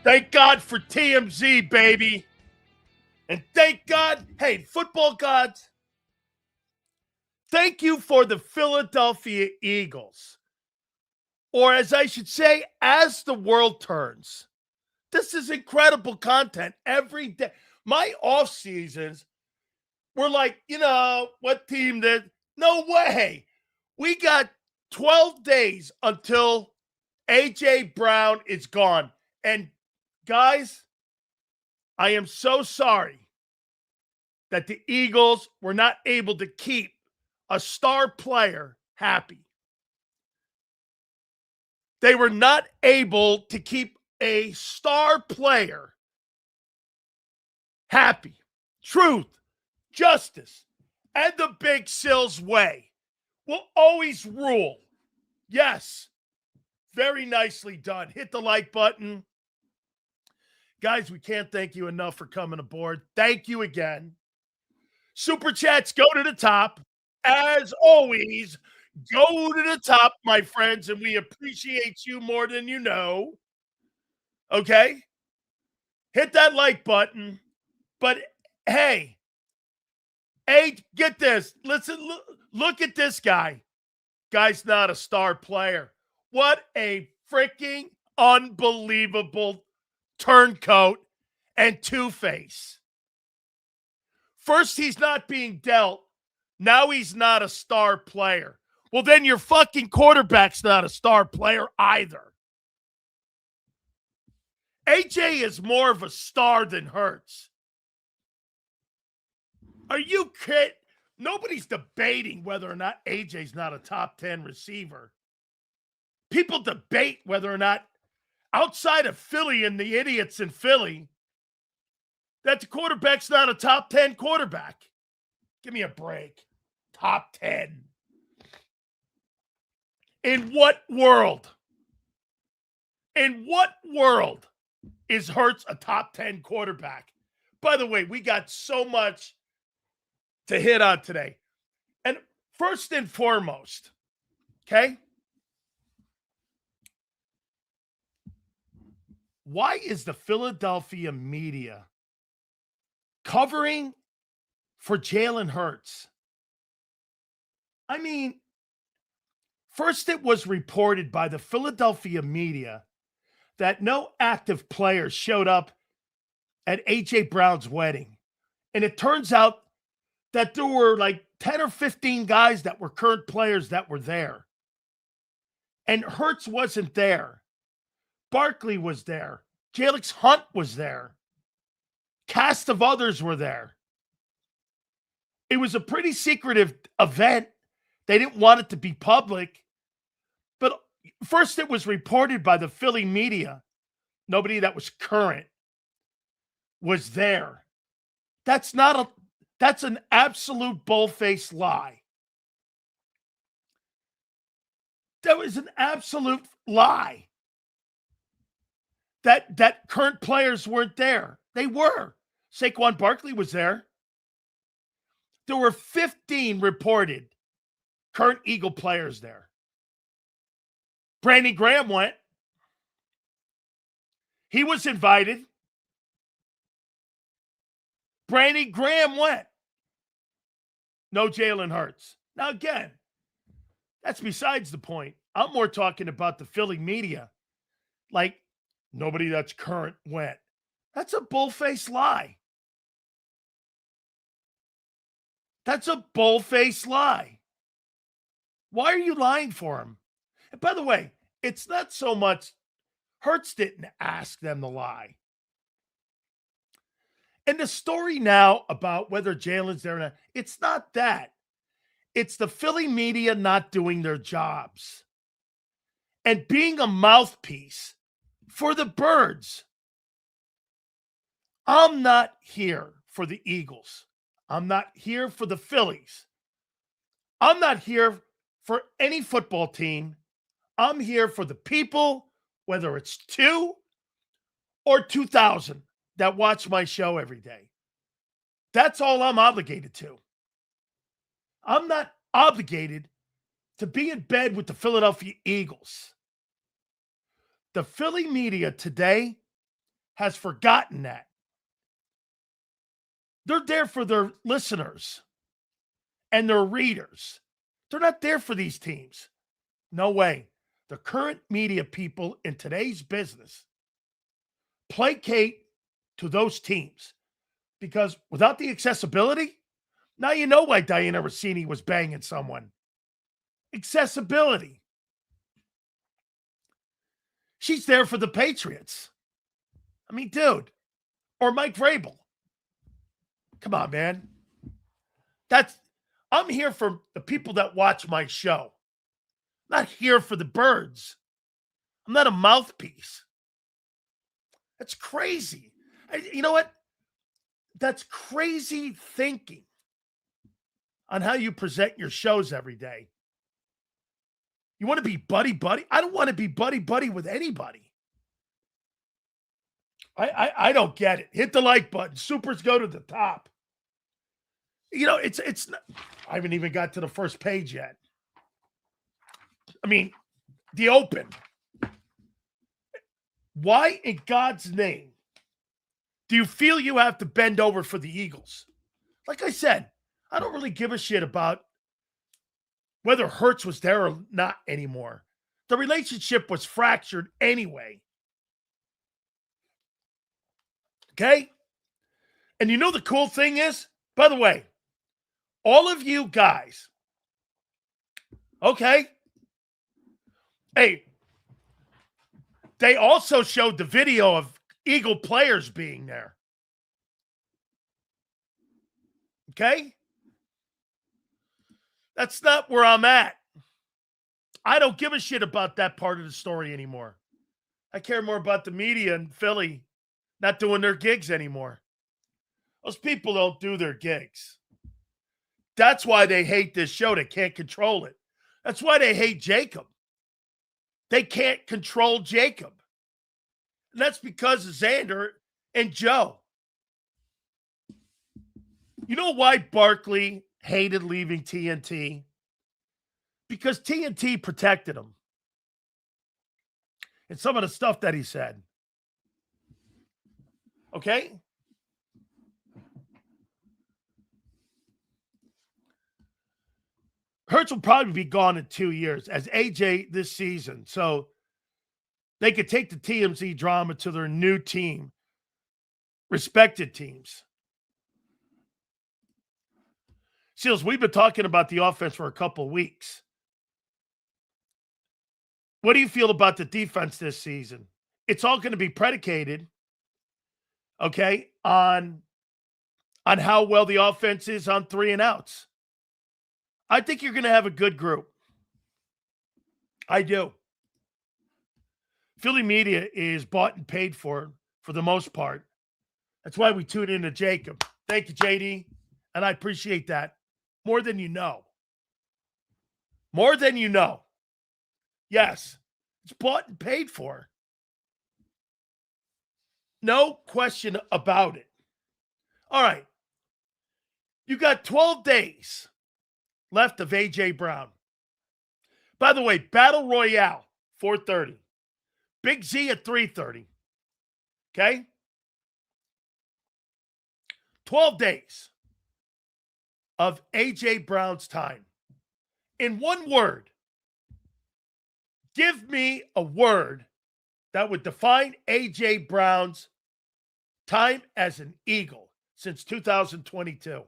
Thank God for TMZ, baby. And thank God, hey, football gods, thank you for the Philadelphia Eagles. Or as I should say, as the world turns. This is incredible content every day. My off seasons were like, what team did? No way. We got 12 days until A.J. Brown is gone. And guys, I am so sorry that the Eagles were not able to keep a star player happy. They were not able to keep a star player happy. Truth, justice, and the Big Sil's way will always rule. Yes, very nicely done. Hit the like button. Guys, we can't thank you enough for coming aboard. Thank you again. Super chats go to the top. As always, go to the top, my friends, and we appreciate you more than you know. Okay? Hit that like button. But hey, get this. Listen, look at this guy. Guy's not a star player. What a freaking unbelievable turncoat and two-face. First, he's not being dealt. Now he's not a star player. Well, then your fucking quarterback's not a star player either. AJ is more of a star than Hurts. Are you kidding? Nobody's debating whether or not AJ's not a top 10 receiver. People debate whether or not, outside of Philly and the idiots in Philly, that the quarterback's not a top 10 quarterback. Give me a break. Top 10. In what world? In what world is Hurts a top 10 quarterback? By the way, we got so much to hit on today. And first and foremost, okay? Why is the Philadelphia media covering for Jalen Hurts? I mean, first it was reported by the Philadelphia media that no active players showed up at A.J. Brown's wedding. And it turns out that there were like 10 or 15 guys that were current players that were there. And Hurts wasn't there. Barkley was there. Jalen Hunt was there. Cast of others were there. It was a pretty secretive event. They didn't want it to be public. But first it was reported by the Philly media. Nobody that was current was there. That's an absolute bull-faced lie. That was an absolute lie. That current players weren't there. They were. Saquon Barkley was there. There were 15 reported current Eagle players there. Brandon Graham went. He was invited. Brandon Graham went. No Jalen Hurts. Now, again, that's besides the point. I'm more talking about the Philly media. Like, nobody that's current went. That's a bull-faced lie. That's a bull-faced lie. Why are you lying for him? And by the way, it's not so much Hurts didn't ask them to lie. And the story now about whether Jalen's there or not, it's not that. It's the Philly media not doing their jobs and being a mouthpiece for the birds. I'm not here for the Eagles. I'm not here for the Phillies. I'm not here for any football team. I'm here for the people, whether it's 2 or 2,000 that watch my show every day. That's all I'm obligated to. I'm not obligated to be in bed with the Philadelphia Eagles. The Philly media today has forgotten that. They're there for their listeners and their readers. They're not there for these teams. No way. The current media people in today's business placate to those teams because without the accessibility, now you know why Diana Rossini was banging someone. Accessibility. She's there for the Patriots. I mean, dude. Or Mike Vrabel. Come on, man. I'm here for the people that watch my show. I'm not here for the birds. I'm not a mouthpiece. That's crazy. You know what? That's crazy thinking on how you present your shows every day. You want to be buddy-buddy? I don't want to be buddy-buddy with anybody. I don't get it. Hit the like button. Supers go to the top. You know, it's not, I haven't even got to the first page yet. I mean, the open. Why in God's name do you feel you have to bend over for the Eagles? Like I said, I don't really give a shit about whether Hurts was there or not anymore. The relationship was fractured anyway. Okay? And you know the cool thing is, by the way, all of you guys, okay? Hey, they also showed the video of Eagle players being there. Okay? That's not where I'm at. I don't give a shit about that part of the story anymore. I care more about the media in Philly not doing their gigs anymore. Those people don't do their gigs. That's why they hate this show. They can't control it. That's why they hate JAKIB. They can't control JAKIB. And that's because of Zander and Joe. You know why Barkley hated leaving TNT? Because TNT protected him. And some of the stuff that he said. Okay? Hurts will probably be gone in 2 years as AJ this season. So they could take the TMZ drama to their new team, respected teams. Seals, we've been talking about the offense for a couple weeks. What do you feel about the defense this season? It's all going to be predicated, okay, on how well the offense is on 3 and outs. I think you're going to have a good group. I do. Philly media is bought and paid for the most part. That's why we tune in to JAKIB. Thank you, JD. And I appreciate that more than you know. More than you know. Yes, it's bought and paid for. No question about it. All right. You got 12 days left of A.J. Brown. By the way, Battle Royale, 4:30. Big Z at 3:30. Okay? 12 days of A.J. Brown's time. In one word, give me a word that would define A.J. Brown's time as an Eagle since 2022.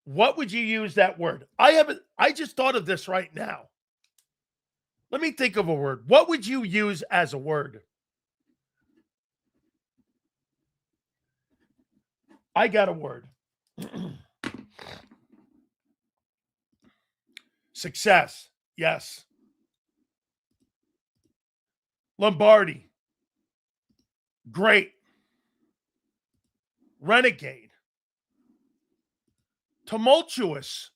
What would you use that word? I just thought of this right now. Let me think of a word. What would you use as a word? I got a word. Success. Yes. Lombardi. Great. Renegade. Tumultuous.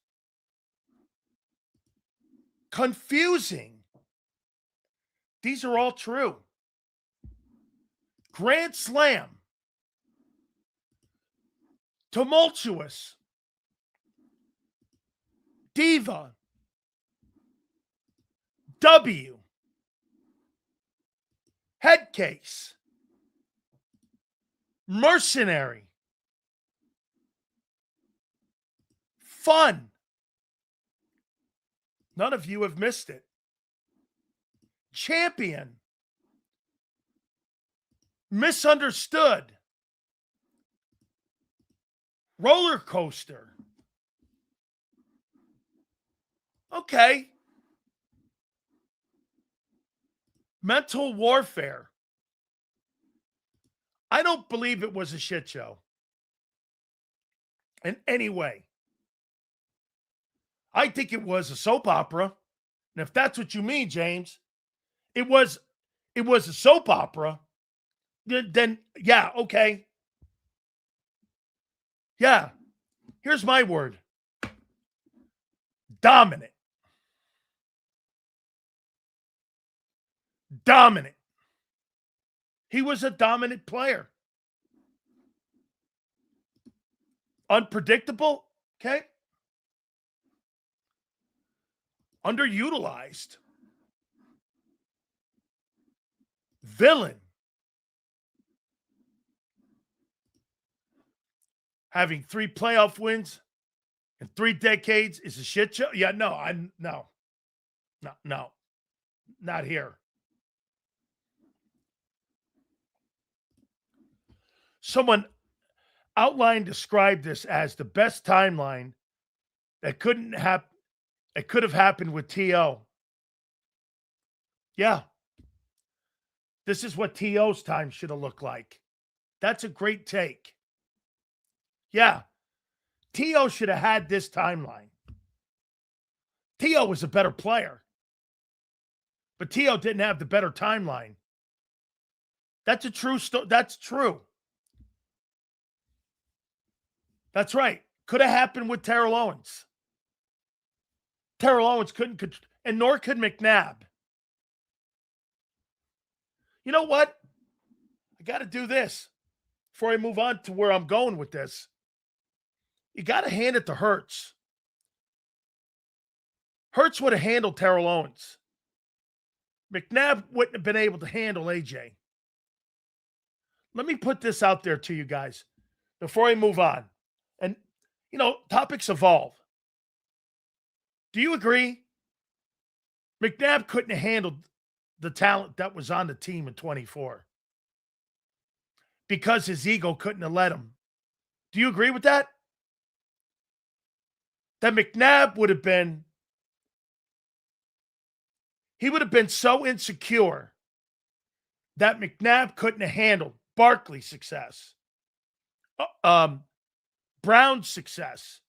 Confusing. These are all true. Grand Slam. Tumultuous. Diva. W. Head case. mercenary, fun. None of you have missed it. Champion, misunderstood, roller coaster. Okay. Mental warfare. I don't believe it was a shit show in any way. I think it was a soap opera. And if that's what you mean, James, it was a soap opera. Then yeah, okay. Yeah. Here's my word. Dominant. Dominant. He was a dominant player. Unpredictable, okay? Underutilized. Villain. Having 3 playoff wins in 3 decades is a shit show? Yeah, no, no, not here. Someone described this as the best timeline that couldn't happen. It could have happened with T.O. Yeah. This is what T.O.'s time should have looked like. That's a great take. Yeah. T.O. should have had this timeline. T.O. was a better player. But T.O. didn't have the better timeline. That's a true story. That's true. That's right. Could have happened with Terrell Owens. Terrell Owens couldn't, and nor could McNabb. You know what? I got to do this before I move on to where I'm going with this. You got to hand it to Hurts. Hurts would have handled Terrell Owens. McNabb wouldn't have been able to handle AJ. Let me put this out there to you guys before I move on. And, topics evolve. Do you agree? McNabb couldn't have handled the talent that was on the team in 24 because his ego couldn't have let him. Do you agree with that? That McNabb would have been so insecure that McNabb couldn't have handled Barkley's success, Brown's success,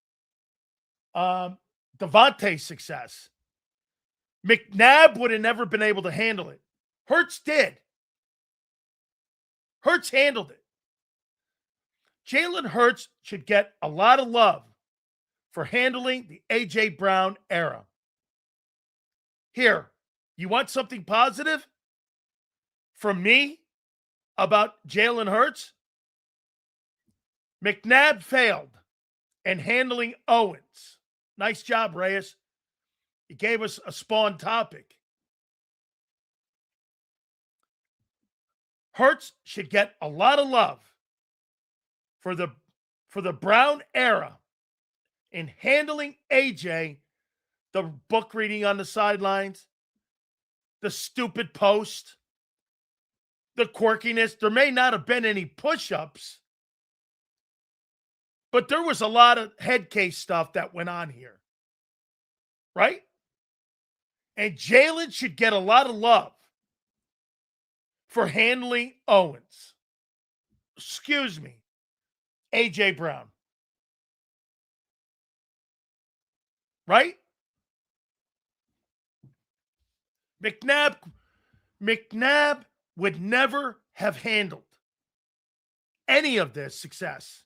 Devontae's success. McNabb would have never been able to handle it. Hurts did. Hurts handled it. Jalen Hurts should get a lot of love for handling the A.J. Brown era. Here, you want something positive from me about Jalen Hurts? McNabb failed in handling Owens. Nice job, Reyes. You gave us a spawn topic. Hurts should get a lot of love for the Brown era in handling AJ, the book reading on the sidelines, the stupid post, the quirkiness. There may not have been any push-ups, but there was a lot of head case stuff that went on here. Right? And Jalen should get a lot of love for handling Owens. Excuse me, A.J. Brown. Right? McNabb would never have handled any of this success.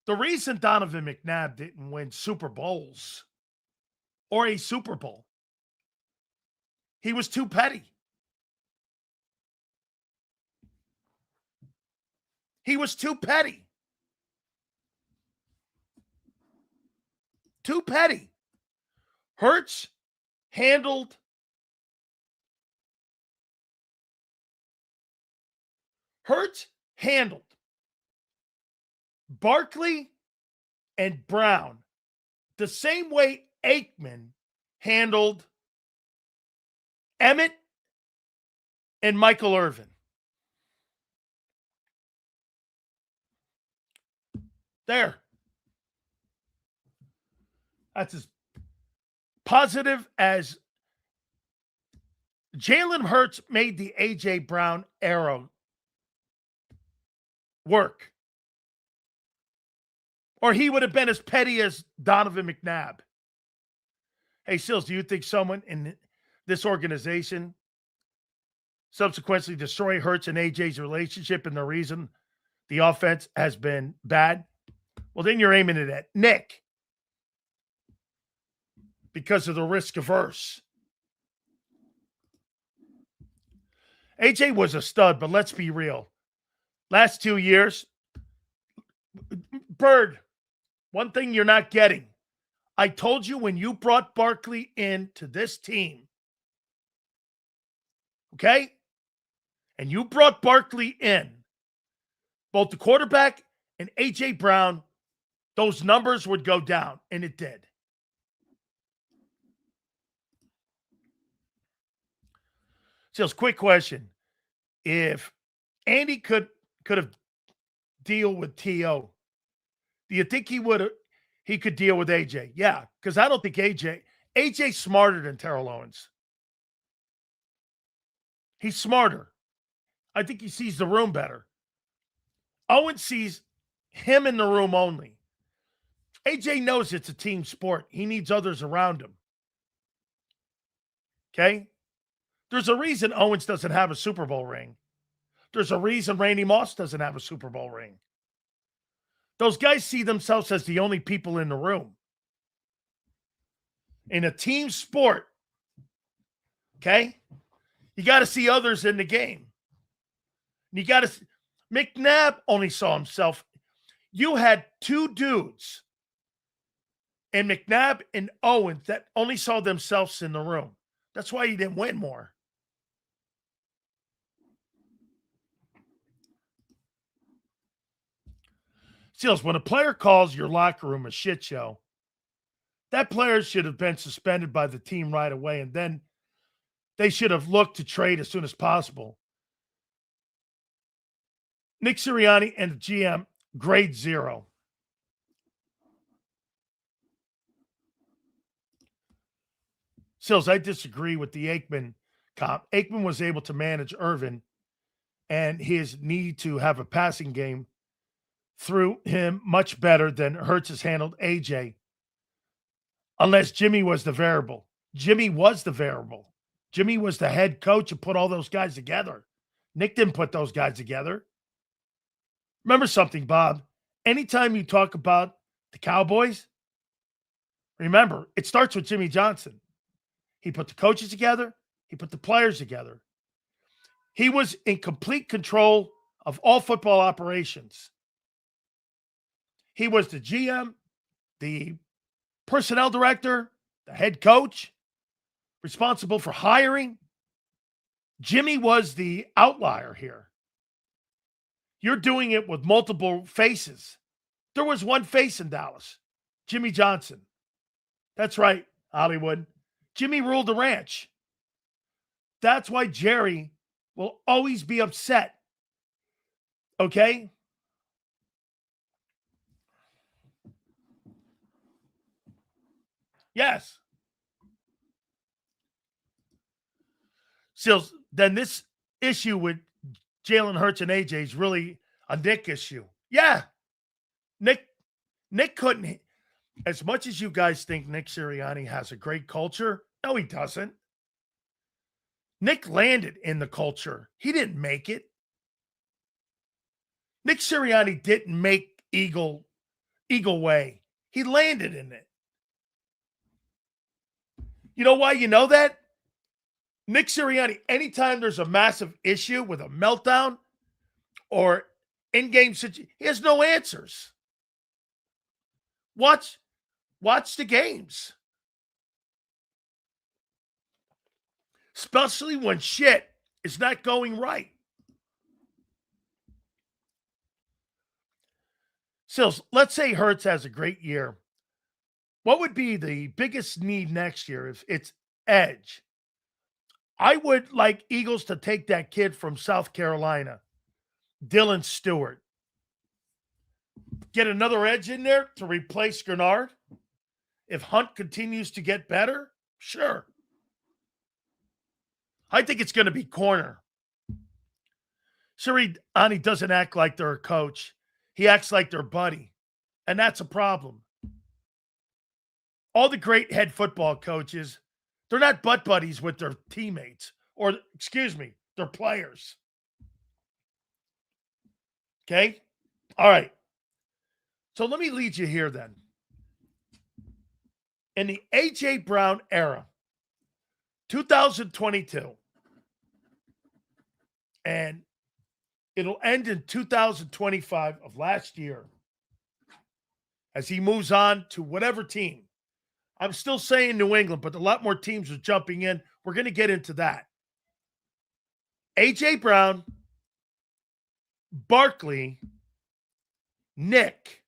The reason Donovan McNabb didn't win Super Bowls or a Super Bowl, he was too petty. He was too petty. Too petty. Hurts handled handled Barkley and Brown the same way Aikman handled Emmett and Michael Irvin. There. That's as positive as Jalen Hurts made the A.J. Brown arrow work. Or he would have been as petty as Donovan McNabb. Hey, Sills, do you think someone in this organization subsequently destroy Hurts and AJ's relationship and the reason the offense has been bad? Well, then you're aiming it at Nick because of the risk averse. AJ was a stud, but let's be real. Last 2 years, Bird, one thing you're not getting. I told you when you brought Barkley into this team, okay? And you brought Barkley in, both the quarterback and A.J. Brown, those numbers would go down, and it did. Sales, quick question. If Andy could have deal with T.O., do you think he could deal with A.J.? Yeah, because I don't think A.J.'s smarter than Terrell Owens. He's smarter. I think he sees the room better. Owens sees him in the room only. AJ knows it's a team sport. He needs others around him. Okay? There's a reason Owens doesn't have a Super Bowl ring. There's a reason Randy Moss doesn't have a Super Bowl ring. Those guys see themselves as the only people in the room. In a team sport, okay, you got to see others in the game. You got to McNabb only saw himself. You had two dudes, and McNabb and Owens, that only saw themselves in the room. That's why he didn't win more. Seals, when a player calls your locker room a shit show, that player should have been suspended by the team right away, and then they should have looked to trade as soon as possible. Nick Sirianni and the GM, grade 0. Sills, I disagree with the Aikman comp. Aikman was able to manage Irvin and his need to have a passing game through him much better than Hurts has handled AJ. Unless Jimmy was the variable. Jimmy was the variable. Jimmy was the head coach and put all those guys together. Nick didn't put those guys together. Remember something, Bob. Anytime you talk about the Cowboys, remember, it starts with Jimmy Johnson. He put the coaches together. He put the players together. He was in complete control of all football operations. He was the GM, the personnel director, the head coach, responsible for hiring. Jimmy was the outlier here. You're doing it with multiple faces. There was one face in Dallas, Jimmy Johnson. That's right, Hollywood. Jimmy ruled the ranch. That's why Jerry will always be upset. Okay? Yes. So then this issue with Jalen Hurts and AJ is really a Nick issue. Yeah. Nick couldn't. As much as you guys think Nick Sirianni has a great culture, no, he doesn't. Nick landed in the culture. He didn't make it. Nick Sirianni didn't make Eagle Way. He landed in it. You know why you know that? Nick Sirianni, anytime there's a massive issue with a meltdown or in-game situation, he has no answers. Watch the games. Especially when shit is not going right. Sills, let's say Hurts has a great year. What would be the biggest need next year if it's edge? I would like Eagles to take that kid from South Carolina, Dylan Stewart. Get another edge in there to replace Grenard. If Hunt continues to get better, sure. I think it's going to be corner. Sirianni doesn't act like they're a coach. He acts like their buddy, and that's a problem. All the great head football coaches, they're not butt buddies with their teammates or, their players. Okay? All right. So let me lead you here then. In the A.J. Brown era, 2022, and it'll end in 2025 of last year as he moves on to whatever team. I'm still saying New England, but a lot more teams are jumping in. We're going to get into that. A.J. Brown, Barkley, Nick,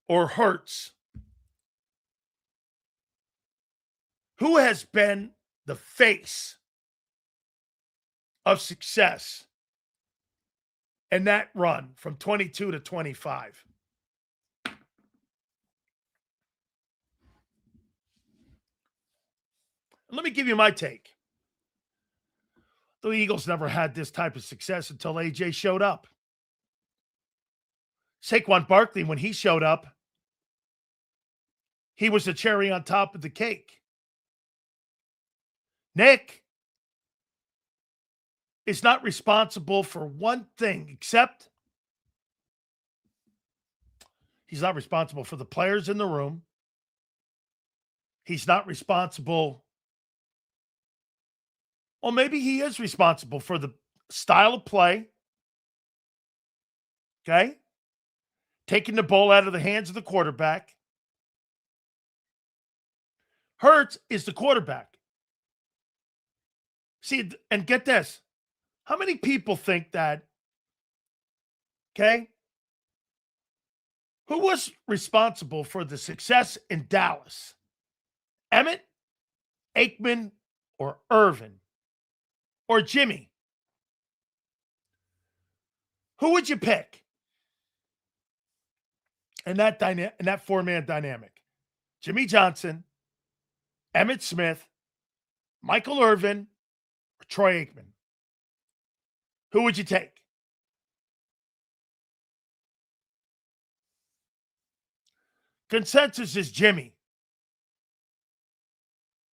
or Hurts. Who has been the face of success in that run from 22 to 25? Let me give you my take. The Eagles never had this type of success until AJ showed up. Saquon Barkley, when he showed up, he was the cherry on top of the cake. Nick is not responsible for one thing except he's not responsible for the players in the room. He's not responsible. Well, maybe he is responsible for the style of play. Okay? Taking the ball out of the hands of the quarterback. Hurts is the quarterback. See, and get this. How many people think that, okay, who was responsible for the success in Dallas? Emmett, Aikman, or Irvin? Or Jimmy? Who would you pick in that four-man dynamic? Jimmy Johnson, Emmett Smith, Michael Irvin, or Troy Aikman? Who would you take? Consensus is Jimmy.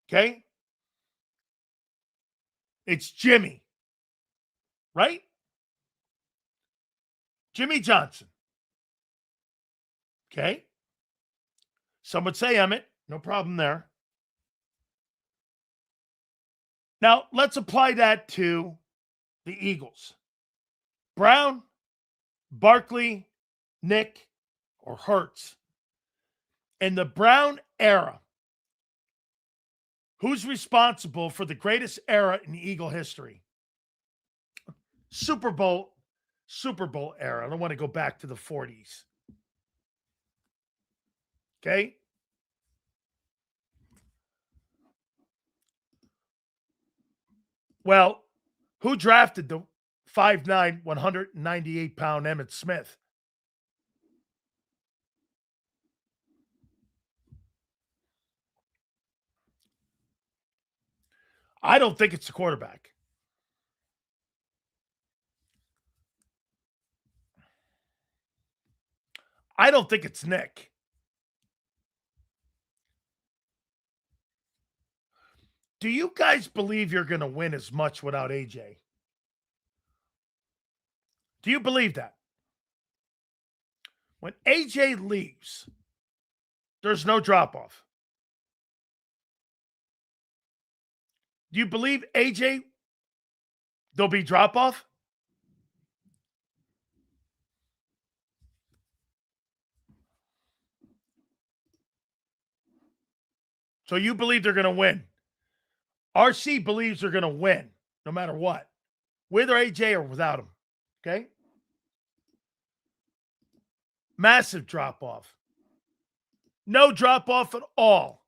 Okay? It's Jimmy. Right? Jimmy Johnson. Okay? Some would say Emmett. No problem there. Now, let's apply that to the Eagles. Brown, Barkley, Nick, or Hurts. In the Brown era, who's responsible for the greatest era in Eagle history? Super Bowl era. I don't want to go back to the 40s. Okay? Well, who drafted the 5'9", 198-pound Emmitt Smith? I don't think it's the quarterback. I don't think it's Nick. Do you guys believe you're going to win as much without AJ? Do you believe that? When AJ leaves, there's no drop-off. Do you believe AJ, there'll be drop-off? So you believe they're going to win. RC believes they're going to win no matter what, with or AJ or without him. Okay? Massive drop-off. No drop-off at all.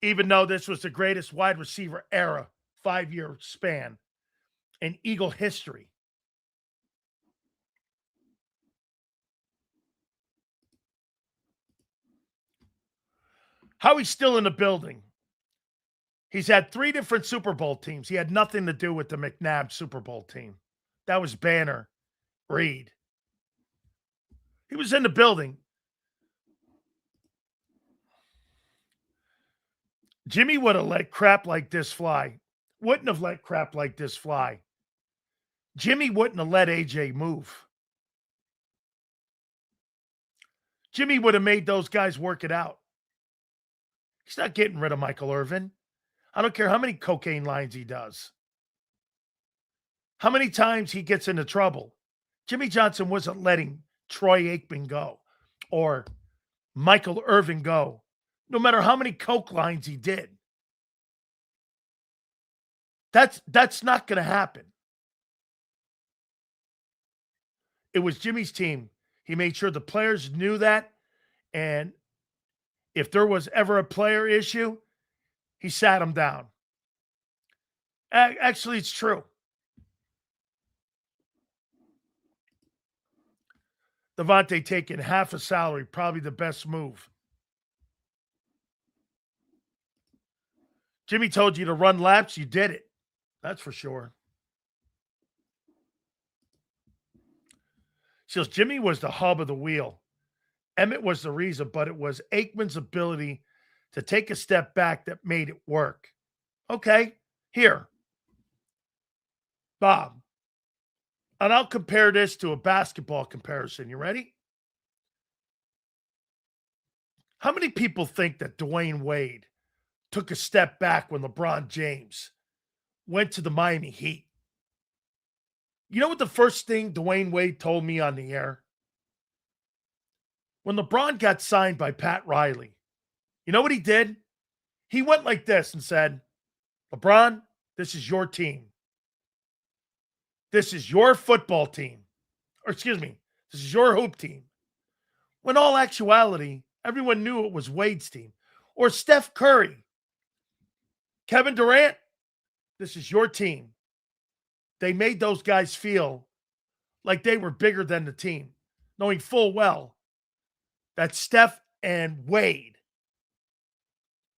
Even though this was the greatest wide receiver era, 5-year span in Eagle history. Howie's still in the building. He's had 3 different Super Bowl teams. He had nothing to do with the McNabb Super Bowl team. That was Banner, Reed. He was in the building. Jimmy would have let crap like this fly. Wouldn't have let crap like this fly. Jimmy wouldn't have let AJ move. Jimmy would have made those guys work it out. He's not getting rid of Michael Irvin. I don't care how many cocaine lines he does. How many times he gets into trouble. Jimmy Johnson wasn't letting Troy Aikman go or Michael Irvin go, no matter how many coke lines he did. That's not going to happen. It was Jimmy's team. He made sure the players knew that, and if there was ever a player issue, he sat them down. Actually, it's true. Devontae taking half a salary, probably the best move. Jimmy told you to run laps, you did it. That's for sure. So Jimmy was the hub of the wheel. Emmett was the reason, but it was Aikman's ability to take a step back that made it work. Okay, here. Bob. And I'll compare this to a basketball comparison. You ready? How many people think that Dwayne Wade took a step back when LeBron James went to the Miami Heat? You know what the first thing Dwayne Wade told me on the air? When LeBron got signed by Pat Riley, you know what he did? He went like this and said, LeBron, this is your team. This is your football team. Or excuse me, this is your hoop team. When all actuality, everyone knew it was Wade's team. Or Steph Curry. Kevin Durant, this is your team. They made those guys feel like they were bigger than the team, knowing full well that Steph and Wade,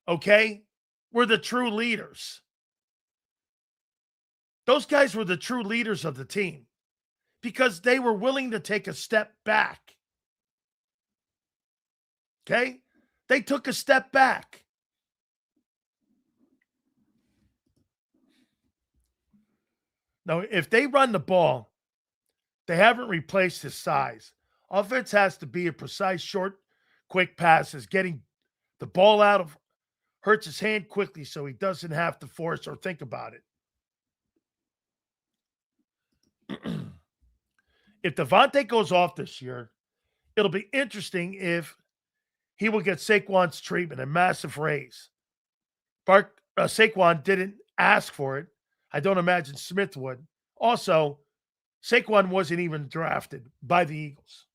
okay, were the true leaders. Those guys were the true leaders of the team because they were willing to take a step back. Okay? They took a step back. Now, if they run the ball, they haven't replaced his size. Offense has to be a precise, short, quick passes, getting the ball out of Hurts' hand quickly so he doesn't have to force or think about it. If Devontae goes off this year, it'll be interesting if he will get Saquon's treatment, a massive raise. Saquon didn't ask for it. I don't imagine Smith would. Also, Saquon wasn't even drafted by the Eagles.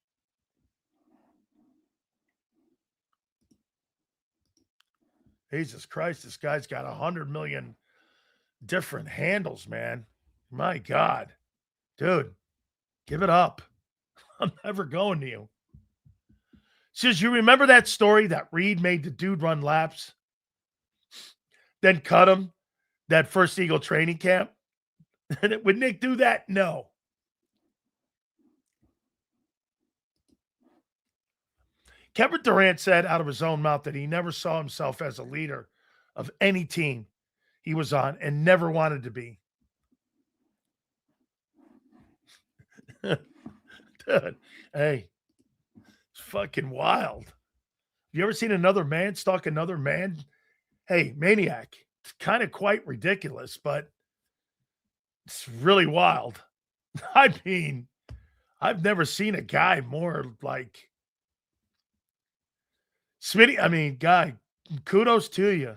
Jesus Christ, this guy's got 100 million different handles, man. My God. Dude, give it up. I'm never going to you. Says, you remember that story that Reed made the dude run laps? Then cut him that first Eagle training camp? Would Nick do that? No. Kevin Durant said out of his own mouth that he never saw himself as a leader of any team he was on and never wanted to be. Dude, hey, it's fucking wild. You ever seen another man stalk another man? Hey, maniac. It's kind of quite ridiculous, but it's really wild. I mean, I've never seen a guy more like Smitty. I mean, guy, kudos to you.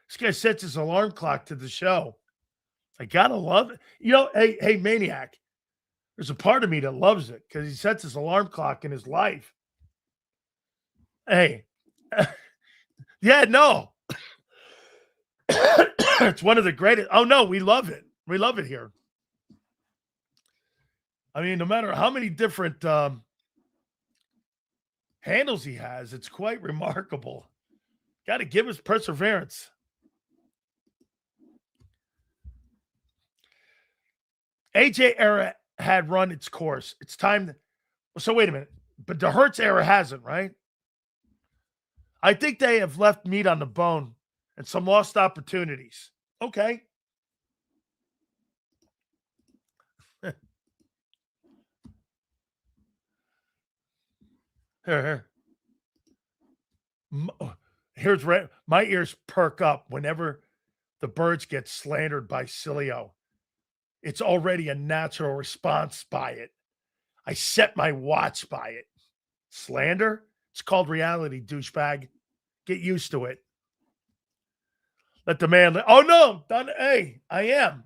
This guy sets his alarm clock to the show. I gotta love it. You know, hey, maniac. There's a part of me that loves it because he sets his alarm clock in his life. Hey, yeah, no. It's one of the greatest. Oh, no, we love it. We love it here. I mean, no matter how many different handles he has, it's quite remarkable. Got to give us perseverance. AJ era had run its course. It's time. So wait a minute. But the Hurts era hasn't, right? I think they have left meat on the bone and some lost opportunities. Okay. Here's my ears perk up whenever the Birds get slandered by Sileo. It's already a natural response by it. I set my watch by it. Slander? It's called reality, douchebag. Get used to it. Let the man. Oh no, hey, I am.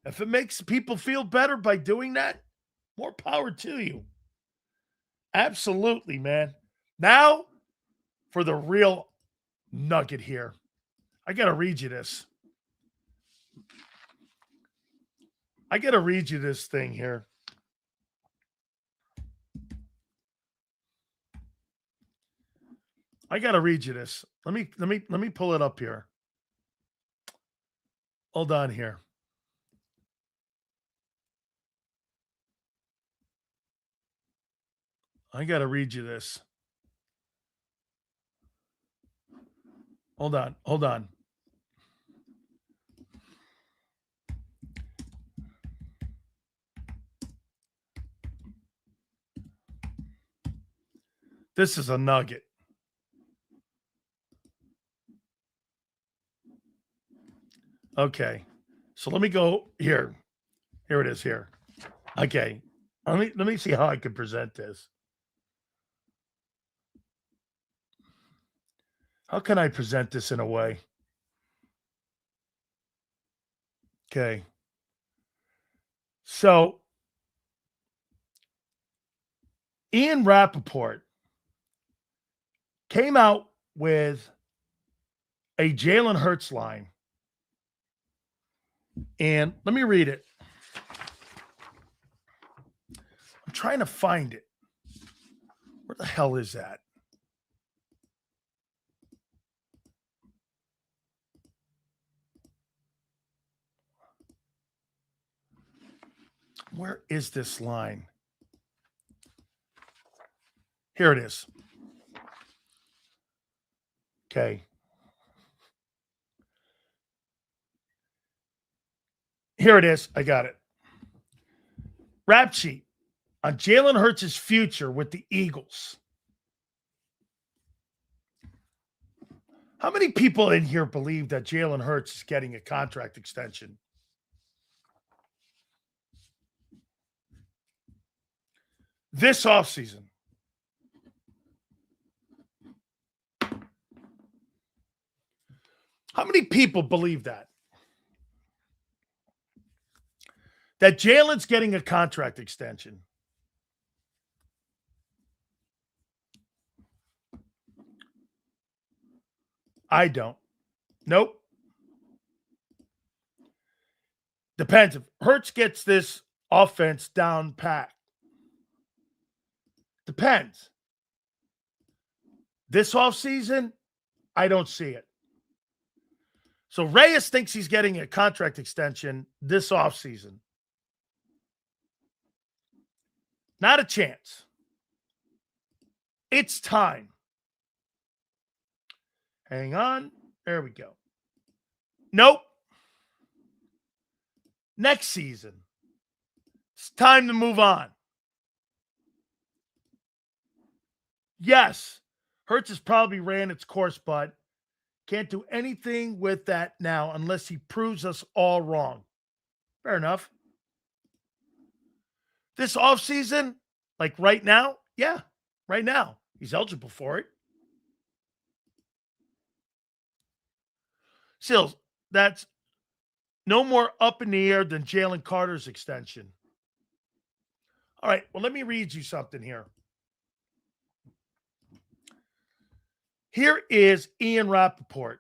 If it makes people feel better by doing that, more power to you. Absolutely, man. Now for the real nugget here. I got to read you this. I got to read you this thing here. I got to read you this. Let me pull it up here. Hold on here. I got to read you this. Hold on. This is a nugget. Okay. So let me go here. Here it is here. Okay. Let me see how I can present this. How can I present this in a way? Okay. So Ian Rappaport came out with a Jalen Hurts line. And let me read it. I'm trying to find it. Where the hell is that? Where is this line? Here it is. Okay. Here it is. I got it. Rap sheet on Jalen Hurts' future with the Eagles. How many people in here believe that Jalen Hurts is getting a contract extension? This offseason. How many people believe that? That Jalen's getting a contract extension? I don't. Nope. Depends. If Hurts gets this offense down pat. Depends. This offseason, I don't see it. So Reyes thinks he's getting a contract extension this offseason. Not a chance. It's time. Hang on. There we go. Nope. Next season. It's time to move on. Yes, Hurts has probably ran its course, but can't do anything with that now unless he proves us all wrong. Fair enough. This offseason, like right now, yeah, right now, he's eligible for it. Sills, that's no more up in the air than Jalen Carter's extension. All right, well, let me read you something here. Here is Ian Rappaport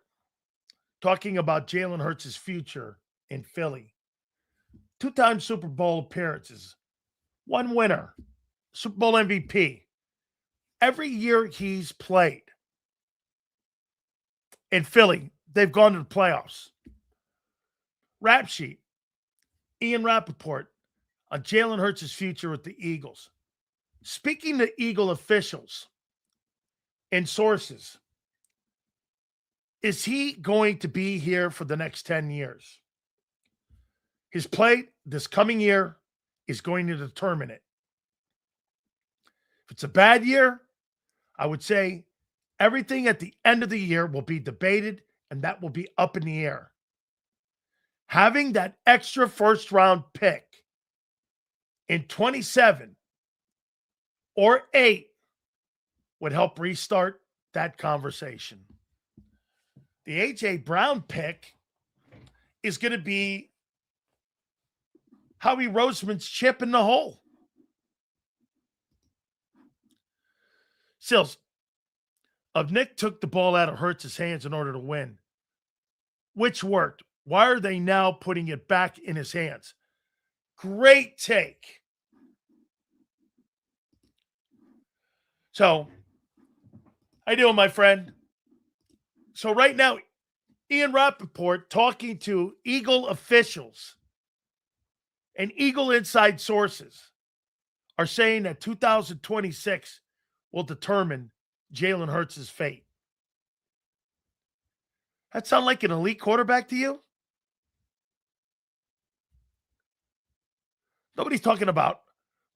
talking about Jalen Hurts' future in Philly. 2-time Super Bowl appearances, 1 winner, Super Bowl MVP. Every year he's played in Philly, they've gone to the playoffs. Rap sheet, Ian Rappaport on Jalen Hurts' future with the Eagles. Speaking to Eagle officials and sources, is he going to be here for the next 10 years? His play this coming year is going to determine it. If it's a bad year, I would say everything at the end of the year will be debated, and that will be up in the air. Having that extra first-round pick in 27 or 8 would help restart that conversation. The A.J. Brown pick is going to be Howie Roseman's chip in the hole. Sills, Nick took the ball out of Hurts' hands in order to win, which worked. Why are they now putting it back in his hands? Great take. So, how you doing, my friend? So right now, Ian Rappaport talking to Eagle officials and Eagle inside sources are saying that 2026 will determine Jalen Hurts' fate. That sound like an elite quarterback to you? Nobody's talking about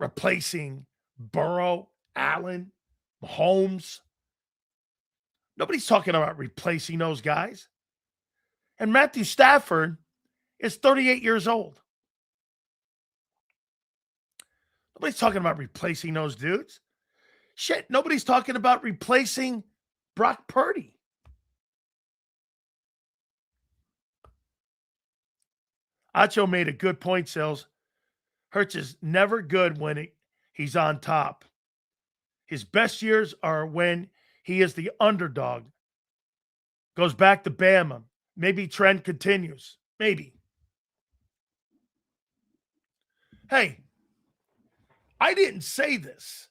replacing Burrow, Allen, Mahomes. Nobody's talking about replacing those guys. And Matthew Stafford is 38 years old. Nobody's talking about replacing those dudes. Shit, nobody's talking about replacing Brock Purdy. Acho made a good point, Sills. Hurts is never good when he's on top. His best years are when he is the underdog. Goes back to Bama. Maybe trend continues. Maybe. Hey, I didn't say this.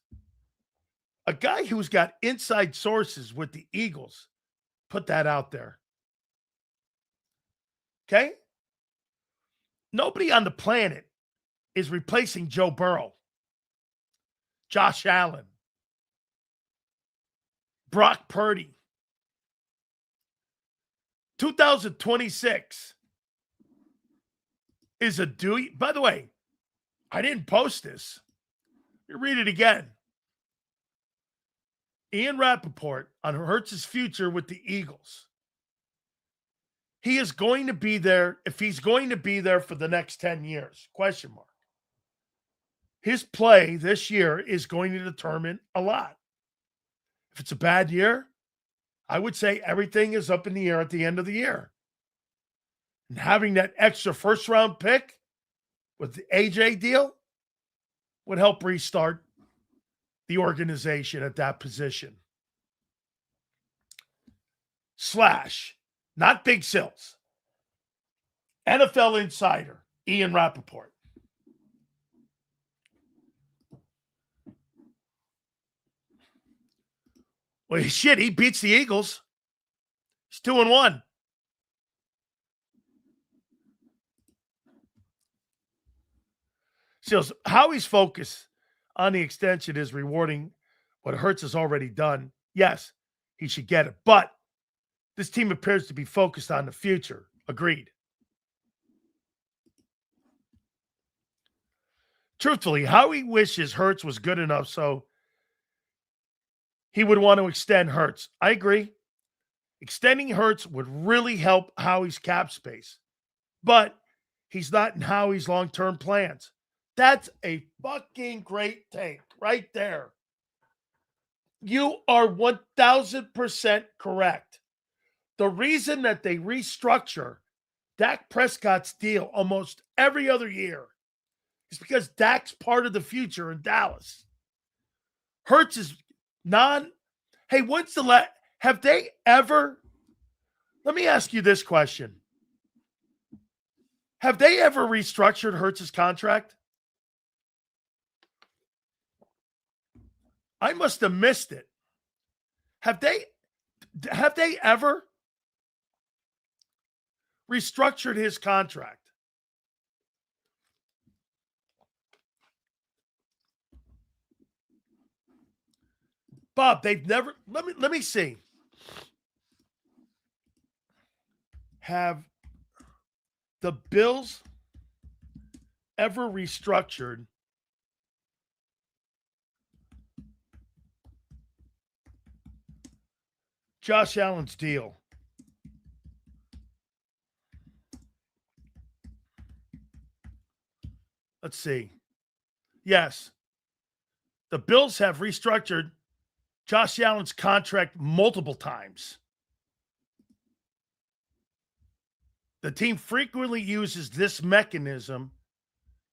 A guy who's got inside sources with the Eagles put that out there. Okay? Nobody on the planet is replacing Joe Burrow, Josh Allen, Brock Purdy. 2026 is a due. By the way, I didn't post this. You read it again. Ian Rappaport on Hurts' future with the Eagles. He is going to be there, if he's going to be there for the next 10 years, question mark. His play this year is going to determine a lot. If it's a bad year, I would say everything is up in the air at the end of the year. And having that extra first-round pick with the AJ deal would help restart the organization at that position. / not Big Sills. NFL insider, Ian Rappaport. Well, shit, he beats the Eagles. He's 2-1. So Howie's focus on the extension is rewarding what Hurts has already done. Yes, he should get it. But this team appears to be focused on the future. Agreed. Truthfully, Howie wishes Hurts was good enough so he would want to extend Hurts. I agree. Extending Hurts would really help Howie's cap space. But he's not in Howie's long-term plans. That's a fucking great take right there. You are 1,000% correct. The reason that they restructure Dak Prescott's deal almost every other year It's because Dak's part of the future in Dallas. Hurts is Hey, when's the have they ever? Let me ask you this question. Have they ever restructured Hurts' contract? I must have missed it. Have they ever restructured his contract? Bob, they've never. Let me see. Have the Bills ever restructured Josh Allen's deal? Let's see. Yes. The Bills have restructured Josh Allen's contract multiple times. The team frequently uses this mechanism,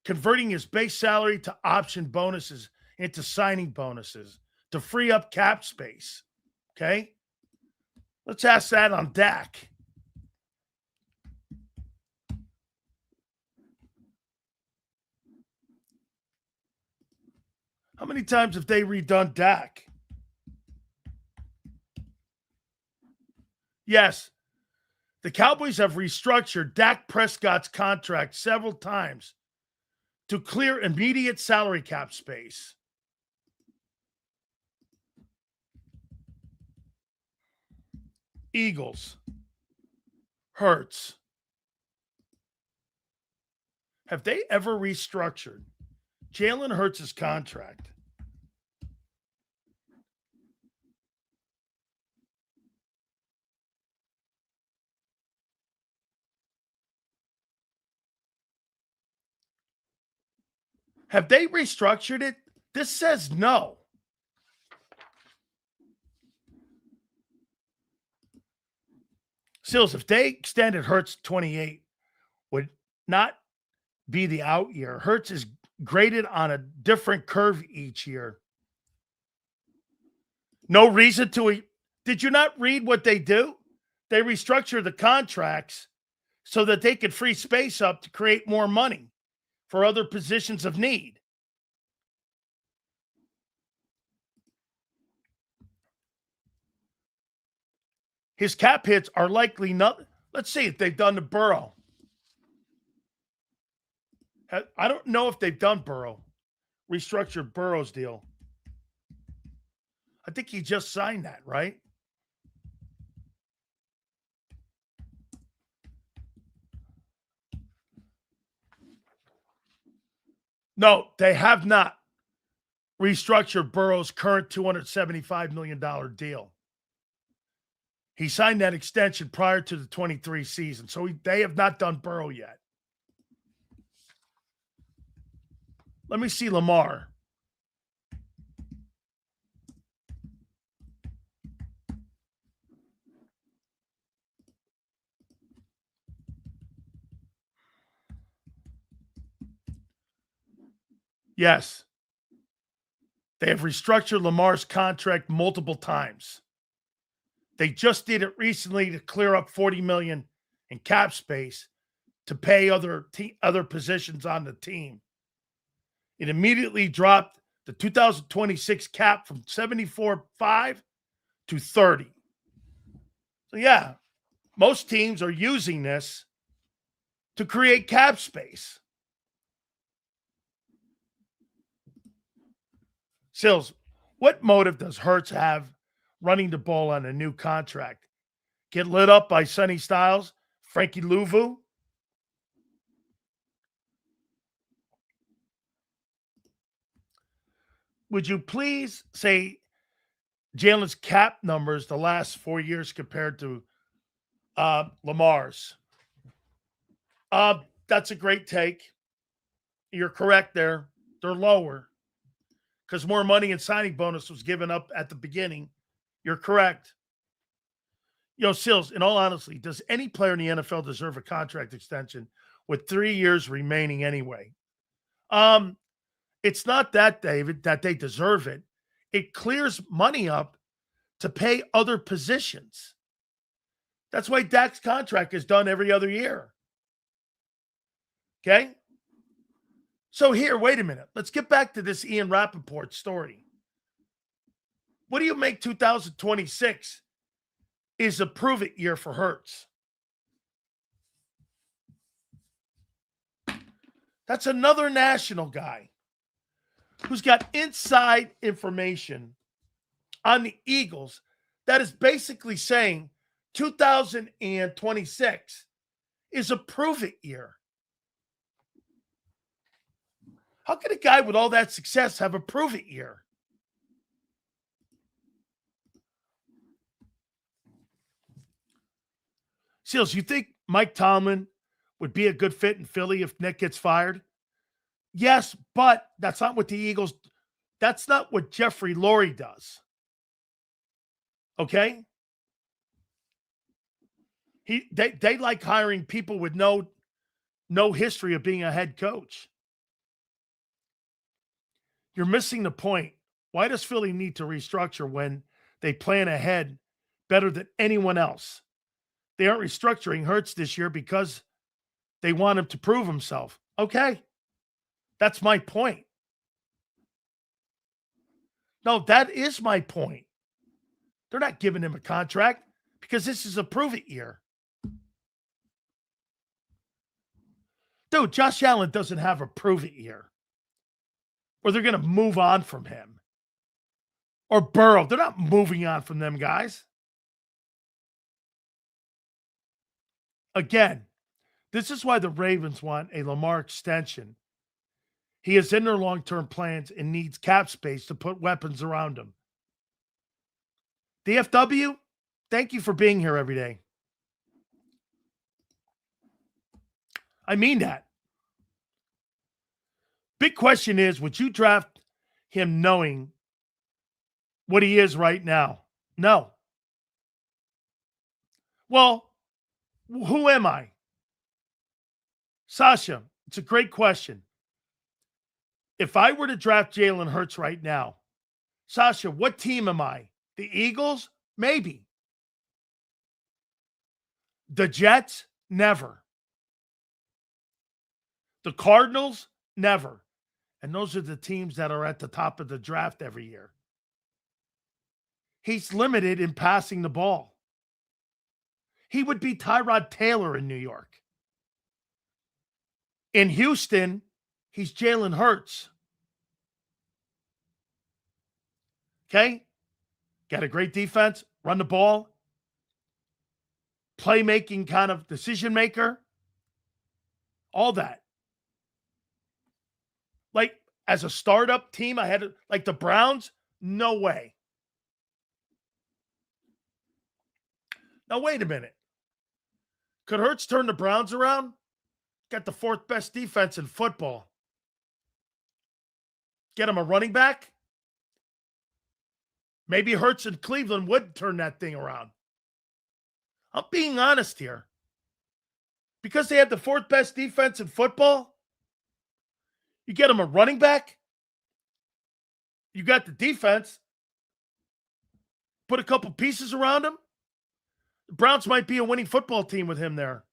converting his base salary to option bonuses into signing bonuses to free up cap space. Okay? Let's ask that on Dak. How many times have they redone Dak? Yes. The Cowboys have restructured Dak Prescott's contract several times to clear immediate salary cap space. Eagles. Hurts. Have they ever restructured Jalen Hurts' contract? Have they restructured it? This says no. Sills, if they extended Hurts 28, would not be the out year. Hurts is graded on a different curve each year. No reason to. Did you not read what they do? They restructure the contracts so that they could free space up to create more money for other positions of need. His cap hits are likely not. Let's see if they've done the Burrow. I don't know if they've done Burrow, restructured Burrow's deal. I think he just signed that, right? No, they have not restructured Burrow's current $275 million deal. He signed that extension prior to the 23 season, so they have not done Burrow yet. Let me see Lamar. Yes. They have restructured Lamar's contract multiple times. They just did it recently to clear up $40 million in cap space to pay other positions on the team. It immediately dropped the 2026 cap from 74.5 to 30. So yeah, most teams are using this to create cap space. Sills, what motive does Hurts have running the ball on a new contract? Get lit up by Sonny Styles, Frankie Louvu? Would you please say Jalen's cap numbers the last 4 years compared to Lamar's? That's a great take. You're correct there. They're lower because more money and signing bonus was given up at the beginning. You're correct. Sills, in all honesty, does any player in the NFL deserve a contract extension with 3 years remaining anyway? It's not that, David, that they deserve it. It clears money up to pay other positions. That's why Dak's contract is done every other year. Okay? So here, wait a minute. Let's get back to this Ian Rappaport story. What do you make 2026 is a prove-it year for Hurts? That's another national guy who's got inside information on the Eagles that is basically saying 2026 is a prove-it year. How can a guy with all that success have a prove-it year? Seals, you think Mike Tomlin would be a good fit in Philly if Nick gets fired? Yes, but that's not what the Eagles, that's not what Jeffrey Lurie does. Okay? They like hiring people with no history of being a head coach. You're missing the point. Why does Philly need to restructure when they plan ahead better than anyone else? They aren't restructuring Hurts this year because they want him to prove himself. Okay. That's my point. No, that is my point. They're not giving him a contract because this is a prove-it year. Dude, Josh Allen doesn't have a prove-it year. Or they're going to move on from him. Or Burrow. They're not moving on from them guys. Again, this is why the Ravens want a Lamar extension. He is in their long-term plans and needs cap space to put weapons around him. DFW, thank you for being here every day. I mean that. Big question is, would you draft him knowing what he is right now? No. Well, who am I? Sasha, it's a great question. If I were to draft Jalen Hurts right now, Sasha, what team am I? The Eagles? Maybe. The Jets? Never. The Cardinals? Never. And those are the teams that are at the top of the draft every year. He's limited in passing the ball. He would be Tyrod Taylor in New York. In Houston, he's Jalen Hurts. Okay? Got a great defense, run the ball, playmaking kind of decision maker, all that. Like, as a startup team, I had, like the Browns, no way. Now, wait a minute. Could Hurts turn the Browns around? Got the fourth best defense in football. Get him a running back? Maybe Hurts in Cleveland would turn that thing around. I'm being honest here. Because they have the fourth best defense in football, you get him a running back, you got the defense, put a couple pieces around him, the Browns might be a winning football team with him there.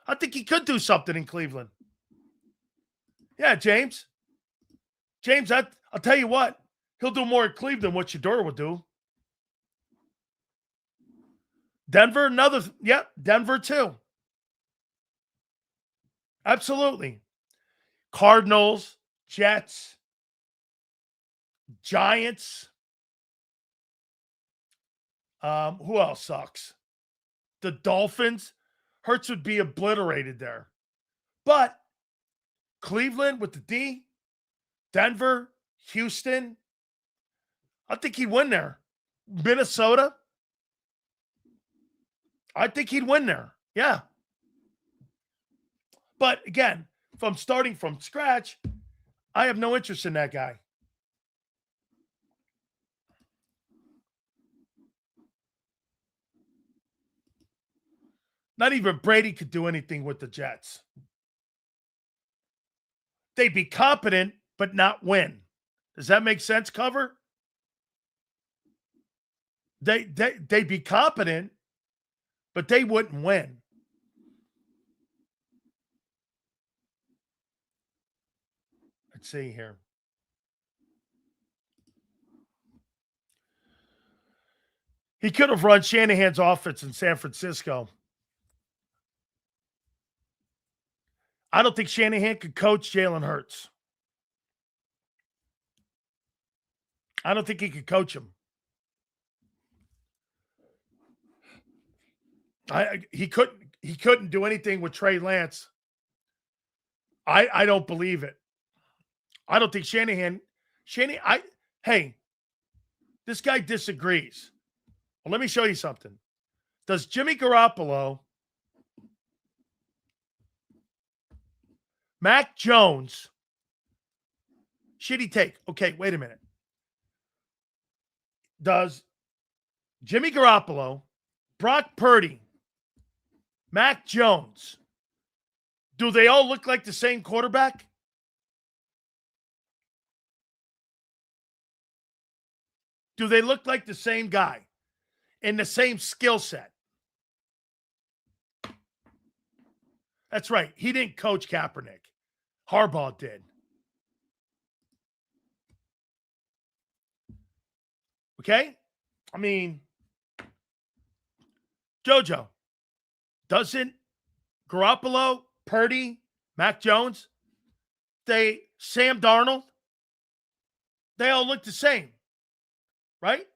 I think he could do something in Cleveland. Yeah, James. James, I'll tell you what. He'll do more in Cleveland than what Shador would do. Denver, Denver too. Absolutely. Cardinals, Jets, Giants. Who else sucks? The Dolphins. Hurts would be obliterated there. But Cleveland with the D, Denver, Houston, I think he'd win there. Minnesota, I think he'd win there. Yeah. But again, if I'm starting from scratch, I have no interest in that guy. Not even Brady could do anything with the Jets. They'd be competent, but not win. Does that make sense, Cover? They'd be competent, but they wouldn't win. Let's see here. He could have run Shanahan's offense in San Francisco. I don't think Shanahan could coach Jalen Hurts. I don't think he could coach him. He couldn't do anything with Trey Lance. I don't believe it. I don't think hey, this guy disagrees. Well, let me show you something. Does Jimmy Garoppolo, Mac Jones, should he take? Okay, wait a minute. Does Jimmy Garoppolo, Brock Purdy, Mac Jones, do they all look like the same quarterback? Do they look like the same guy in the same skill set? That's right. He didn't coach Kaepernick. Harbaugh did. Okay? I mean, JoJo, doesn't Garoppolo, Purdy, Mac Jones, Sam Darnold, they all look the same, right?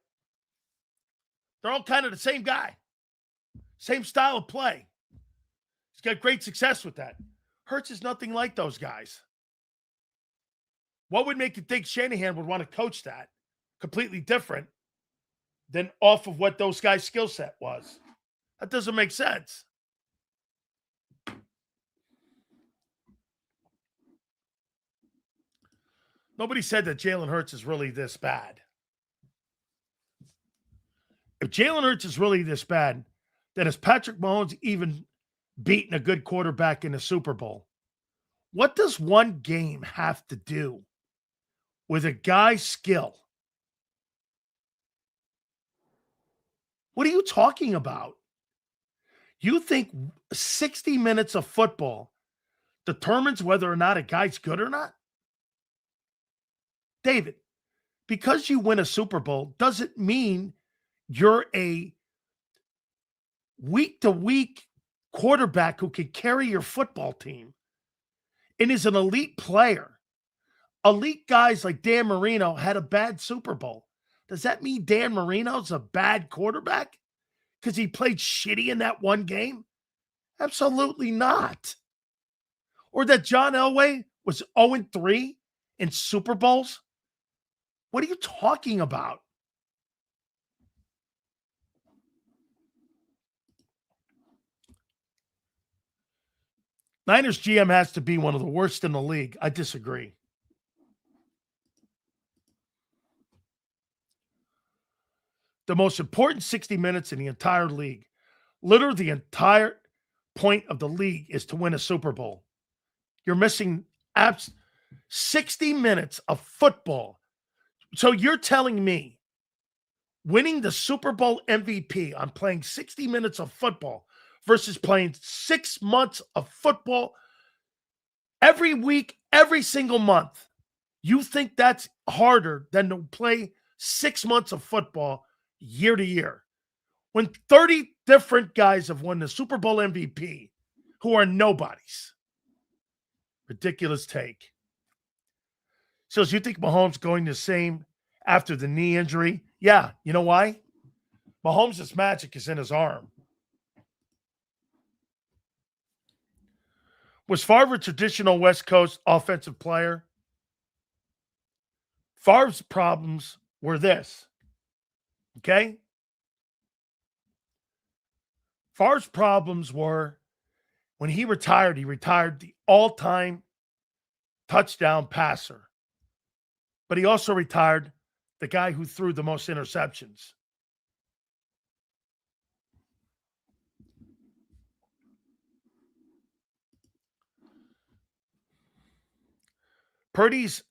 They're all kind of the same guy, same style of play. He's got great success with that. Hurts is nothing like those guys. What would make you think Shanahan would want to coach that completely different than off of what those guys' skill set was? That doesn't make sense. Nobody said that Jalen Hurts is really this bad. If Jalen Hurts is really this bad, then has Patrick Mahomes even beaten a good quarterback in the Super Bowl? What does one game have to do with a guy's skill? What are you talking about? You think 60 minutes of football determines whether or not a guy's good or not? David, because you win a Super Bowl doesn't mean you're a week-to-week quarterback who can carry your football team and is an elite player. Elite guys like Dan Marino had a bad Super Bowl. Does that mean Dan Marino's a bad quarterback because he played shitty in that one game? Absolutely not. Or that John Elway was 0-3 in Super Bowls? What are you talking about? Niners GM has to be one of the worst in the league. I disagree. The most important 60 minutes in the entire league, literally the entire point of the league, is to win a Super Bowl. You're missing 60 minutes of football. So you're telling me winning the Super Bowl MVP on playing 60 minutes of football versus playing 6 months of football every week, every single month, you think that's harder than to play 6 months of football year to year? When 30 different guys have won the Super Bowl MVP who are nobodies. Ridiculous take. So you think Mahomes going the same after the knee injury? Yeah, you know why? Mahomes' magic is in his arm. Was Favre a traditional West Coast offensive player? Favre's problems were this. Okay? Favre's problems were when he retired the all-time touchdown passer. But he also retired the guy who threw the most interceptions. Purdy's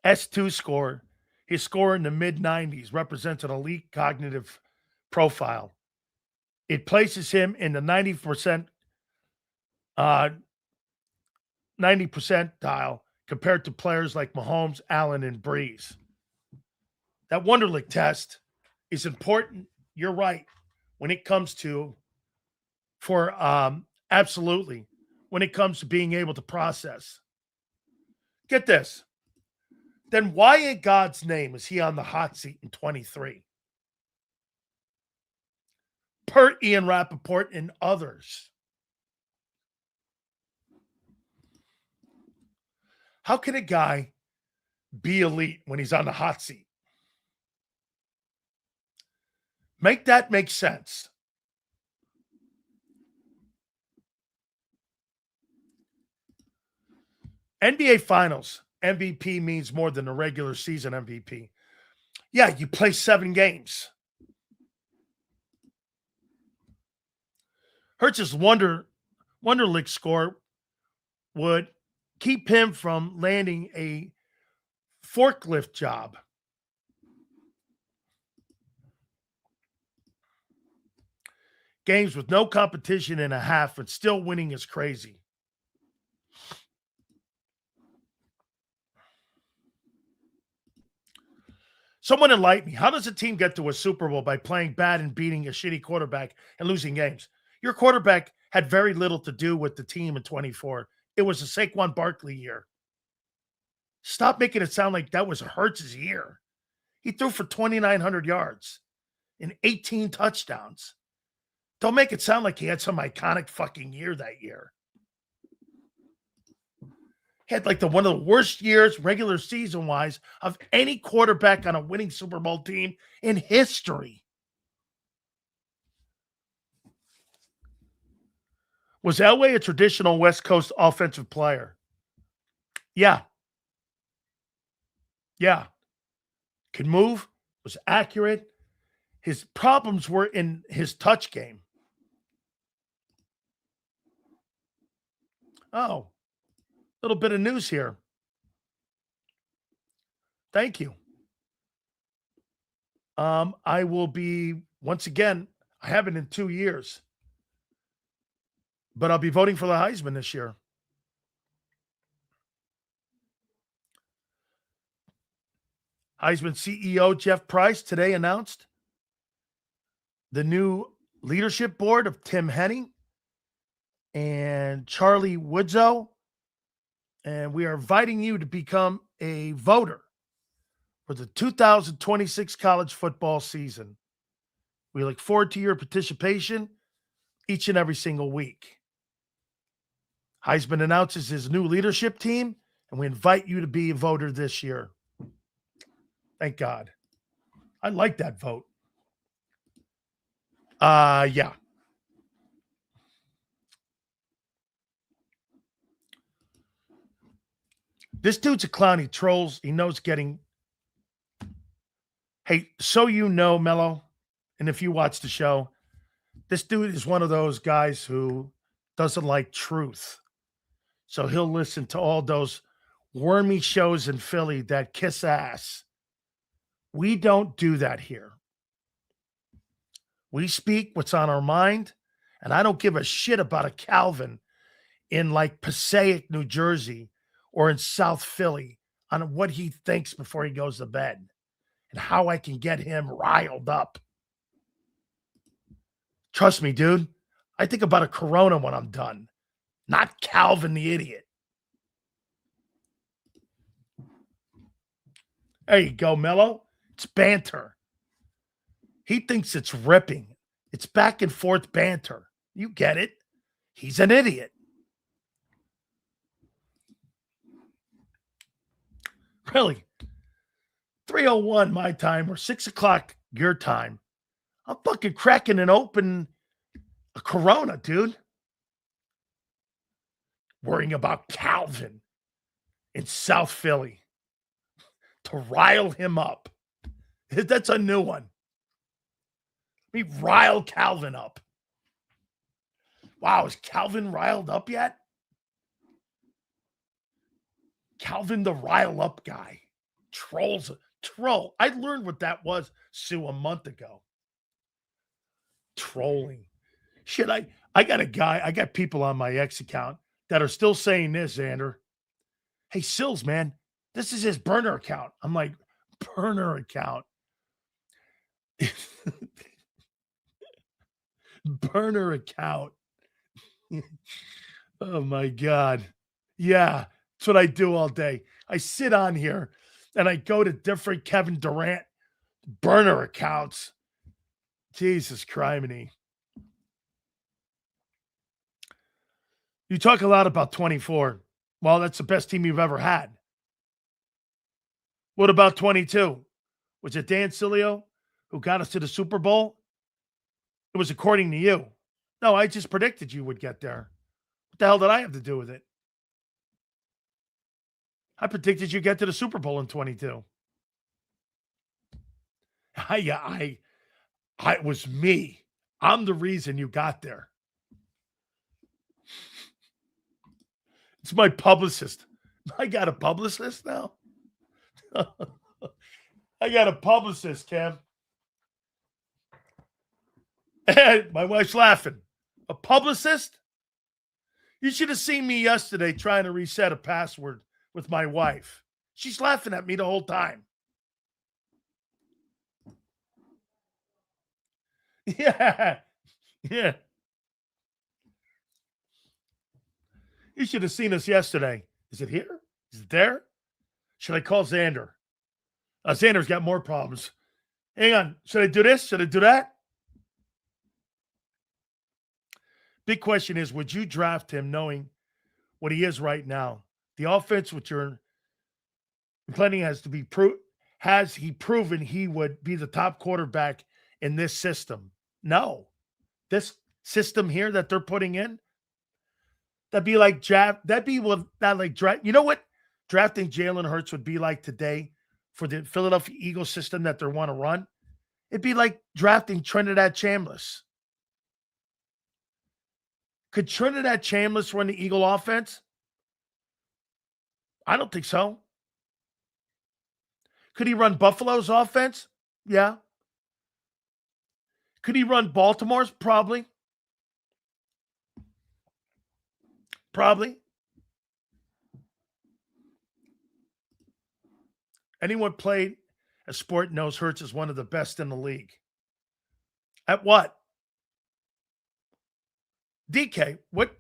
S2 score, his score in the mid-90s, represents an elite cognitive profile. It places him in the 90% 90 percentile compared to players like Mahomes, Allen, and Breeze. That Wonderlic test is important. You're right. When it comes to, absolutely, when it comes to being able to process. Get this. Then why in God's name is he on the hot seat in 23? Per Ian Rappaport and others. How can a guy be elite when he's on the hot seat? Make that make sense. NBA Finals MVP means more than a regular season MVP. Yeah, you play 7 games. Hurts' Wonderlic score would keep him from landing a forklift job. Games with no competition in a half and still winning is crazy. Someone enlighten me. How does a team get to a Super Bowl by playing bad and beating a shitty quarterback and losing games? Your quarterback had very little to do with the team in 24. It was a Saquon Barkley year. Stop making it sound like that was Hurts' year. He threw for 2,900 yards and 18 touchdowns. Don't make it sound like he had some iconic fucking year that year. He had like one of the worst years regular season-wise of any quarterback on a winning Super Bowl team in history. Was Elway a traditional West Coast offensive player? Yeah. Yeah. Could move, was accurate. His problems were in his touch game. Oh, a little bit of news here. Thank you. I will be, once again, I haven't in 2 years, but I'll be voting for the Heisman this year. Heisman CEO Jeff Price today announced the new leadership board of Tim Henning and Charlie Woodzow. And we are inviting you to become a voter for the 2026 college football season. We look forward to your participation each and every single week. Heisman announces his new leadership team, and we invite you to be a voter this year. Thank God. I like that vote. Yeah. This dude's a clown. He trolls. He knows getting. Hey, so you know, Mello, and if you watch the show, this dude is one of those guys who doesn't like truth. So he'll listen to all those wormy shows in Philly that kiss ass. We don't do that here. We speak what's on our mind, and I don't give a shit about a Calvin in like Passaic, New Jersey, or in South Philly on what he thinks before he goes to bed and how I can get him riled up. Trust me, dude. I think about a Corona when I'm done, not Calvin the idiot. There you go, Mello. It's banter. He thinks it's ripping. It's back and forth banter. You get it. He's an idiot. Really. 3:01 my time or 6 o'clock your time. I'm fucking cracking and open a Corona, dude. Worrying about Calvin in South Philly to rile him up. That's a new one. We rile Calvin up. Wow, is Calvin riled up yet? Calvin the rile up guy. Troll. I learned what that was, Sue, a month ago. Trolling. Shit, I got people on my X account that are still saying this, Zander. Hey, Sills, man, this is his burner account. I'm like, burner account. Burner account. Oh my God. Yeah, that's what I do all day. I sit on here and I go to different Kevin Durant burner accounts. Jesus criminy. You talk a lot about 24. Well, that's the best team you've ever had. What about 22? Was it Dan Sileo who got us to the Super Bowl? It was according to you. No, I just predicted you would get there. What the hell did I have to do with it? I predicted you get to the Super Bowl in 22. It was me. I'm the reason you got there. It's my publicist. I got a publicist now. I got a publicist, Cam. And my wife's laughing. A publicist? You should have seen me yesterday trying to reset a password with my wife. She's laughing at me the whole time. Yeah. Yeah. You should have seen us yesterday. Is it here? Is it there? Should I call Zander? Zander's got more problems. Hang on. Should I do this? Should I do that? Big question is, would you draft him knowing what he is right now? The offense which you're planning has he proven he would be the top quarterback in this system? No. This system here that they're putting in, that'd be like draft. That'd be what that like draft. You know what drafting Jalen Hurts would be like today for the Philadelphia Eagles system that they want to run? It'd be like drafting Trinidad Chambliss. Could Trinidad Chambliss run the Eagle offense? I don't think so. Could he run Buffalo's offense? Yeah. Could he run Baltimore's? Probably. Probably. Anyone played a sport knows Hurts is one of the best in the league. At what? DK, what?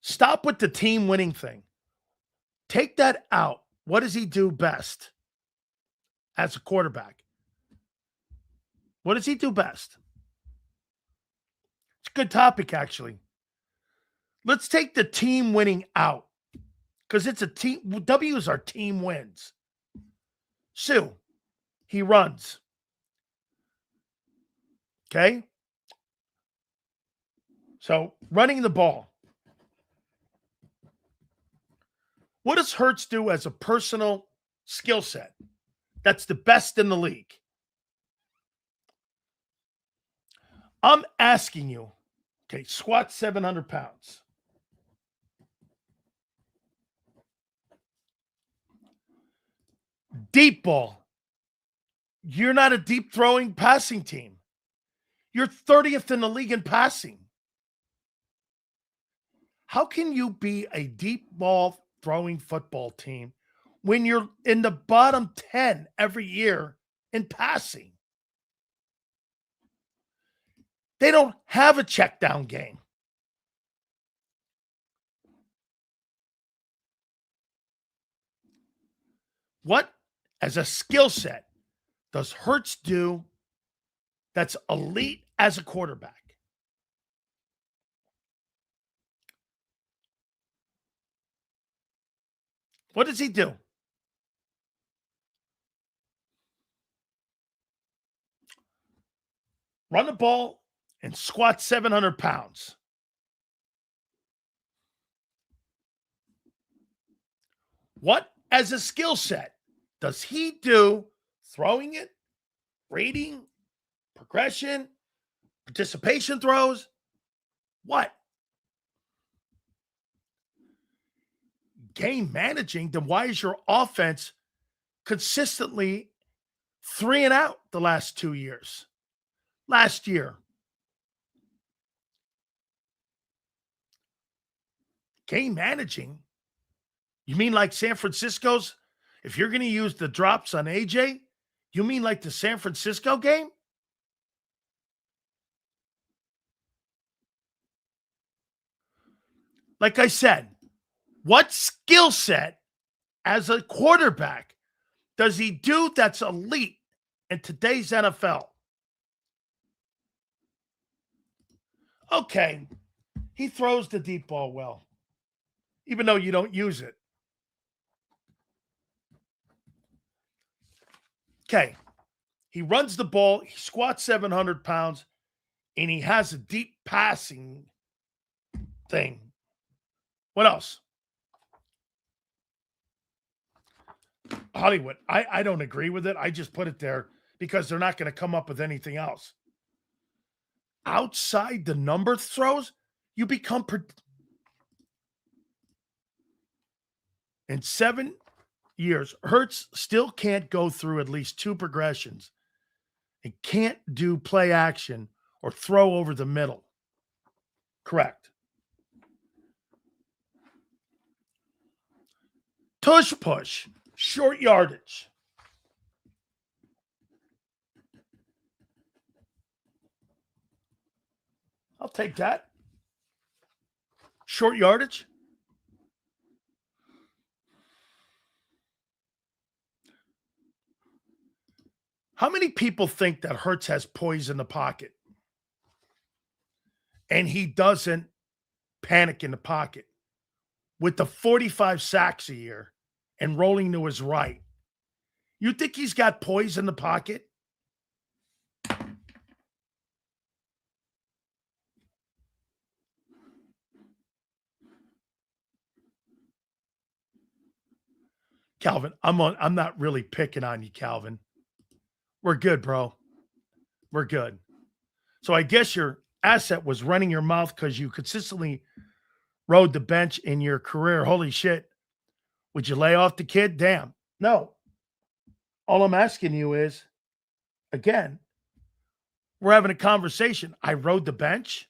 Stop with the team winning thing. Take that out. What does he do best as a quarterback? What does he do best? It's a good topic, actually. Let's take the team winning out because it's a team. W's are team wins. Sue, he runs. Okay? So, running the ball. What does Hurts do as a personal skill set that's the best in the league? I'm asking you, okay, squat 700 pounds. Deep ball. You're not a deep throwing passing team. You're 30th in the league in passing. How can you be a deep ball throwing football team when you're in the bottom 10 every year in passing? They don't have a check down game. What, as a skill set, does Hurts do that's elite as a quarterback? What does he do? Run the ball and squat 700 pounds. What, as a skill set, does he do throwing it, reading, progression, participation throws? What? game managing, then why is your offense consistently 3 and out the last 2 years? Last year, game managing? You mean like San Francisco's? If you're going to use the drops on AJ, you mean like the San Francisco game? Like I said, what skill set as a quarterback does he do that's elite in today's NFL? Okay, he throws the deep ball well, even though you don't use it. Okay, he runs the ball, he squats 700 pounds, and he has a deep passing thing. What else? Hollywood. I don't agree with it. I just put it there because they're not going to come up with anything else. Outside the number throws, you become in 7 years, Hurts still can't go through at least 2 progressions. It can't do play action or throw over the middle. Correct. Tush push, short yardage. I'll take that. Short yardage. How many people think that Hurts has poise in the pocket and he doesn't panic in the pocket with the 45 sacks a year and rolling to his right? You think he's got poise in the pocket? Calvin, I'm not really picking on you, Calvin. We're good, bro. We're good. So I guess your asset was running your mouth because you consistently rode the bench in your career. Holy shit. Would you lay off the kid? Damn. No. All I'm asking you is, again, we're having a conversation. I rode the bench.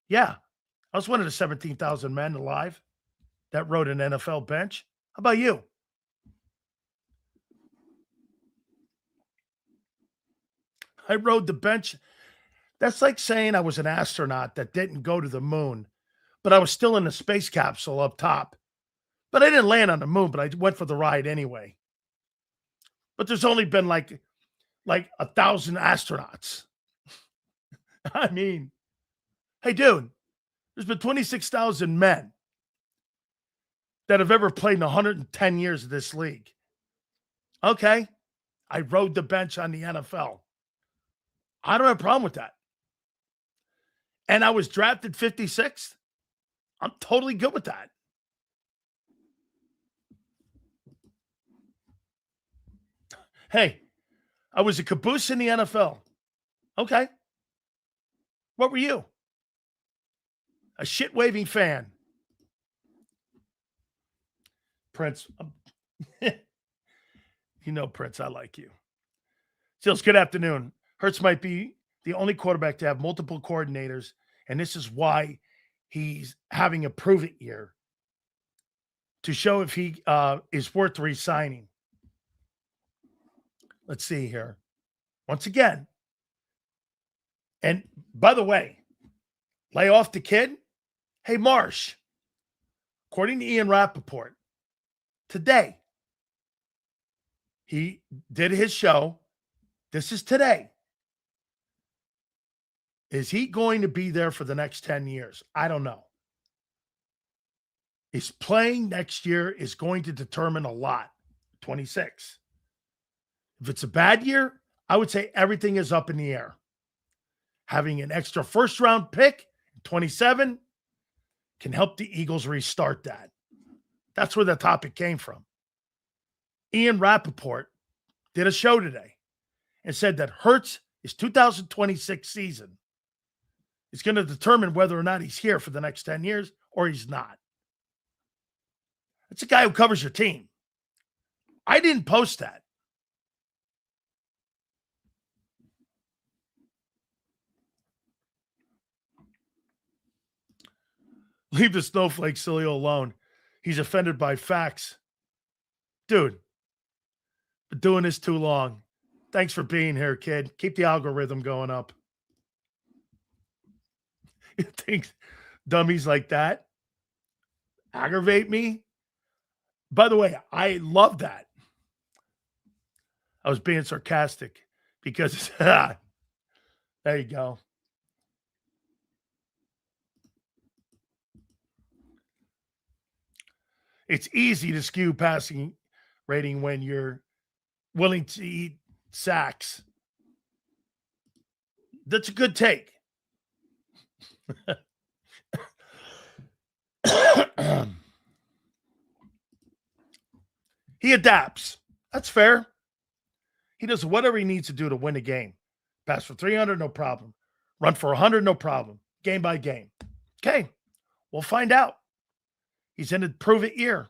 Yeah. I was one of the 17,000 men alive that rode an NFL bench. How about you? I rode the bench. That's like saying I was an astronaut that didn't go to the moon, but I was still in the space capsule up top. But I didn't land on the moon, but I went for the ride anyway. But there's only been like 1,000 astronauts. I mean, hey, dude, there's been 26,000 men that have ever played in 110 years of this league. Okay, I rode the bench on the NFL. I don't have a problem with that. And I was drafted 56th. I'm totally good with that. Hey, I was a caboose in the NFL. Okay. What were you? A shit-waving fan. Prince. You know, Prince, I like you. Seals, good afternoon. Hurts might be the only quarterback to have multiple coordinators, and this is why he's having a prove-it year to show if he is worth re-signing. Let's see here. Once again, and by the way, lay off the kid. Hey, Marsh, according to Ian Rappaport, today, he did his show. This is today. Is he going to be there for the next 10 years? I don't know. Is playing next year is going to determine a lot. 26. If it's a bad year, I would say everything is up in the air. Having an extra first-round pick, 27, can help the Eagles restart that. That's where the topic came from. Ian Rappaport did a show today and said that Hurts' 2026 season is going to determine whether or not he's here for the next 10 years or he's not. It's a guy who covers your team. I didn't post that. Leave the snowflake Sileo alone. He's offended by facts. Dude, been doing this too long. Thanks for being here, kid. Keep the algorithm going up. You think dummies like that aggravate me? By the way, I love that. I was being sarcastic because there you go. It's easy to skew passing rating when you're willing to eat sacks. That's a good take. He adapts. That's fair. He does whatever he needs to do to win a game. Pass for 300, no problem. Run for 100, no problem. Game by game. Okay, we'll find out. He's in a prove-it year.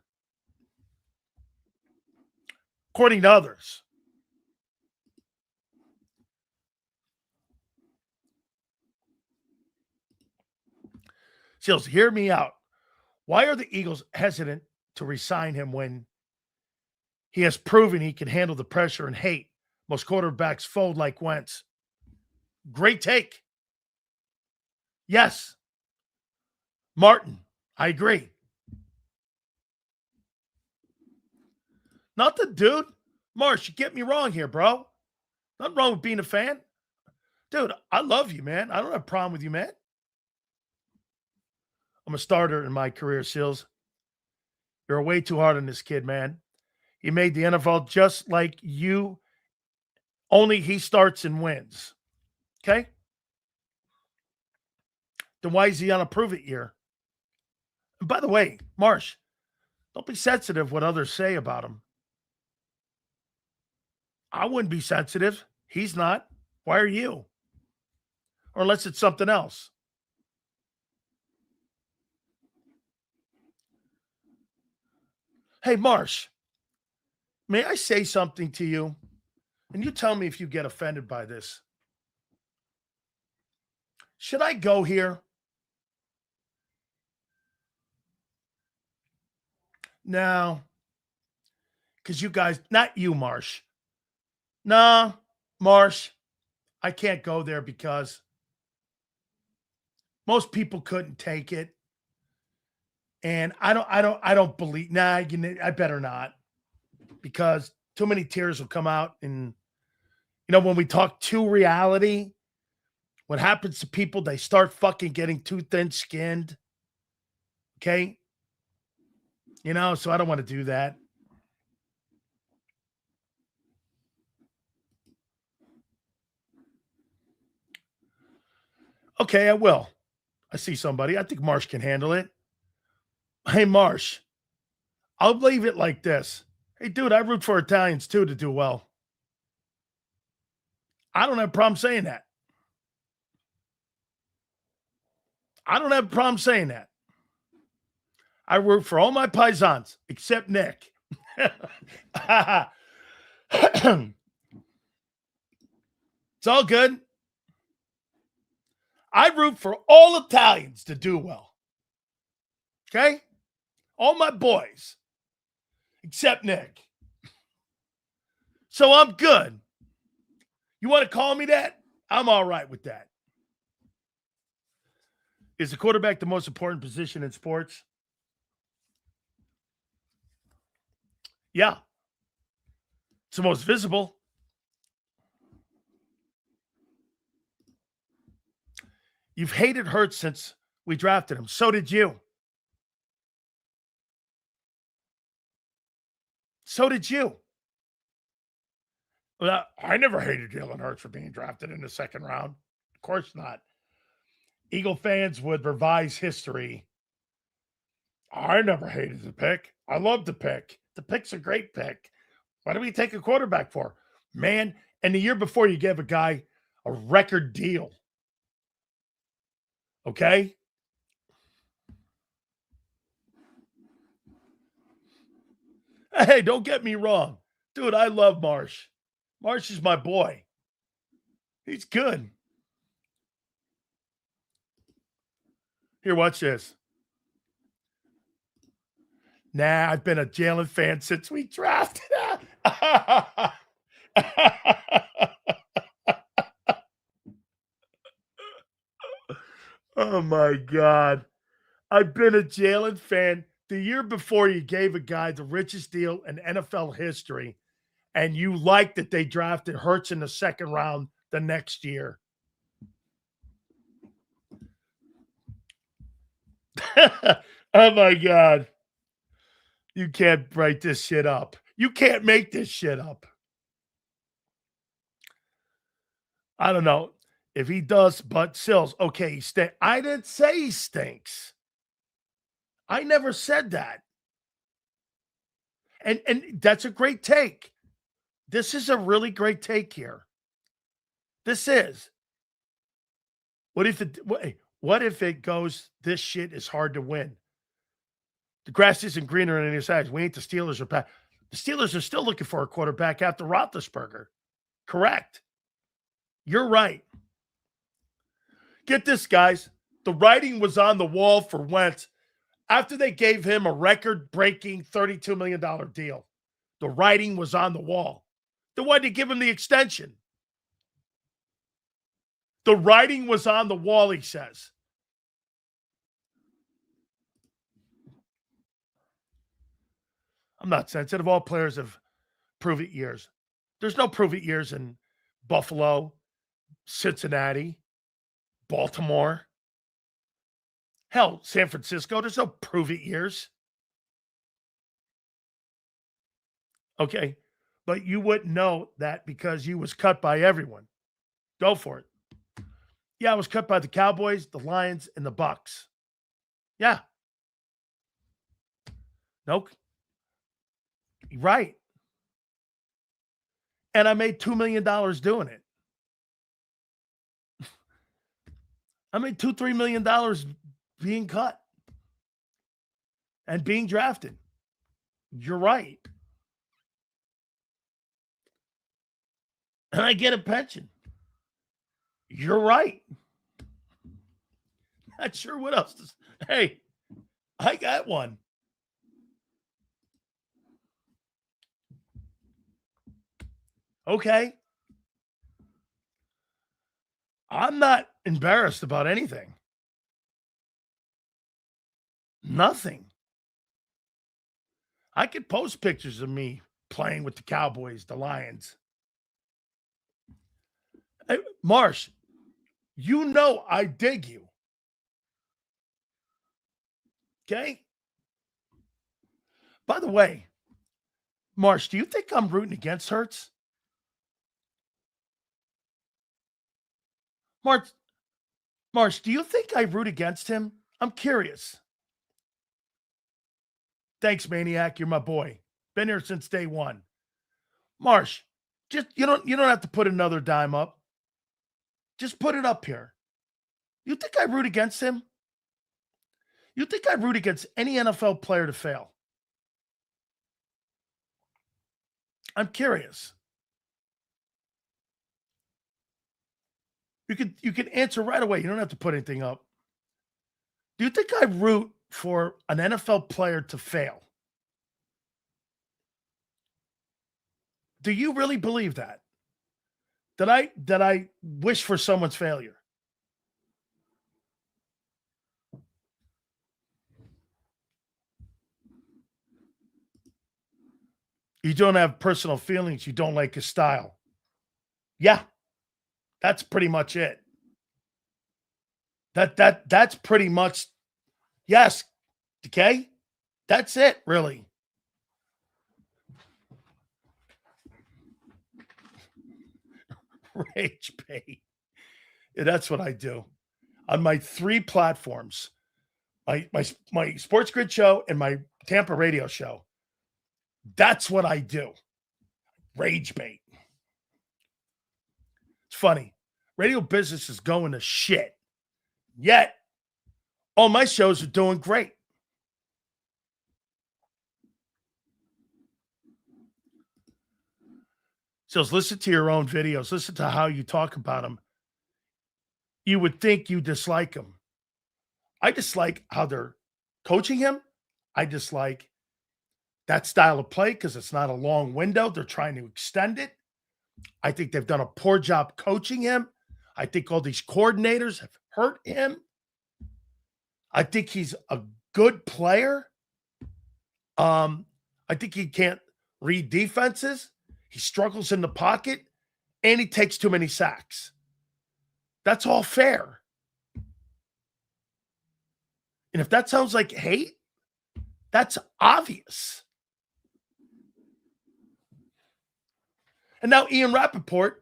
According to others. Seals, hear me out. Why are the Eagles hesitant to re-sign him when he has proven he can handle the pressure and hate? Most quarterbacks fold like Wentz. Great take. Yes. Martin, I agree. Not the dude. Marsh, you get me wrong here, bro. Nothing wrong with being a fan. Dude, I love you, man. I don't have a problem with you, man. I'm a starter in my career, Seals. You're way too hard on this kid, man. He made the NFL just like you, only he starts and wins. Okay? Then why is he on a prove-it year? And by the way, Marsh, don't be sensitive what others say about him. I wouldn't be sensitive. He's not. Why are you? Or unless it's something else. Hey, Marsh, may I say something to you? And you tell me if you get offended by this. Should I go here? No. Because you guys, not you, Marsh. Nah, Marsh, I can't go there because most people couldn't take it. And I don't believe, I better not. Because too many tears will come out. And, when we talk to reality, what happens to people, they start fucking getting too thin-skinned. Okay? So I don't want to do that. Okay, I will. I see somebody. I think Marsh can handle it. Hey, Marsh, I'll leave it like this. Hey, dude, I root for Italians too to do well. I don't have a problem saying that. I don't have a problem saying that. I root for all my paisans except Nick. It's all good. I root for all Italians to do well. Okay? All my boys except Nick. So I'm good. You want to call me that? I'm all right with that. Is the quarterback the most important position in sports? Yeah. It's the most visible. You've hated Hurts since we drafted him. So did you. So did you. Well, I never hated Jalen Hurts for being drafted in the second round. Of course not. Eagle fans would revise history. I never hated the pick. I love the pick. The pick's a great pick. What do we take a quarterback for? Man, and the year before you gave a guy a record deal. Okay? Hey, don't get me wrong. Dude, I love Marsh. Marsh is my boy. He's good. Here, watch this. Nah, I've been a Jalen fan since we drafted. Oh my God. I've been a Jalen fan. The year before, you gave a guy the richest deal in NFL history, and you liked that they drafted Hurts in the second round the next year. Oh my God. You can't write this shit up. You can't make this shit up. I don't know if he does, but Sills, okay, he stinks. I didn't say he stinks. I never said that. And that's a great take. This is a really great take here. This is. What if it goes, this shit is hard to win? The grass isn't greener on any sides. We ain't the Steelers are back. The Steelers are still looking for a quarterback after Roethlisberger. Correct. You're right. Get this, guys. The writing was on the wall for Wentz after they gave him a record-breaking $32 million deal. The writing was on the wall. They wanted to give him the extension. The writing was on the wall, he says. I'm not sensitive. All players have prove-it years. There's no prove-it years in Buffalo, Cincinnati, Baltimore. Hell, San Francisco. There's no prove-it years. Okay, but you wouldn't know that because you was cut by everyone. Go for it. Yeah, I was cut by the Cowboys, the Lions, and the Bucks. Yeah. No. Right. And I made $2 million doing it. I made $2-3 million being cut and being drafted. You're right. And I get a pension. You're right. Not sure what else to say. Hey, I got one. Okay. I'm not embarrassed about anything. Nothing. I could post pictures of me playing with the Cowboys, the Lions. Hey, Marsh, you know I dig you. Okay? By the way, Marsh, do you think I'm rooting against Hurts? Marsh, do you think I root against him? I'm curious. Thanks, Maniac. You're my boy. Been here since day one. Marsh, just you don't have to put another dime up. Just put it up here. You think I root against him? You think I root against any NFL player to fail? I'm curious. You can answer right away. You don't have to put anything up. Do you think I root for an NFL player to fail? Do you really believe that? That I wish for someone's failure? You don't have personal feelings. You don't like his style. Yeah, that's pretty much it. That's pretty much, yes. Okay, that's it, really. Rage bait. Yeah, that's what I do on my 3 platforms: my Sports Grid show and my Tampa radio show. That's what I do. Rage bait. It's funny. Radio business is going to shit. Yet, all my shows are doing great. So listen to your own videos. Listen to how you talk about him. You would think you dislike him. I dislike how they're coaching him. I dislike that style of play because it's not a long window. They're trying to extend it. I think they've done a poor job coaching him. I think all these coordinators have hurt him. I think he's a good player. I think he can't read defenses. He struggles in the pocket, and he takes too many sacks. That's all fair. And if that sounds like hate, that's obvious. And now Ian Rappaport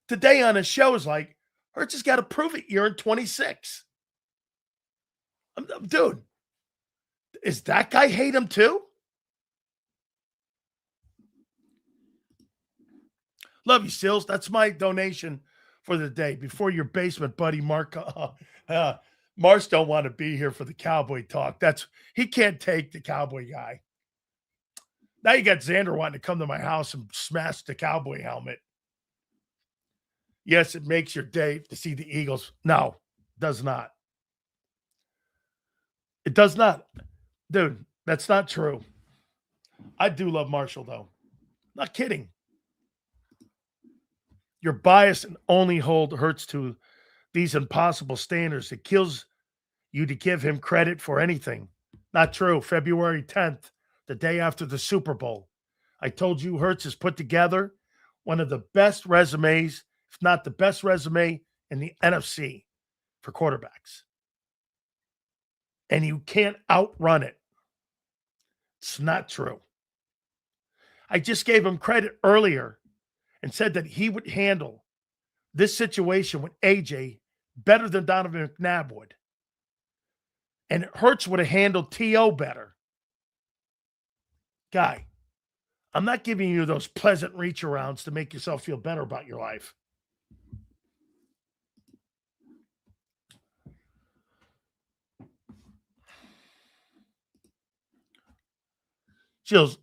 today on his show is like, Hurts has got to prove it. You're in 26. Dude, is that guy hate him too? Love you, Sills. That's my donation for the day. Before your basement buddy, Mark. Mars don't want to be here for the Cowboy talk. He can't take the Cowboy guy. Now you got Zander wanting to come to my house and smash the Cowboy helmet. Yes, it makes your day to see the Eagles. No, it does not. It does not. Dude, that's not true. I do love Marshall, though. Not kidding. You're biased and only hold Hurts to these impossible standards. It kills you to give him credit for anything. Not true. February 10th, the day after the Super Bowl, I told you Hurts has put together one of the best resumes, if not the best resume in the NFC for quarterbacks. And you can't outrun it. It's not true. I just gave him credit earlier and said that he would handle this situation with AJ better than Donovan McNabb would. And Hurts would have handled T.O. better. Guy, I'm not giving you those pleasant reach arounds to make yourself feel better about your life. Jills,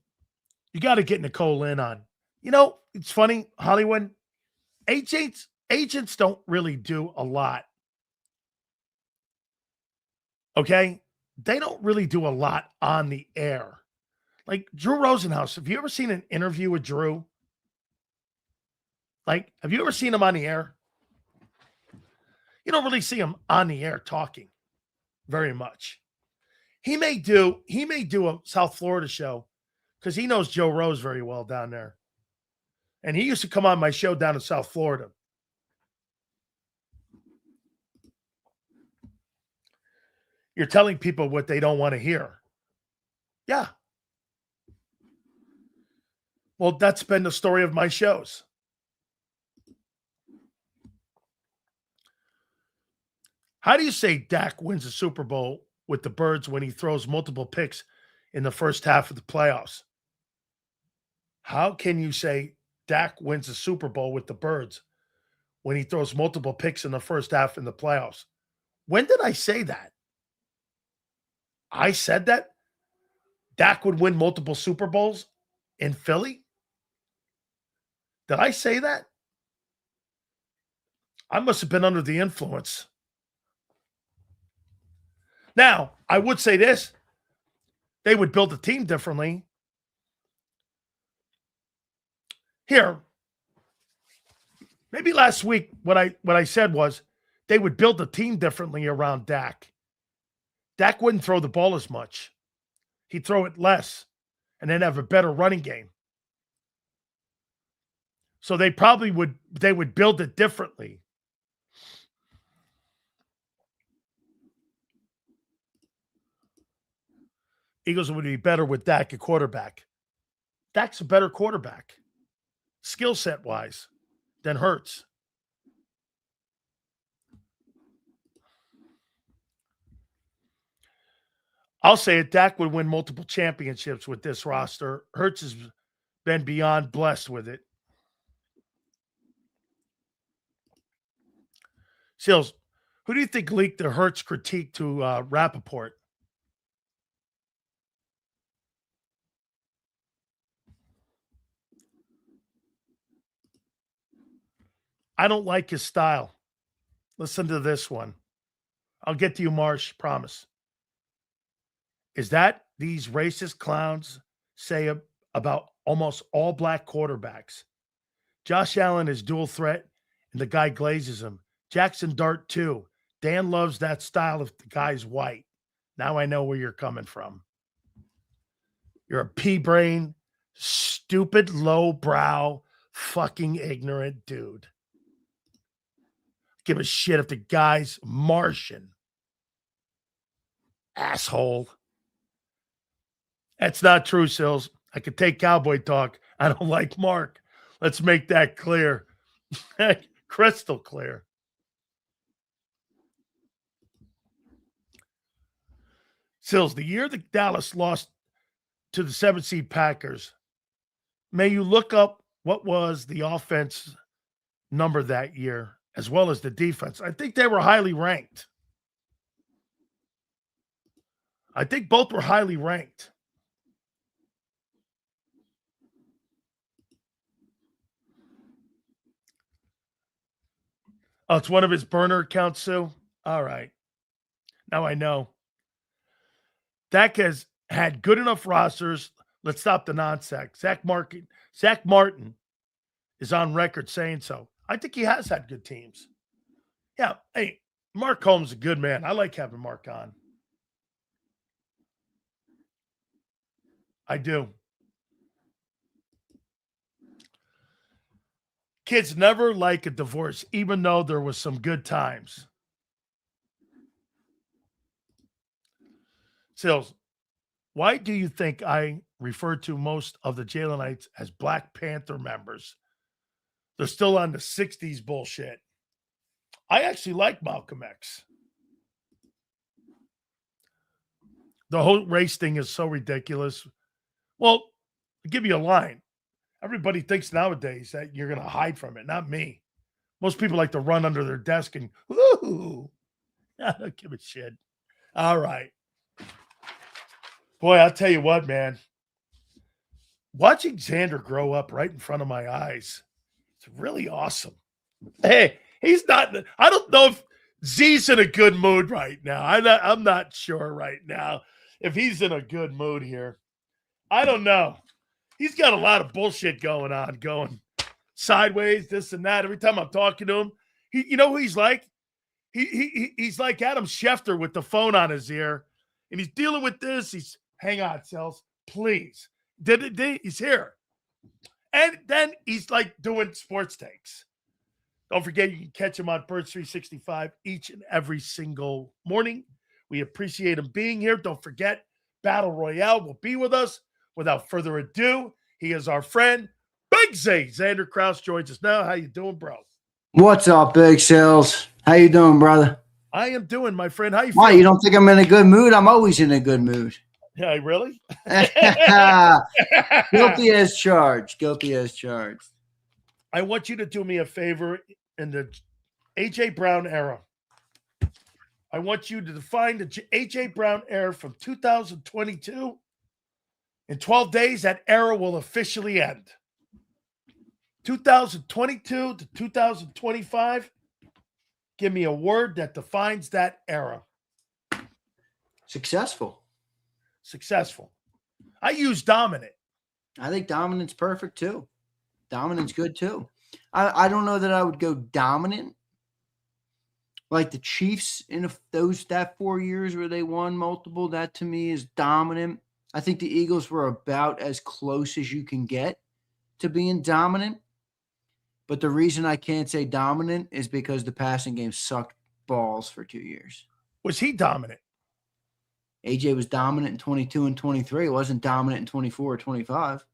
you got to get Nicole in on. You know, it's funny, Hollywood. Agents don't really do a lot. Okay? They don't really do a lot on the air. Like Drew Rosenhaus, have you ever seen an interview with Drew? Like, have you ever seen him on the air? You don't really see him on the air talking very much. He may do a South Florida show because he knows Joe Rose very well down there. And he used to come on my show down in South Florida. You're telling people what they don't want to hear. Yeah. Well, that's been the story of my shows. How do you say Dak wins the Super Bowl with the Birds when he throws multiple picks in the first half of the playoffs? How can you say Dak wins the Super Bowl with the Birds when he throws multiple picks in the first half in the playoffs? When did I say that? I said that Dak would win multiple Super Bowls in Philly? Did I say that? I must have been under the influence. Now, I would say this. They would build a team differently. Here, maybe last week what I said was they would build the team differently around Dak. Dak wouldn't throw the ball as much. He'd throw it less and then have a better running game. So they would build it differently. Eagles would be better with Dak at quarterback. Dak's a better quarterback, skill set wise, than Hurts. I'll say it. Dak would win multiple championships with this roster. Hurts has been beyond blessed with it. Seals, who do you think leaked the Hurts critique to Rappaport? I don't like his style. Listen to this one. I'll get to you, Marsh, promise. Is that these racist clowns say about almost all black quarterbacks? Josh Allen is dual threat, and the guy glazes him. Jackson Dart, too. Dan loves that style if the guy's white. Now I know where you're coming from. You're a pea-brain, stupid, low-brow, fucking ignorant dude. Give a shit if the guy's Martian. Asshole. That's not true, Sills. I could take cowboy talk. I don't like Mark. Let's make that clear. Crystal clear. Sills, the year that Dallas lost to the 7th seed Packers, may you look up what was the offense number that year, as well as the defense. I think they were highly ranked. I think both were highly ranked. Oh, it's one of his burner accounts, Sue? All right. Now I know. Dak has had good enough rosters. Let's stop the nonsense. Zach Martin is on record saying so. I think he has had good teams. Yeah. Hey, Mark Holmes is a good man. I like having Mark on. I do. Kids never like a divorce, even though there was some good times. Sills, why do you think I refer to most of the Jalenites as Black Panther members? They're still on the 60s bullshit. I actually like Malcolm X. The whole race thing is so ridiculous. Well, I'll give you a line. Everybody thinks nowadays that you're going to hide from it. Not me. Most people like to run under their desk and, woo! I don't give a shit. All right. Boy, I'll tell you what, man. Watching Zander grow up right in front of my eyes, it's really awesome. Hey, he's not, I don't know if Z's in a good mood right now. I'm not sure right now if he's in a good mood here. I don't know. He's got a lot of bullshit going on, going sideways, this and that. Every time I'm talking to him, you know who he's like? He's like Adam Schefter with the phone on his ear, and he's dealing with this. Hang on, Cells, please. He's here. And then he's like doing sports takes. Don't forget, you can catch him on Birds 365 each and every single morning. We appreciate him being here. Don't forget, Battle Royale will be with us. Without further ado, he is our friend, Big Z. Zander Krause joins us now. How you doing, bro? What's up, Big Sales? How you doing, brother? I am doing, my friend. How you Why, feeling? you don't think I'm in a good mood? I'm always in a good mood. Yeah, really? Guilty as charged. Guilty as charged. I want you to do me a favor in the A.J. Brown era. I want you to define the A.J. Brown era from 2022. In 12 days, that era will officially end. 2022 to 2025, give me a word that defines that era. Successful. Successful. I use dominant. I think dominant's perfect, too. Dominant's good, too. I don't know that I would go dominant. Like the Chiefs in that 4 years where they won multiple, that to me is dominant. I think the Eagles were about as close as you can get to being dominant. But the reason I can't say dominant is because the passing game sucked balls for 2 years. Was he dominant? AJ was dominant in 22 and 23. It wasn't dominant in 24 or 25.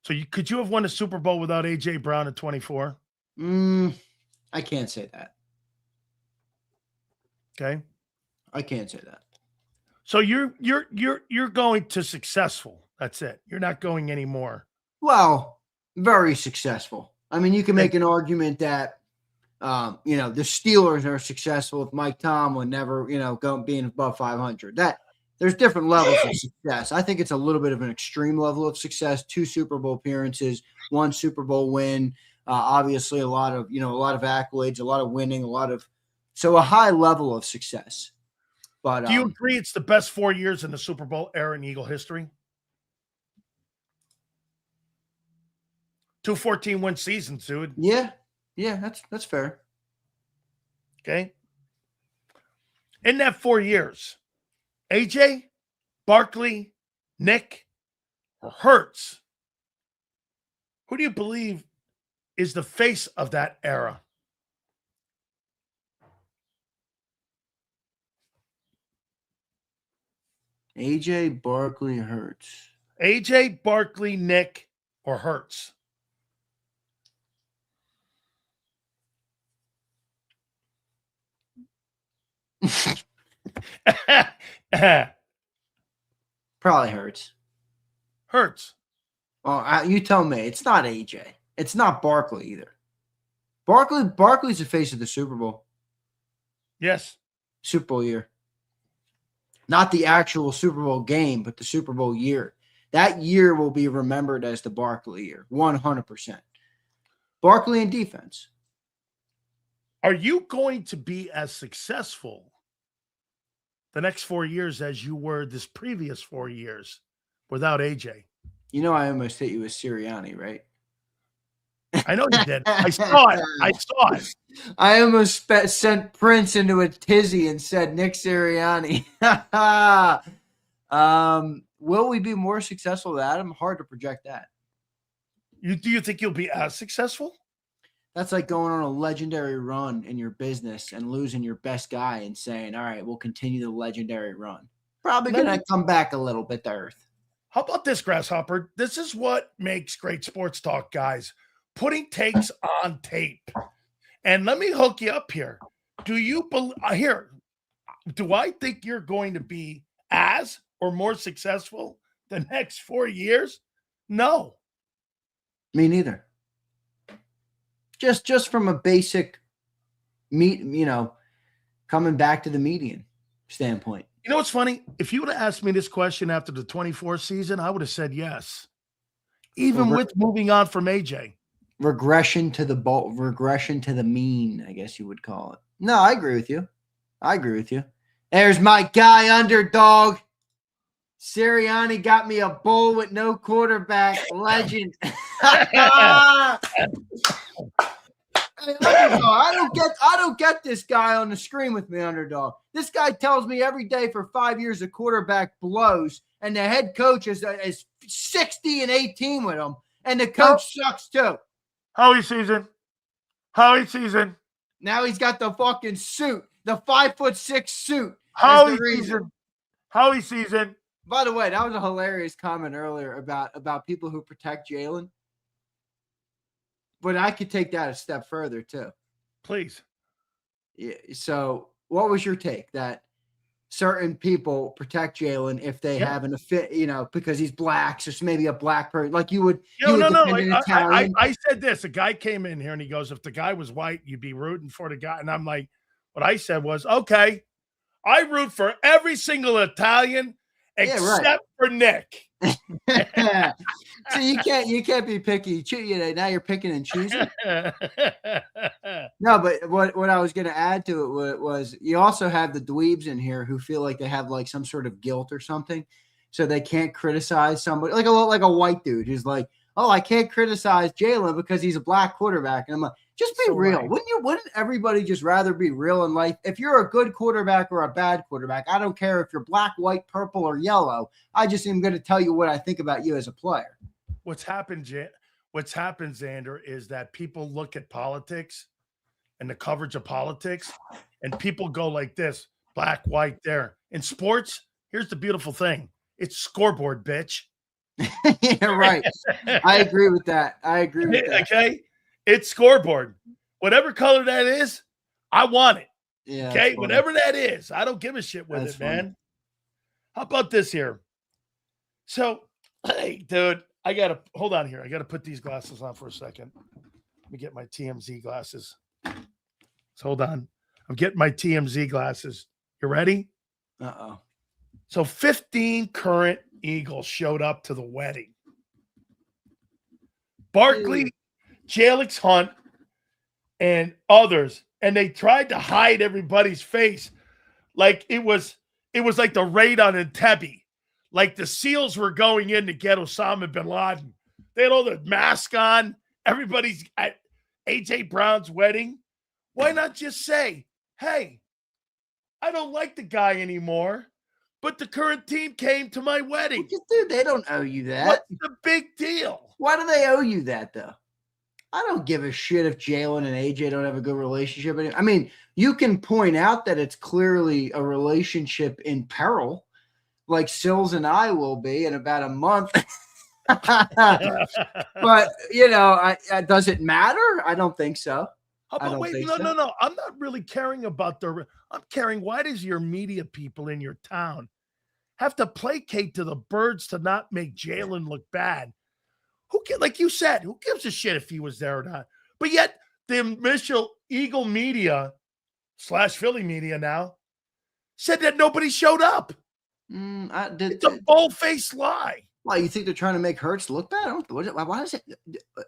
So could you have won a Super Bowl without A.J. Brown at 24? I can't say that. Okay. I can't say that. So you're going to successful. That's it. You're not going anymore. Well, very successful. I mean, you can make an argument that the Steelers are successful with Mike Tomlin never, being above 500. That there's different levels of success. I think it's a little bit of an extreme level of success. 2 Super Bowl appearances, 1 Super Bowl win, Obviously, a lot of accolades, a lot of winning, so a high level of success. But do you agree it's the best 4 years in the Super Bowl era in Eagle history? 2 14-win seasons, dude. Yeah, that's fair. Okay. In that 4 years, AJ, Barkley, Nick, or Hurts, who do you believe is the face of that era? AJ, Barkley, Hurts. AJ, Barkley, Nick, or Hurts? Probably Hurts. Hurts. Well, you tell me. It's not AJ. It's not Barkley either. Barkley's the face of the Super Bowl. Yes. Super Bowl year. Not the actual Super Bowl game, but the Super Bowl year. That year will be remembered as the Barkley year, 100%. Barkley in defense. Are you going to be as successful the next 4 years as you were this previous 4 years without AJ? You know, I almost hit you with Sirianni, right? I know you did. I saw it. I almost sent Prince into a tizzy and said Nick Sirianni. Will we be more successful than Adam? Hard to project that. Do you think you'll be as successful? That's like going on a legendary run in your business and losing your best guy and saying, all right, we'll continue the legendary run. Probably going to come back a little bit to earth. How about this, Grasshopper? This is what makes great sports talk, guys. Putting takes on tape. And let me hook you up here. Do you believe do I think you're going to be as or more successful the next 4 years? No. Me neither. Just from a basic coming back to the median standpoint. You know what's funny? If you would have asked me this question after the 24th season, I would have said yes. Even with moving on from AJ. Regression to the mean, I guess you would call it. No, I agree with you. There's my guy, underdog. Sirianni got me a bowl with no quarterback. Legend. I don't get this guy on the screen with me, underdog. This guy tells me every day for 5 years the quarterback blows, and the head coach is 60-18 with him, and the coach sucks too. Howie season. Now he's got the fucking suit, the 5'6" suit. Howie season. By the way, that was a hilarious comment earlier about people who protect Jalen. But I could take that a step further too. Please. Yeah, so what was your take that certain people protect Jalen if they have an affinity, because he's black, so it's maybe a black person, like you would. I said this. A guy came in here and he goes, if the guy was white, you'd be rooting for the guy. And I'm like, what I said was, okay, I root for every single Italian except for Nick. So you can't be picky. Now you're picking and choosing. No, but what I was going to add to it was you also have the dweebs in here who feel like they have like some sort of guilt or something, so they can't criticize somebody like a white dude who's like, oh, I can't criticize Jalen because he's a black quarterback, and I'm like, just be real. Right. Wouldn't everybody just rather be real in life? If you're a good quarterback or a bad quarterback, I don't care if you're black, white, purple, or yellow. I just am going to tell you what I think about you as a player. What's happened, Zander, is that people look at politics and the coverage of politics, and people go like this: black, white, there. In sports, here's the beautiful thing: it's scoreboard, bitch. Yeah, right. I agree with that. Okay. It's scoreboard. Whatever color that is, I want it. Yeah. Okay. Whatever that is, I don't give a shit with it, man. How about this here? So, hey, dude, hold on here. I got to put these glasses on for a second. Let me get my TMZ glasses. So hold on. I'm getting my TMZ glasses. You ready? Uh-oh. So 15 current Eagles showed up to the wedding. Barkley Jalix Hunt, and others, and they tried to hide everybody's face like it was like the raid on Entebbe. Like the SEALs were going in to get Osama bin Laden. They had all the mask on. Everybody's at AJ Brown's wedding. Why not just say, hey, I don't like the guy anymore, but the current team came to my wedding. Dude, they don't owe you that. What's the big deal? Why do they owe you that, though? I don't give a shit if Jalen and AJ don't have a good relationship. I mean, you can point out that it's clearly a relationship in peril, like Sills and I will be in about a month. But, does it matter? I don't think so. No. I'm not really caring about I'm caring, why does your media people in your town have to placate to the birds to not make Jalen look bad? Like you said, who gives a shit if he was there or not? But yet the initial Eagle media / Philly media now said that nobody showed up. It's a bold-faced lie. Why, you think they're trying to make Hurts look bad? Why does it?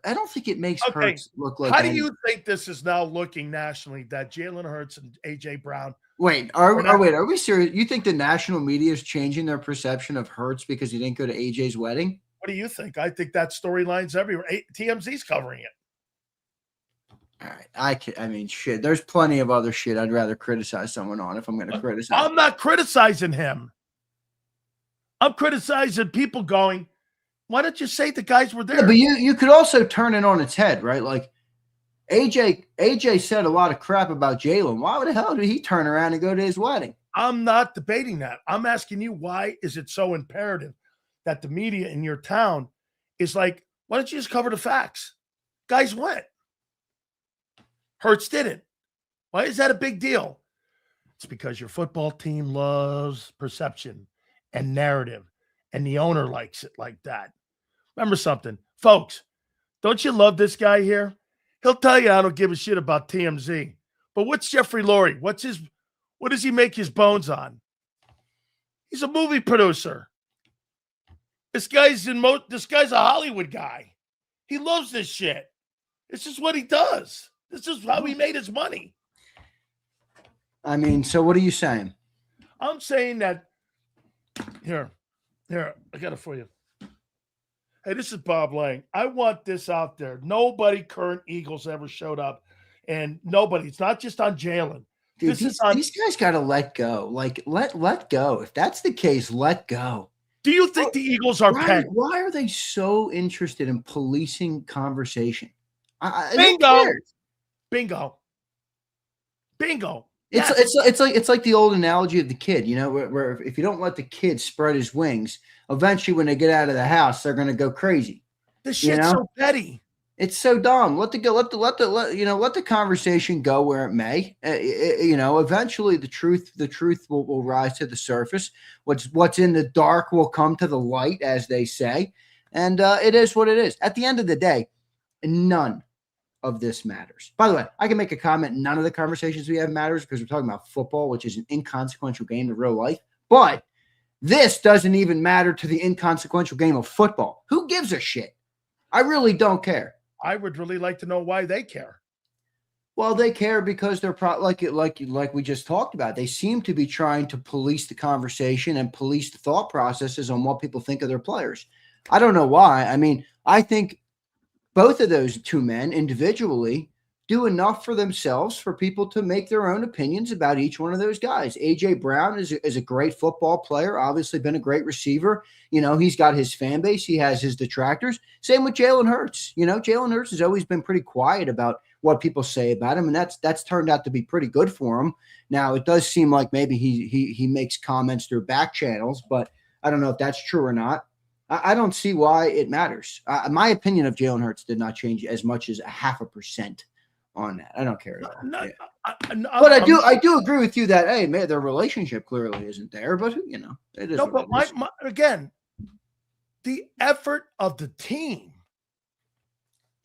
I don't think it makes Hurts look like. How do you think this is now looking nationally that Jalen Hurts and AJ Brown? Wait, are we serious? You think the national media is changing their perception of Hurts because he didn't go to AJ's wedding? What do you think? I think that storyline's everywhere. TMZ's covering it. All right. I mean, shit. There's plenty of other shit I'd rather criticize someone on if I'm going to criticize. I'm not criticizing him. I'm criticizing people going, why don't you say the guys were there? Yeah, but you could also turn it on its head, right? Like AJ said a lot of crap about Jalen. Why the hell did he turn around and go to his wedding? I'm not debating that. I'm asking you, why is it so imperative that the media in your town is like, why don't you just cover the facts? Guys went. Hurts didn't. Why is that a big deal? It's because your football team loves perception and narrative, and the owner likes it like that. Remember something, folks, don't you love this guy here? He'll tell you I don't give a shit about TMZ. But what's Jeffrey Lurie? What does he make his bones on? He's a movie producer. This guy's a Hollywood guy. He loves this shit. This is what he does. This is how he made his money. I mean, so what are you saying? I'm saying that here, I got it for you. Hey, this is Bob Lang. I want this out there. Nobody current Eagles ever showed up, and nobody. It's not just on Jalen. Dude, these guys got to let go. Like, let go. If that's the case, let go. Do you think the Eagles are pegged? Why are they so interested in policing conversation? Bingo. It's like the old analogy of the kid, where if you don't let the kid spread his wings, eventually when they get out of the house, they're going to go crazy. This shit's so petty. It's so dumb. Let the conversation go where it may. Eventually the truth will rise to the surface. What's in the dark will come to the light, as they say. And it is what it is. At the end of the day, none of this matters. By the way, I can make a comment. None of the conversations we have matters because we're talking about football, which is an inconsequential game to real life. But this doesn't even matter to the inconsequential game of football. Who gives a shit? I really don't care. I would really like to know why they care. Well, they care because they're like we just talked about. They seem to be trying to police the conversation and police the thought processes on what people think of their players. I don't know why. I mean, I think both of those two men individually do enough for themselves for people to make their own opinions about each one of those guys. AJ Brown is a great football player, obviously been a great receiver. He's got his fan base. He has his detractors. Same with Jalen Hurts. Jalen Hurts has always been pretty quiet about what people say about him, and that's turned out to be pretty good for him. Now, it does seem like maybe he makes comments through back channels, but I don't know if that's true or not. I don't see why it matters. My opinion of Jalen Hurts did not change as much as 0.5% on that. I don't care at all. But I do agree with you that, hey, man, their relationship clearly isn't there, but it is. No, but again, the effort of the team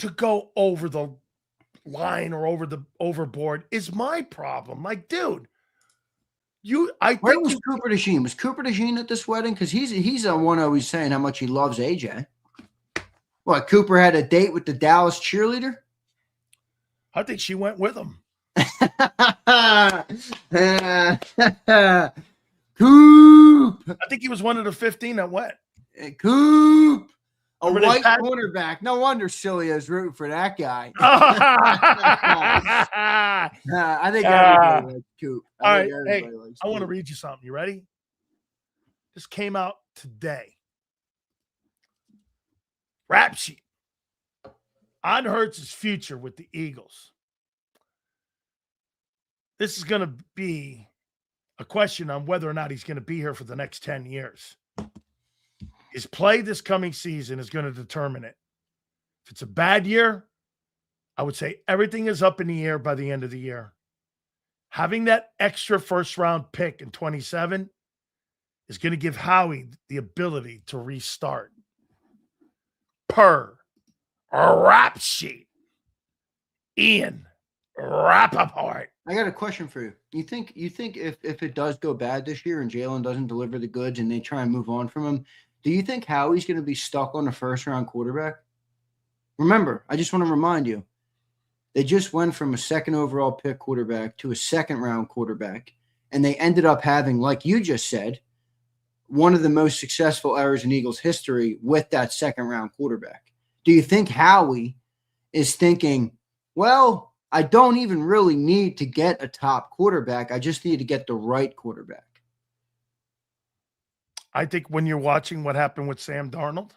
to go over the line or overboard is my problem. Like, dude, where was Cooper DeJean? Was Cooper DeJean at this wedding? Because he's the one always saying how much he loves AJ. What, Cooper had a date with the Dallas cheerleader? I think she went with him. Coop. I think he was one of the 15 that went. Coop. A Remember white cornerback. No wonder Sileo's rooting for that guy. I think everybody likes Coop. All right. Hey, I want to read you something. You ready? This came out today. Rap sheet on Hurts' future with the Eagles. This is going to be a question on whether or not he's going to be here for the next 10 years. His play this coming season is going to determine it. If it's a bad year, I would say everything is up in the air by the end of the year. Having that extra first-round pick in 27 is going to give Howie the ability to restart. Per a rap sheet. Ian Rappaport. I got a question for you. You think if it does go bad this year and Jalen doesn't deliver the goods and they try and move on from him, do you think Howie's going to be stuck on a first-round quarterback? Remember, I just want to remind you, they just went from a second overall pick quarterback to a second-round quarterback, and they ended up having, like you just said, one of the most successful eras in Eagles history with that second-round quarterback. Do you think Howie is thinking, well, I don't even really need to get a top quarterback. I just need to get the right quarterback? I think when you're watching what happened with Sam Darnold,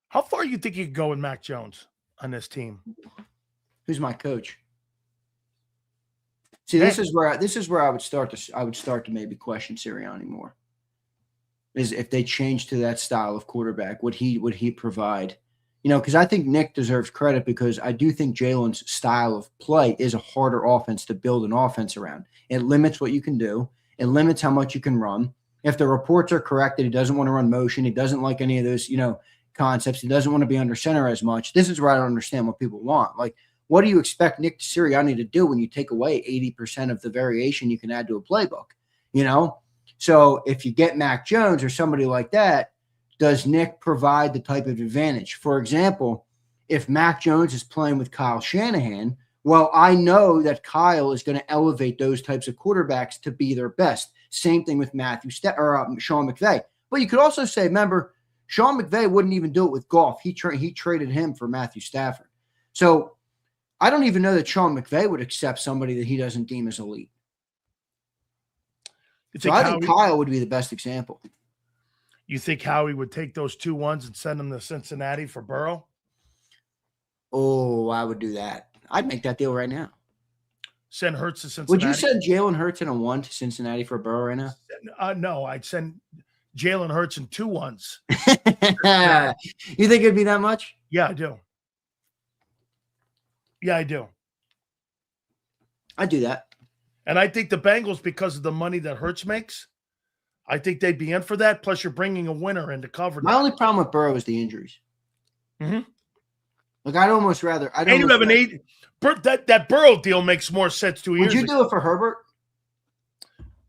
how far you think you could go with Mac Jones on this team? Who's my coach? See, this is where I would start to maybe question Sirianni more. Is if they change to that style of quarterback, would he provide? Because I think Nick deserves credit because I do think Jalen's style of play is a harder offense to build an offense around. It limits what you can do. It limits how much you can run. If the reports are correct that he doesn't want to run motion, he doesn't like any of those, concepts. He doesn't want to be under center as much. This is where I don't understand what people want. Like, what do you expect Nick Sirianni to do when you take away 80% of the variation you can add to a playbook? So if you get Mac Jones or somebody like that, does Nick provide the type of advantage? For example, if Mac Jones is playing with Kyle Shanahan, well, I know that Kyle is going to elevate those types of quarterbacks to be their best. Same thing with Sean McVay. But you could also say, remember, Sean McVay wouldn't even do it with Goff. He traded him for Matthew Stafford. So I don't even know that Sean McVay would accept somebody that he doesn't deem as elite. So I think Kyle would be the best example. You think Howie would take those 2-1s and send them to Cincinnati for Burrow? Oh, I would do that. I'd make that deal right now. Send Hurts to Cincinnati. Would you send Jalen Hurts in a 1 to Cincinnati for Burrow right now? No, I'd send Jalen Hurts in 2-1s. You think it'd be that much? Yeah, I do. I'd do that. And I think the Bengals, because of the money that Hurts makes, I think they'd be in for that. Plus, you're bringing a winner in to cover that. My only problem with Burrow is the injuries. Mm-hmm. Like, I'd almost rather. And you have an 8. That Burrow deal makes more sense 2 years ago. Would you do it for Herbert?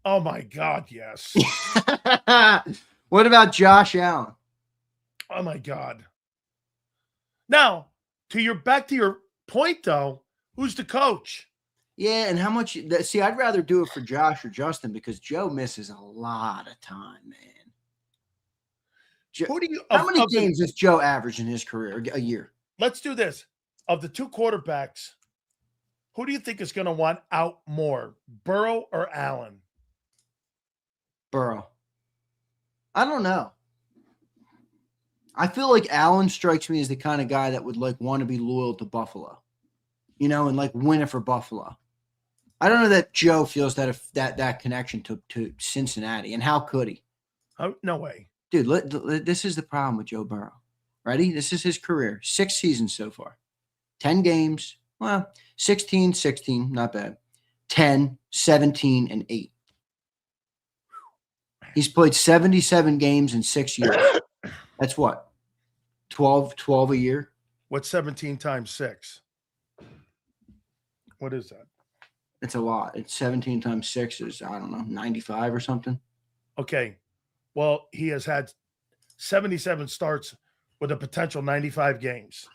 Oh, my God, yes. What about Josh Allen? Oh, my God. Now, back to your point, though, who's the coach? Yeah, and how much – see, I'd rather do it for Josh or Justin because Joe misses a lot of time, man. How many games does Joe average in his career a year? Let's do this. Of the 2 quarterbacks, who do you think is going to want out more, Burrow or Allen? Burrow. I don't know. I feel like Allen strikes me as the kind of guy that would want to be loyal to Buffalo, and win it for Buffalo. I don't know that Joe feels that connection to Cincinnati, and how could he? Oh, no way. Dude, this is the problem with Joe Burrow. Ready? This is his career. 6 seasons so far. 10 games. Well, 16, not bad. 10, 17, and 8. He's played 77 games in 6 years. That's what? 12 a year? What's 17 times 6? What is that? It's a lot. It's 17 times 6 is, I don't know, 95 or something. Okay. Well, he has had 77 starts with a potential 95 games.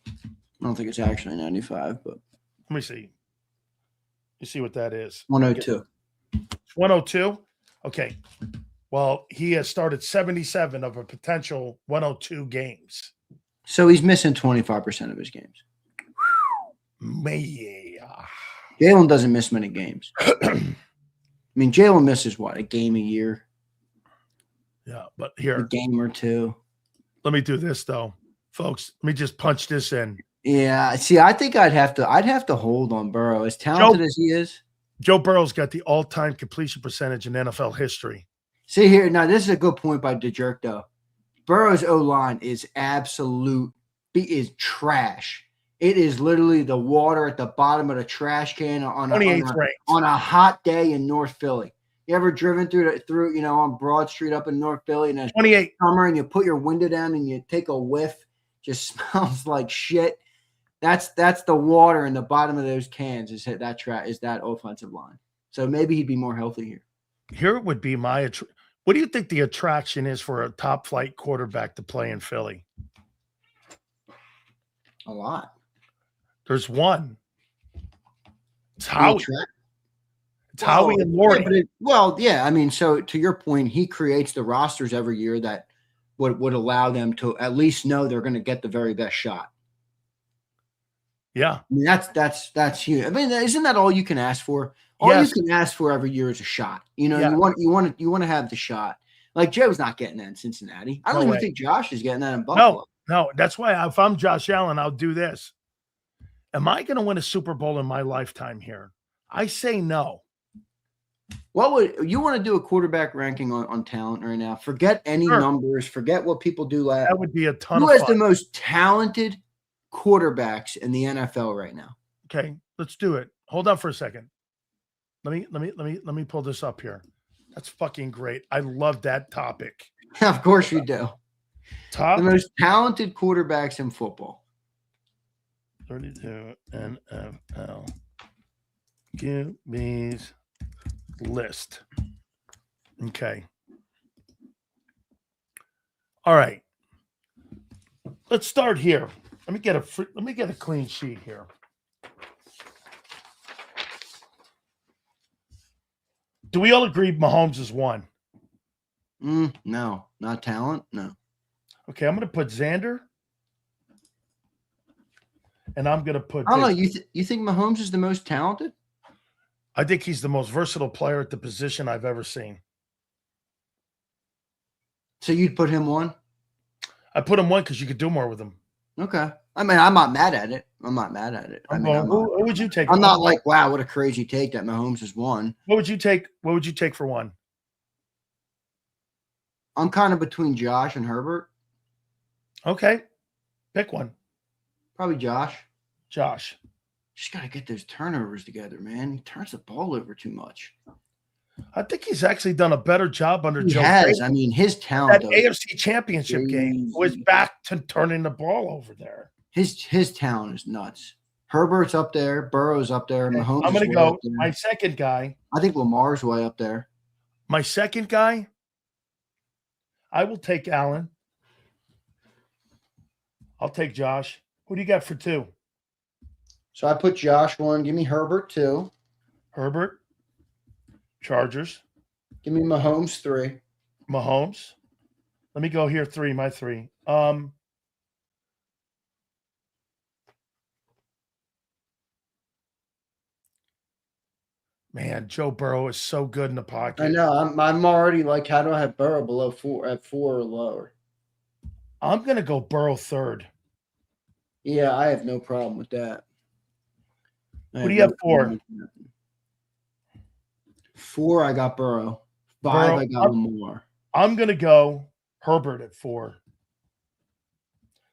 I don't think it's actually 95, but Let me see. You see what that is? 102. 102? Okay. Well, he has started 77 of a potential 102 games. So he's missing 25% of his games. Jalen doesn't miss many games. I mean, Jalen misses what, a game a year? Yeah, but here. A game or two. Let me do this though. Folks, let me just punch this in. Yeah, see, I think I'd have to hold on Burrow. As talented as he is. Joe Burrow's got the all-time completion percentage in NFL history. See here, now this is a good point by DeJerk, though. Burrow's O-line is trash. It is literally the water at the bottom of the trash can on a hot day in North Philly. You ever driven through on Broad Street up in North Philly and it's 28 summer and you put your window down and you take a whiff, just smells like shit. That's the water in the bottom of those cans is that offensive line. So maybe he'd be more healthy here. Here would be what do you think the attraction is for a top flight quarterback to play in Philly? A lot. There's one. It's Howie. It's Howie and Lori. Yeah. I mean, so to your point, he creates the rosters every year that would allow them to at least know they're going to get the very best shot. Yeah. I mean, that's huge. I mean, isn't that all you can ask for? All you can ask for every year is a shot. You know, you want to have the shot. Like Joe's not getting that in Cincinnati. I don't even think Josh is getting that in Buffalo. No. That's why if I'm Josh Allen, I'll do this. Am I going to win a Super Bowl in my lifetime here? I say no. What would you want to do a quarterback ranking on talent right now? Forget any numbers. Forget what people do last. That would be a ton of fun. Who has the most talented quarterbacks in the NFL right now? Okay, let's do it. Hold on for a second. Let me pull this up here. That's fucking great. I love that topic. Of course you do. The most talented quarterbacks in football. 32 NFL. Give me list. Okay. All right. Let's start here. Let me get a clean sheet here. Do we all agree Mahomes is one? No, not talent. No. Okay, I'm going to put Zander, and I'm going to put. I don't know. You think Mahomes is the most talented? I think he's the most versatile player at the position I've ever seen. So you'd put him one? I put him one because you could do more with him. Okay. I mean, I'm not mad at it. Who would you take? I'm not like, wow, what a crazy take that Mahomes is one. What would you take? What would you take for one? I'm kind of between Josh and Herbert. Okay. Pick one. Probably Josh. Josh. Just got to get those turnovers together, man. He turns the ball over too much. I think he's actually done a better job under Joe. He has. I mean, his talent. That AFC Championship game was back to turning the ball over there. His talent is nuts. Herbert's up there. Burrow's up there. Okay. Mahomes. I'm going to go my second guy. I think Lamar's way up there. My second guy, I will take Allen. I'll take Josh. Who do you got for two? So I put Josh one. Give me Herbert two. Herbert. Chargers. Give me Mahomes three. Mahomes. Let me go here three. My three. Man, Joe Burrow is so good in the pocket. I know. I'm already like, how do I have Burrow below four or lower? I'm going to go Burrow third. Yeah, I have no problem with that. What do you have for? 4, I got Burrow. 5, I got Lamar. I'm going to go Herbert at 4.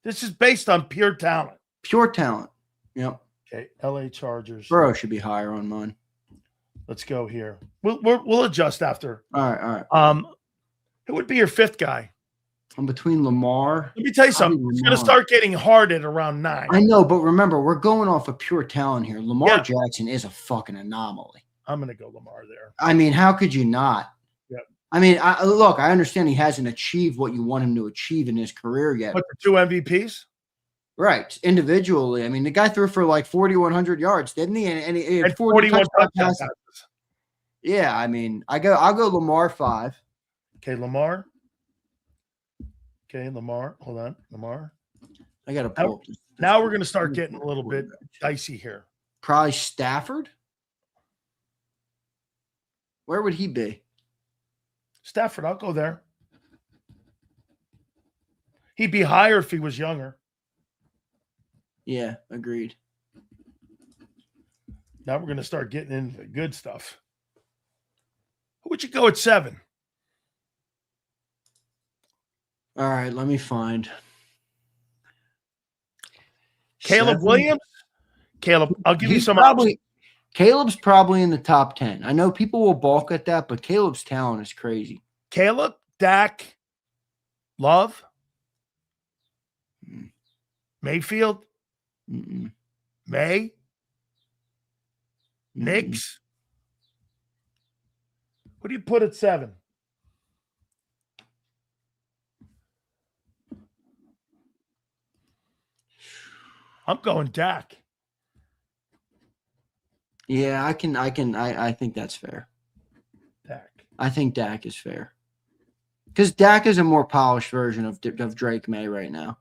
This is based on pure talent. Pure talent. Yep. Okay, LA Chargers. Burrow should be higher on mine. Let's go here. We'll adjust after. All right. Who would be your fifth guy? I'm between Lamar. Let me tell you something. It's going to start getting hard at around 9. I know, but remember, we're going off of pure talent here. Lamar Jackson is a fucking anomaly. I'm going to go Lamar there. I mean, how could you not? Yep. I mean, look, I understand he hasn't achieved what you want him to achieve in his career yet. But the 2 MVPs? Right. Individually. I mean, the guy threw for like 4,100 yards, didn't he? And he had 41 touchdown passes. Yeah, I mean, I'll go Lamar 5. Okay, Lamar. Okay, Lamar. Hold on. Lamar. I got to pull up this. Now we're going to start getting a little bit dicey here. Probably Stafford. Where would he be? Stafford, I'll go there. He'd be higher if he was younger. Yeah, agreed. Now we're going to start getting into the good stuff. Who would you go at 7? All right, let me find. Caleb 7? Williams? Caleb, I'll give you some options. Caleb's probably in the top 10. I know people will balk at that, but Caleb's talent is crazy. Caleb, Dak, Love, Mayfield, May, Knicks. Who do you put at 7? I'm going Dak. Yeah, I think that's fair. Dak. I think Dak is fair. Because Dak is a more polished version of Drake May right now.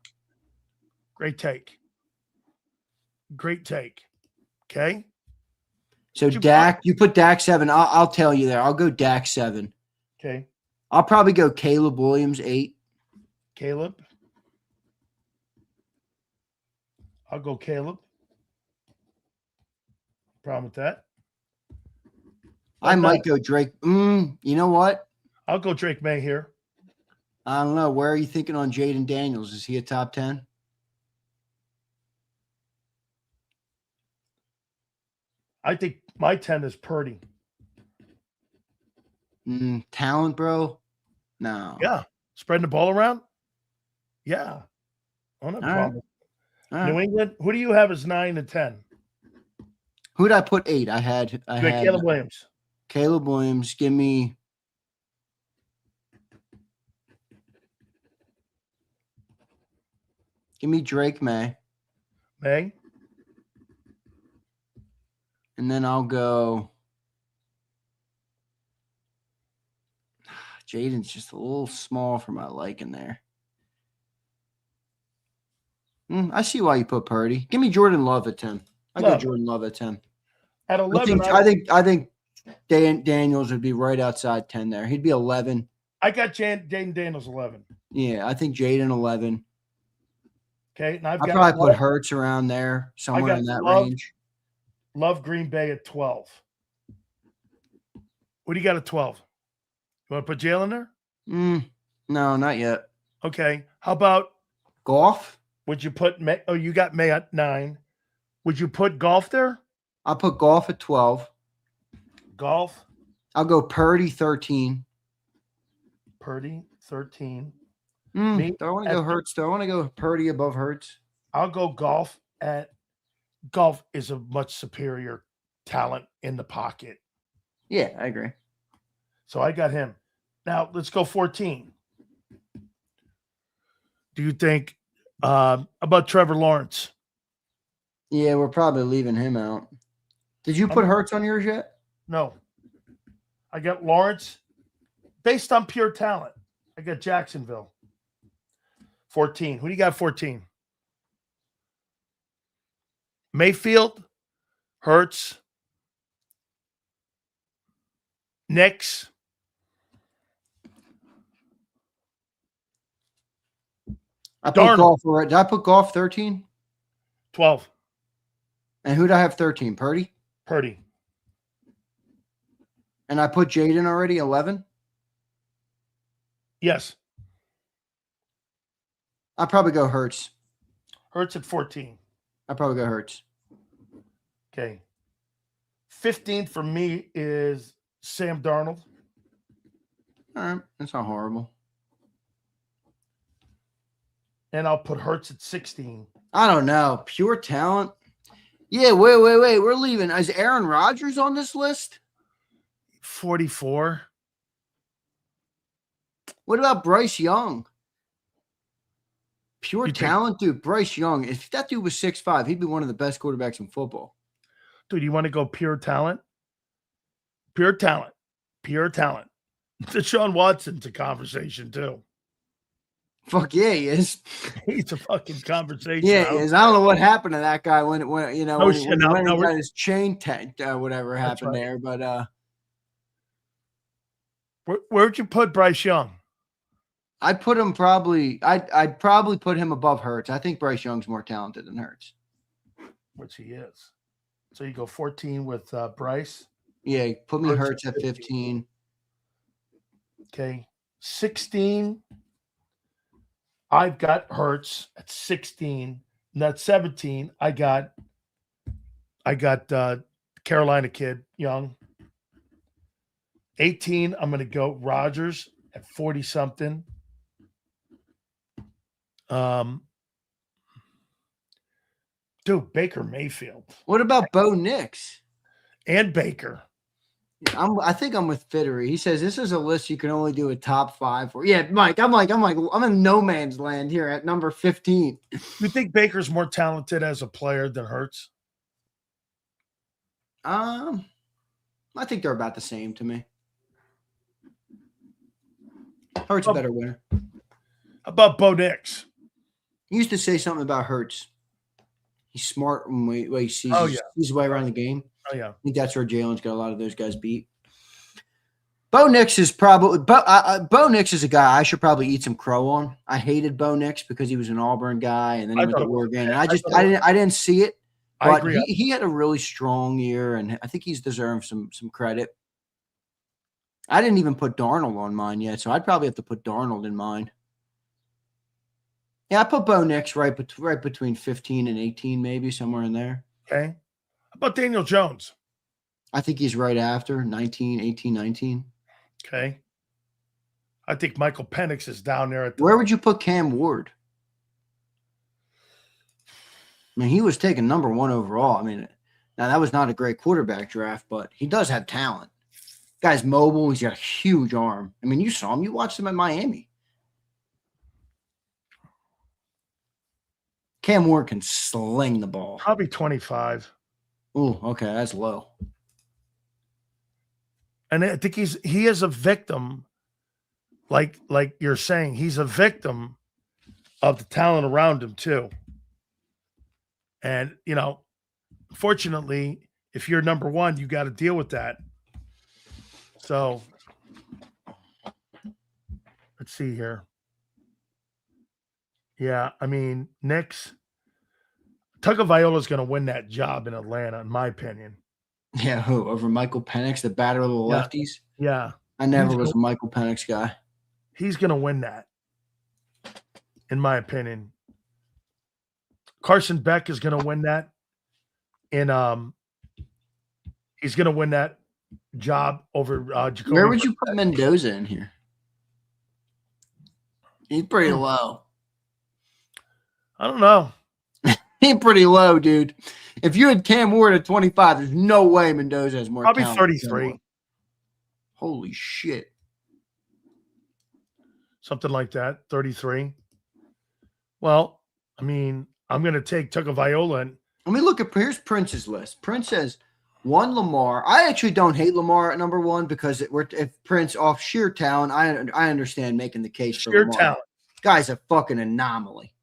Great take. Great take. Okay. So Dak, you put Dak 7. I'll tell you there. I'll go Dak 7. Okay. I'll probably go Caleb Williams 8. Caleb. I'll go Caleb. Problem with that? I might go Drake. You know what? I'll go Drake May here. I don't know. Where are you thinking on Jaden Daniels? Is he a top 10? I think my 10 is Purdy. Talent, bro? No. Yeah. Spreading the ball around? Yeah. No problem. New England, who do you have as 9 and 10? Who did I put 8? I had Caleb Williams. Caleb Williams. Give me Drake May. May. And then I'll go. Jaden's just a little small for my liking there. I see why you put Purdy. Give me Jordan Love at 10. I go Jordan Love at 10. At 11, I think Daniels would be right outside 10 there. He'd be 11. I got Jaden Daniels 11. Yeah, I think Jaden 11. Okay, and I'd probably put Hurts around there, somewhere in that range. Love Green Bay at 12. What do you got at 12? You want to put Jalen there? No, not yet. Okay. How about Goff? Would you put May? Oh, you got May at 9. Would you put Golf there? I'll put Goff at 12. Golf? I'll go Purdy 13. Purdy 13. Do I want to go Hurts? Do I want to go Purdy above Hurts? I'll go Golf at Golf is a much superior talent in the pocket. Yeah, I agree. So I got him. Now let's go 14. Do you think about Trevor Lawrence? Yeah, we're probably leaving him out. Did you put Hurts on yours yet? No. I got Lawrence based on pure talent. I got Jacksonville. 14. Who do you got 14? Mayfield, Hurts, Knicks. I put Golf. Did I put Golf 13? 12. And who did I have 13? Purdy? Purdy. And I put Jaden already, 11? Yes. I'll probably go Hurts. Hurts at 14. I'll probably go Hurts. Okay. 15 for me is Sam Darnold. All right. That's not horrible. And I'll put Hurts at 16. I don't know. Pure talent. Yeah, wait. We're leaving. Is Aaron Rodgers on this list? 44. What about Bryce Young? Pure You think- talent, dude. Bryce Young. If that dude was 6'5", he'd be one of the best quarterbacks in football. Dude, you want to go pure talent? Pure talent. Pure talent. Deshaun Watson's a conversation, too. Fuck yeah, he is. He's a fucking conversation. Yeah, he is. I don't know what happened to that guy when you know No when, shit, when, no, when no, he we're- got his chain tanked, whatever That's happened right. there. But Where'd you put Bryce Young? I'd put him probably. I'd probably put him above Hurts. I think Bryce Young's more talented than Hurts. Which he is. So you go 14 with Bryce. Yeah, put me Hurts Hurts at 15. Okay. 16. I've got Hurts at 16. And at 17, I got Carolina kid, Young. 18, I'm going to go Rodgers at 40 something. Dude, Baker Mayfield What about Bo Nix? and Baker. I think I'm with Fittery. He says this is a list you can only do a top 5 for. Yeah, Mike. I'm in no man's land here at number 15. You think Baker's more talented as a player than Hurts? I think they're about the same to me. Hurts a better winner. How about Bo Nix? You used to say something about Hurts. He's smart when he sees Oh, sees yeah. his way around the game. Oh, yeah. I think that's where Jalen's got a lot of those guys beat. Bo Nix is probably Bo Nix is a guy I should probably eat some crow on. I hated Bo Nix because he was an Auburn guy and then he went to Oregon, and I didn't see it. I But agree. he had a really strong year, and I think he's deserved some credit. I didn't even put Darnold on mine yet, so I'd probably have to put Darnold in mine. Yeah, I put Bo Nix right between 15 and 18, maybe somewhere in there. Okay. How about Daniel Jones? I think he's right after 19, 18, 19. Okay. I think Michael Penix is down there at the Where would you put Cam Ward? I mean, he was taken number 1 overall. I mean, now that was not a great quarterback draft, but he does have talent. Guy's mobile. He's got a huge arm. I mean, you saw him. You watched him at Miami. Cam Ward can sling the ball. probably 25. Oh, okay. That's low. And I think he is a victim, like you're saying, he's a victim of the talent around him too. And fortunately, if you're number 1, you got to deal with that. So let's see here. Yeah, I mean, Tagovailoa is going to win that job in Atlanta, in my opinion. Yeah, who? Over Michael Penix, the batter of the lefties? Yeah. I never was a Michael Penix guy. He's going to win that, in my opinion. Carson Beck is going to win that. And he's going to win that job over Jacoby. Where would you put Mendoza in here? He's pretty low. I don't know. He's pretty low, dude. If you had Cam Ward at 25, there's no way Mendoza has more Probably talent. 33. Holy shit. Something like that. 33. Well, I mean, I'm going to take Tagovailoa. And Let me look at here's Prince's list. Prince says 1 Lamar. I actually don't hate Lamar at number 1 because if Prince off sheer talent, I understand making the case for sheer Lamar. talent. Guy's a fucking anomaly.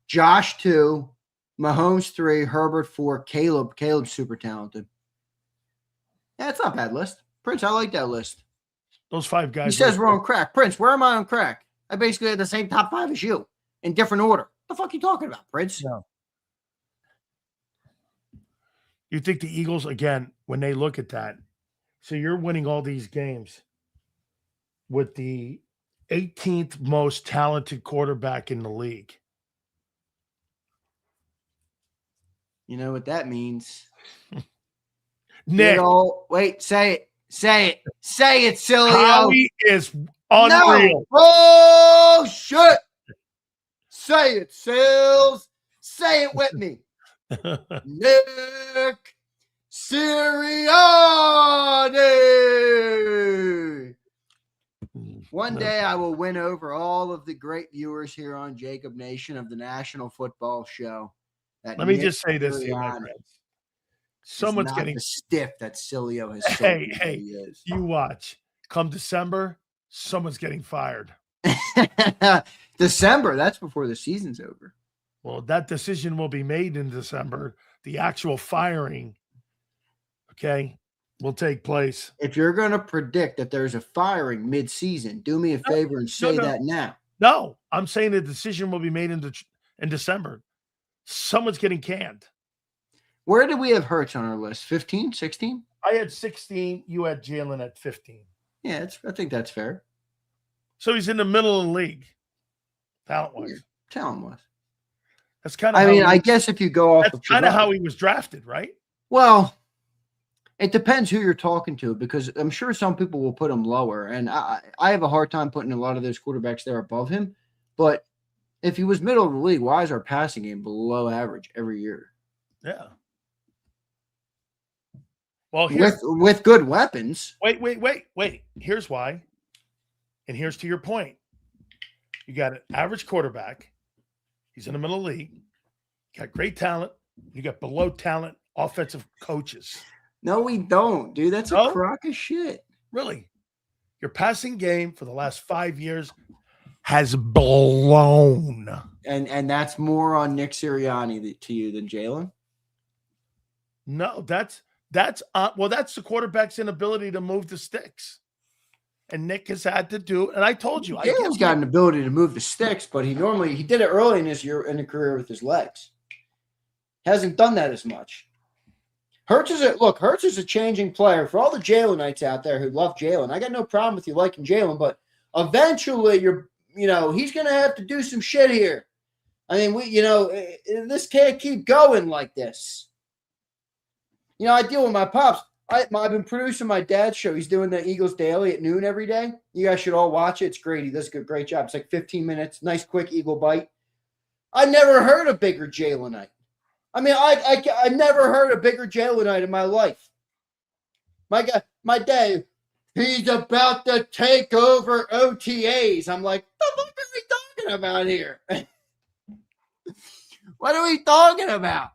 Josh 2, Mahomes 3, Herbert 4, Caleb's super talented. Yeah, it's not a bad list. Prince, I like that list. Those 5 guys. He says we're on crack. Prince, where am I on crack? I basically had the same top 5 as you in different order. What the fuck are you talking about, Prince? No. You think the Eagles, again, when they look at that, so you're winning all these games with the 18th most talented quarterback in the league. You know what that means? Nick, Wait, say it. Say it. Say it, Sileo. Howie is unreal. No. Oh, shit. Say it, Sills. Say it with me. Nick Sirianni. One day I will win over all of the great viewers here on JAKIB Nation of the National Football Show. Let me just say this to you, my friends. Someone's not getting the stiff that Sileo has sold. Hey, you watch. Come December, someone's getting fired. December, that's before the season's over. Well, that decision will be made in December. The actual firing, okay, will take place. If you're going to predict that there's a firing mid-season, do me a favor and say that now. No, I'm saying the decision will be made in December. Someone's getting canned. Where did we have Hurts on our list? 15, 16? I had 16. You had Jalen at 15. Yeah, I think that's fair. So he's in the middle of the league, talent-wise. Yeah, talent-wise. That's kind of. I guess if you go off, that's kind of how he was drafted, right? Well, it depends who you're talking to, because I'm sure some people will put him lower, and I have a hard time putting a lot of those quarterbacks there above him. But if he was middle of the league, why is our passing game below average every year? Yeah. Well, with good weapons. Wait. Here's why. And here's to your point. You got an average quarterback. He's in the middle of the league. You got great talent. You got below talent offensive coaches. No, we don't, dude. That's a crock of shit. Really? Your passing game for the last 5 years has blown. And that's more on Nick Sirianni to you than Jalen? No, that's the quarterback's inability to move the sticks. And Nick has had to do, and I told you, Jalen's got an ability to move the sticks, but he did it early in his career with his legs. Hasn't done that as much. Hurts is a changing player. For all the Jalenites out there who love Jalen, I got no problem with you liking Jalen, but eventually he's gonna have to do some shit here. I mean, this can't keep going like this. I deal with my pops. I've been producing my dad's show. He's doing the Eagles Daily at noon every day. You guys should all watch it. It's great. He does a great job. It's like 15 minutes. Nice, quick Eagle bite. I never heard a bigger Jalenite. I mean, I never heard a bigger Jalenite in my life. My dad, he's about to take over OTAs. I'm like, what are we talking about here? What are we talking about?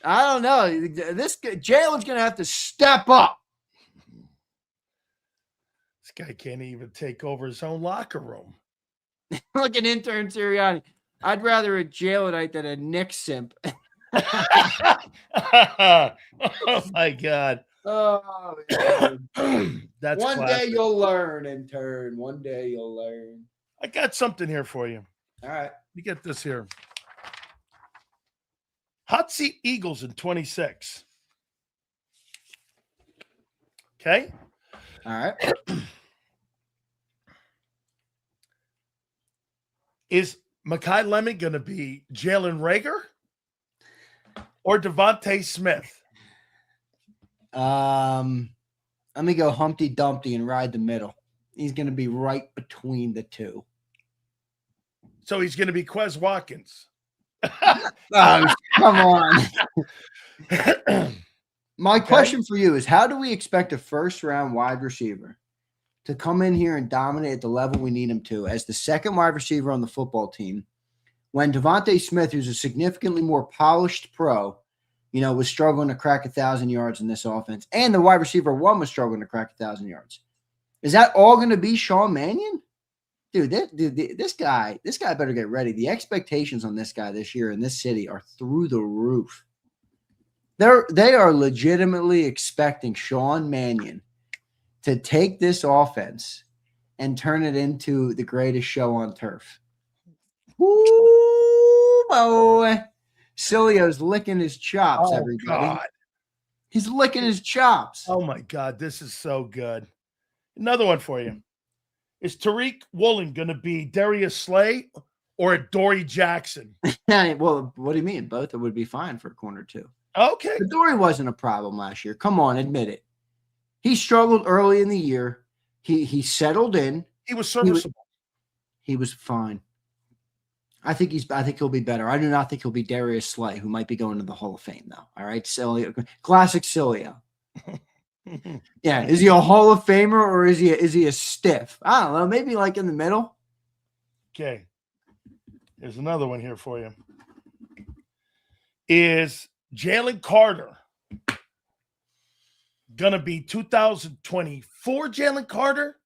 I don't know. Jalen's going to have to step up. This guy can't even take over his own locker room. Look at intern Sirianni. I'd rather a Jalenite than a Nick simp. Oh, my God. Oh, that's one classic. day you'll learn, intern. One day you'll learn. I got something here for you. All right. You get this here. Hot seat Eagles in 26. Okay. All right. Is Mekhi Lemon going to be Jalen Reagor or Devontae Smith? Let me go Humpty Dumpty and ride the middle. He's going to be right between the two. So he's going to be Quez Watkins. Oh, come on. My question for you is, how do we expect a first-round wide receiver to come in here and dominate at the level we need him to as the second wide receiver on the football team when Devontae Smith, who's a significantly more polished pro, was struggling to crack 1,000 yards in this offense, and the wide receiver one was struggling to crack 1,000 yards? Is that all going to be Sean Mannion? Dude, this guy better get ready. The expectations on this guy this year in this city are through the roof. They are legitimately expecting Sean Mannion to take this offense and turn it into the greatest show on turf. Woo, boy. Sileo's licking his chops, everybody. God. He's licking his chops. Oh, my God. This is so good. Another one for you. Is Tariq Woolen going to be Darius Slay or Dory Jackson? Well, what do you mean? Both would be fine for a corner two. Okay. But Dory wasn't a problem last year. Come on, admit it. He struggled early in the year. He settled in. He was serviceable. He was fine. I think he'll be better. I do not think he'll be Darius Slay, who might be going to the Hall of Fame, though. All right, Sileo, classic Sileo. Yeah, is he a Hall of Famer or is he a stiff? I don't know. Maybe like in the middle. Okay. There's another one here for you. Is Jalen Carter gonna be 2024 Jalen Carter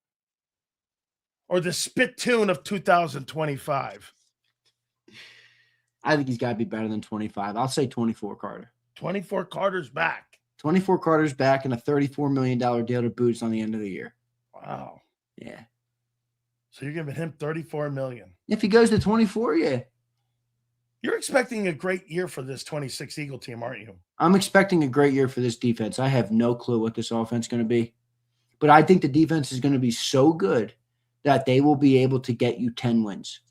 or the spittoon of 2025? I think he's got to be better than 25. I'll say 24 Carter. 24 Carter's back. 24 Carter's back and a $34 million deal to Boots on the end of the year. Wow. Yeah. So you're giving him $34 million. If he goes to 24, yeah. You're expecting a great year for this 26 Eagle team, aren't you? I'm expecting a great year for this defense. I have no clue what this offense is going to be. But I think the defense is going to be so good that they will be able to get you 10 wins.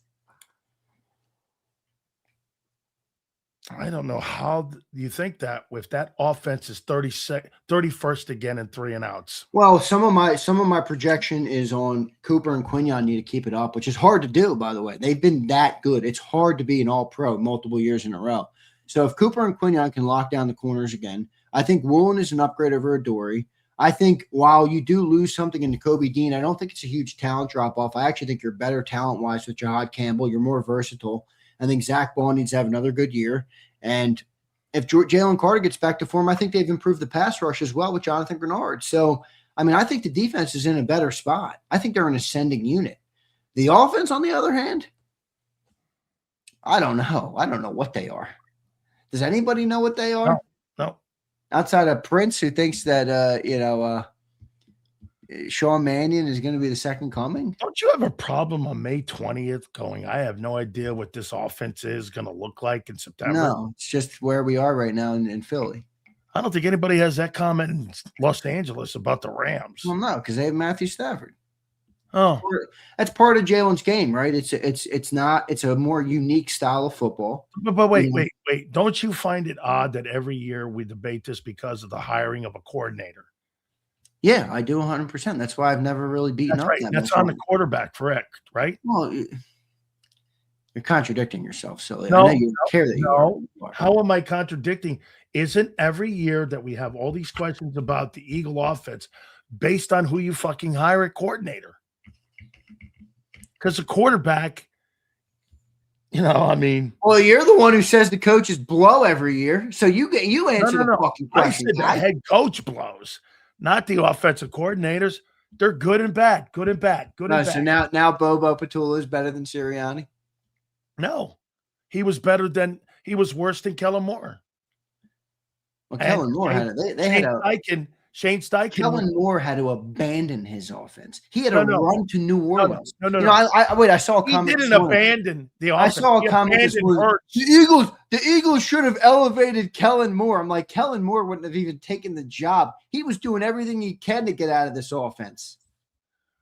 I don't know how you think that with that offense is 31st again in 3 and outs. Well, some of my projection is on Cooper and Quinyon need to keep it up, which is hard to do, by the way. They've been that good. It's hard to be an all-pro multiple years in a row. So if Cooper and Quinyon can lock down the corners again, I think Woolen is an upgrade over Adoree. I think while you do lose something in Kobe Dean, I don't think it's a huge talent drop-off. I actually think you're better talent-wise with Jahad Campbell. You're more versatile. I think Zach Ball needs to have another good year. And if Jalen Carter gets back to form, I think they've improved the pass rush as well with Jonathan Grenard. So, I mean, I think the defense is in a better spot. I think they're an ascending unit. The offense, on the other hand, I don't know. I don't know what they are. Does anybody know what they are? No. Outside of Prince, who thinks that, Sean Mannion is going to be the second coming. Don't you have a problem on May 20th going, I have no idea what this offense is going to look like in September? No, it's just where we are right now in Philly. I don't think anybody has that comment in Los Angeles about the Rams. Well, no, because they have Matthew Stafford. Oh, that's part of Jalen's game, right? It's a more unique style of football. but wait. Don't you find it odd that every year we debate this because of the hiring of a coordinator? Yeah, I do 100%. That's why I've never really beaten That's up right. that That's much on the quarterback, correct? Right? Well, you're contradicting yourself, silly. No, I know you care that you are. How am I contradicting? Isn't every year that we have all these questions about the Eagle offense based on who you fucking hire at coordinator? Because the quarterback, Well, you're the one who says the coaches blow every year, so you answer the fucking question. I said the head coach blows, not the offensive coordinators. They're good and bad, good and bad, good and bad. So now Bobo Patula is better than Sirianni? No, he was worse than Kellen Moore. Well, Kellen Moore Shane Steichen. Kellen Moore had to abandon his offense. He had to run to New Orleans. No. I saw a comment. He didn't abandon the offense. I saw a comment. The Eagles should have elevated Kellen Moore. I'm like, Kellen Moore wouldn't have even taken the job. He was doing everything he can to get out of this offense.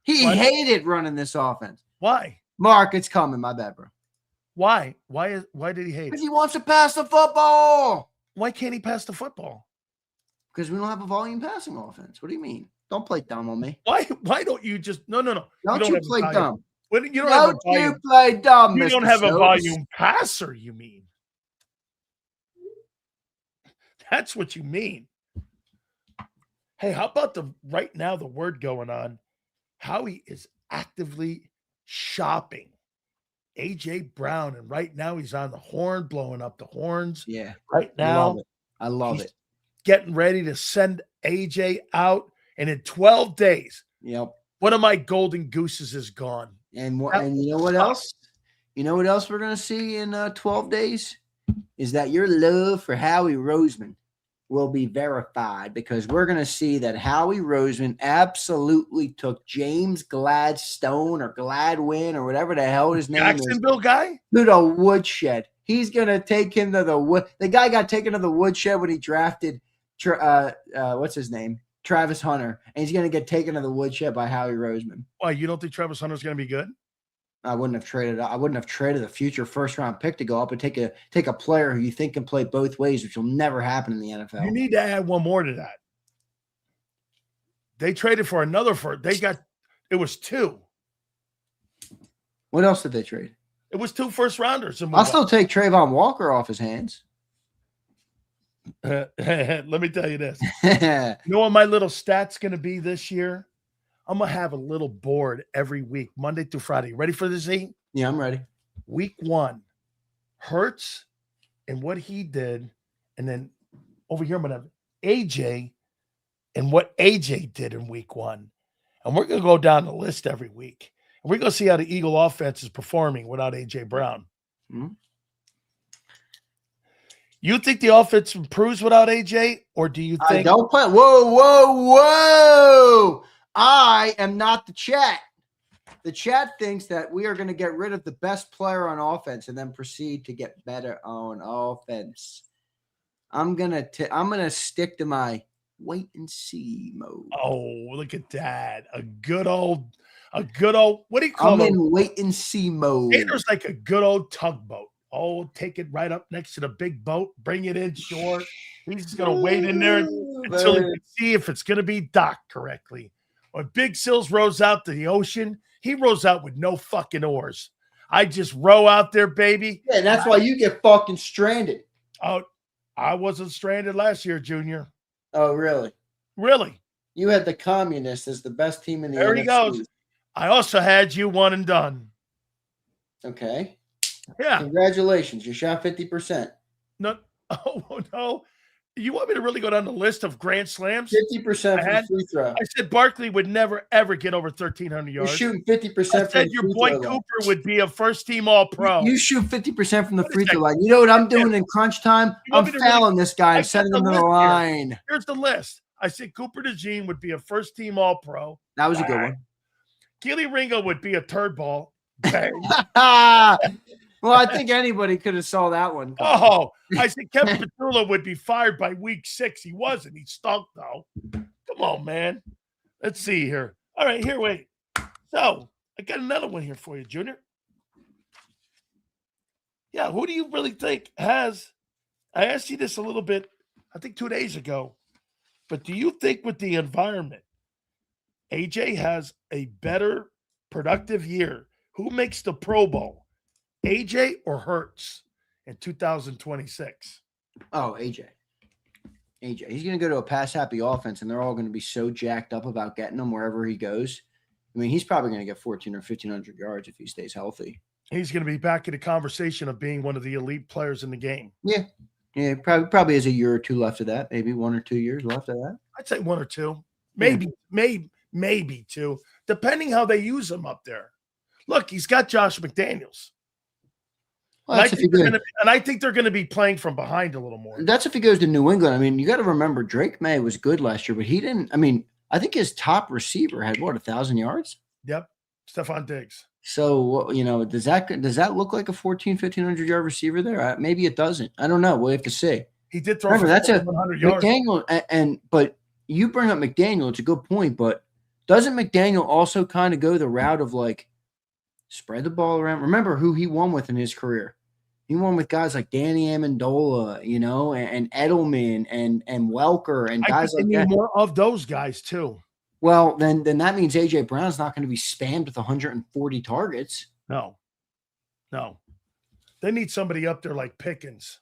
He hated running this offense. Why? Mark, it's coming. My bad, bro. Why? Why did he hate it? Because he wants to pass the football. Why can't he pass the football? Because we don't have a volume passing offense. What do you mean? Don't play dumb on me. Why don't you just no? Don't you play dumb. You don't play dumb. You don't have a volume passer, you mean. That's what you mean. Hey, how about the word going on? Howie is actively shopping AJ Brown, and right now he's on the horn, blowing up the horns. Yeah. Right now. I love it. Getting ready to send AJ out, and in 12 days, one of my golden gooses is gone. And you know what else? You know what else we're going to see in 12 days? Is that your love for Howie Roseman will be verified, because we're going to see that Howie Roseman absolutely took James Gladstone or Gladwin or whatever the hell his name is. Jacksonville guy? To the woodshed. He's going to take him to the wood. The guy got taken to the woodshed when he drafted what's his name? Travis Hunter. And he's going to get taken to the woodshed by Howie Roseman. Why, you don't think Travis Hunter's going to be good? I wouldn't have traded a future first-round pick to go up and take a player who you think can play both ways, which will never happen in the NFL. You need to add one more to that. They traded for another first. It was 2. What else did they trade? It was 2 first-rounders. I'll still take Trayvon Walker off his hands. Let me tell you this. You know what my little stat's going to be this year? I'm going to have a little board every week, Monday through Friday. Ready for this, E? Yeah, I'm ready. Week 1, Hurts and what he did. And then over here, I'm going to have AJ and what AJ did in week 1. And we're going to go down the list every week. And we're going to see how the Eagle offense is performing without AJ Brown. Mm-hmm. You think the offense improves without AJ, or do you think? Don't play. Whoa. I am not the chat. The chat thinks that we are going to get rid of the best player on offense and then proceed to get better on offense. I'm gonna stick to my wait and see mode. Oh, look at that! A good old. What do you call it? I'm in wait and see mode. Zander's like a good old tugboat. Oh, take it right up next to the big boat, bring it inshore. He's just gonna wait in there until he can see if it's gonna be docked correctly. When Big Sills rows out to the ocean, he rows out with no fucking oars. I just row out there, baby. Yeah, and that's why you get fucking stranded. Oh, I wasn't stranded last year, Junior. Oh, really? Really? You had the Communists as the best team in the There NFC. he goes. I also had you one and done. Okay. Yeah. Congratulations. You shot 50%. No. Oh, no. You want me to really go down the list of grand slams? 50% from free throw. I said Barkley would never, ever get over 1,300 yards. You're shooting 50%. I said your boy Cooper would be a first-team All-Pro. You shoot 50% from the free throw line. You know what I'm doing in crunch time? I'm fouling this guy and setting him to the line. Here's the list. I said Cooper DeJean would be a first-team All-Pro. That was a good one. Keely Ringo would be a turd ball. Bang. Well, I think anybody could have saw that one. Oh, I said Kevin Petula would be fired by week 6. He wasn't. He stunk, though. Come on, man. Let's see here. All right, here, wait. So, I got another one here for you, Junior. Yeah, who do you really think has – I asked you this a little bit, I think 2 days ago, but do you think with the environment, AJ has a better productive year? Who makes the Pro Bowl? AJ or Hurts in 2026? Oh, AJ. He's going to go to a pass-happy offense, and they're all going to be so jacked up about getting him wherever he goes. I mean, he's probably going to get 1,400 or 1,500 yards if he stays healthy. He's going to be back in the conversation of being one of the elite players in the game. Yeah, probably has a year or two left of that, maybe 1 or 2 years left of that. I'd say 1 or 2, maybe 2, depending how they use him up there. Look, he's got Josh McDaniels. Well, and I think they're going to be playing from behind a little more. That's if he goes to New England. I mean, you got to remember Drake May was good last year, but he didn't. I mean, I think his top receiver had 1,000 yards. Yep, Stephon Diggs. So does that look like a 1,500 yard receiver there? Maybe it doesn't. I don't know. We'll have to see. He did throw. Remember, that's 100 yards. McDaniel, but you bring up McDaniel. It's a good point, but doesn't McDaniel also kind of go the route of like spread the ball around? Remember who he won with in his career. He won with guys like Danny Amendola, and Edelman and Welker and guys like that. More of those guys too. Well, then that means AJ Brown's not going to be spammed with 140 targets. No. They need somebody up there like Pickens,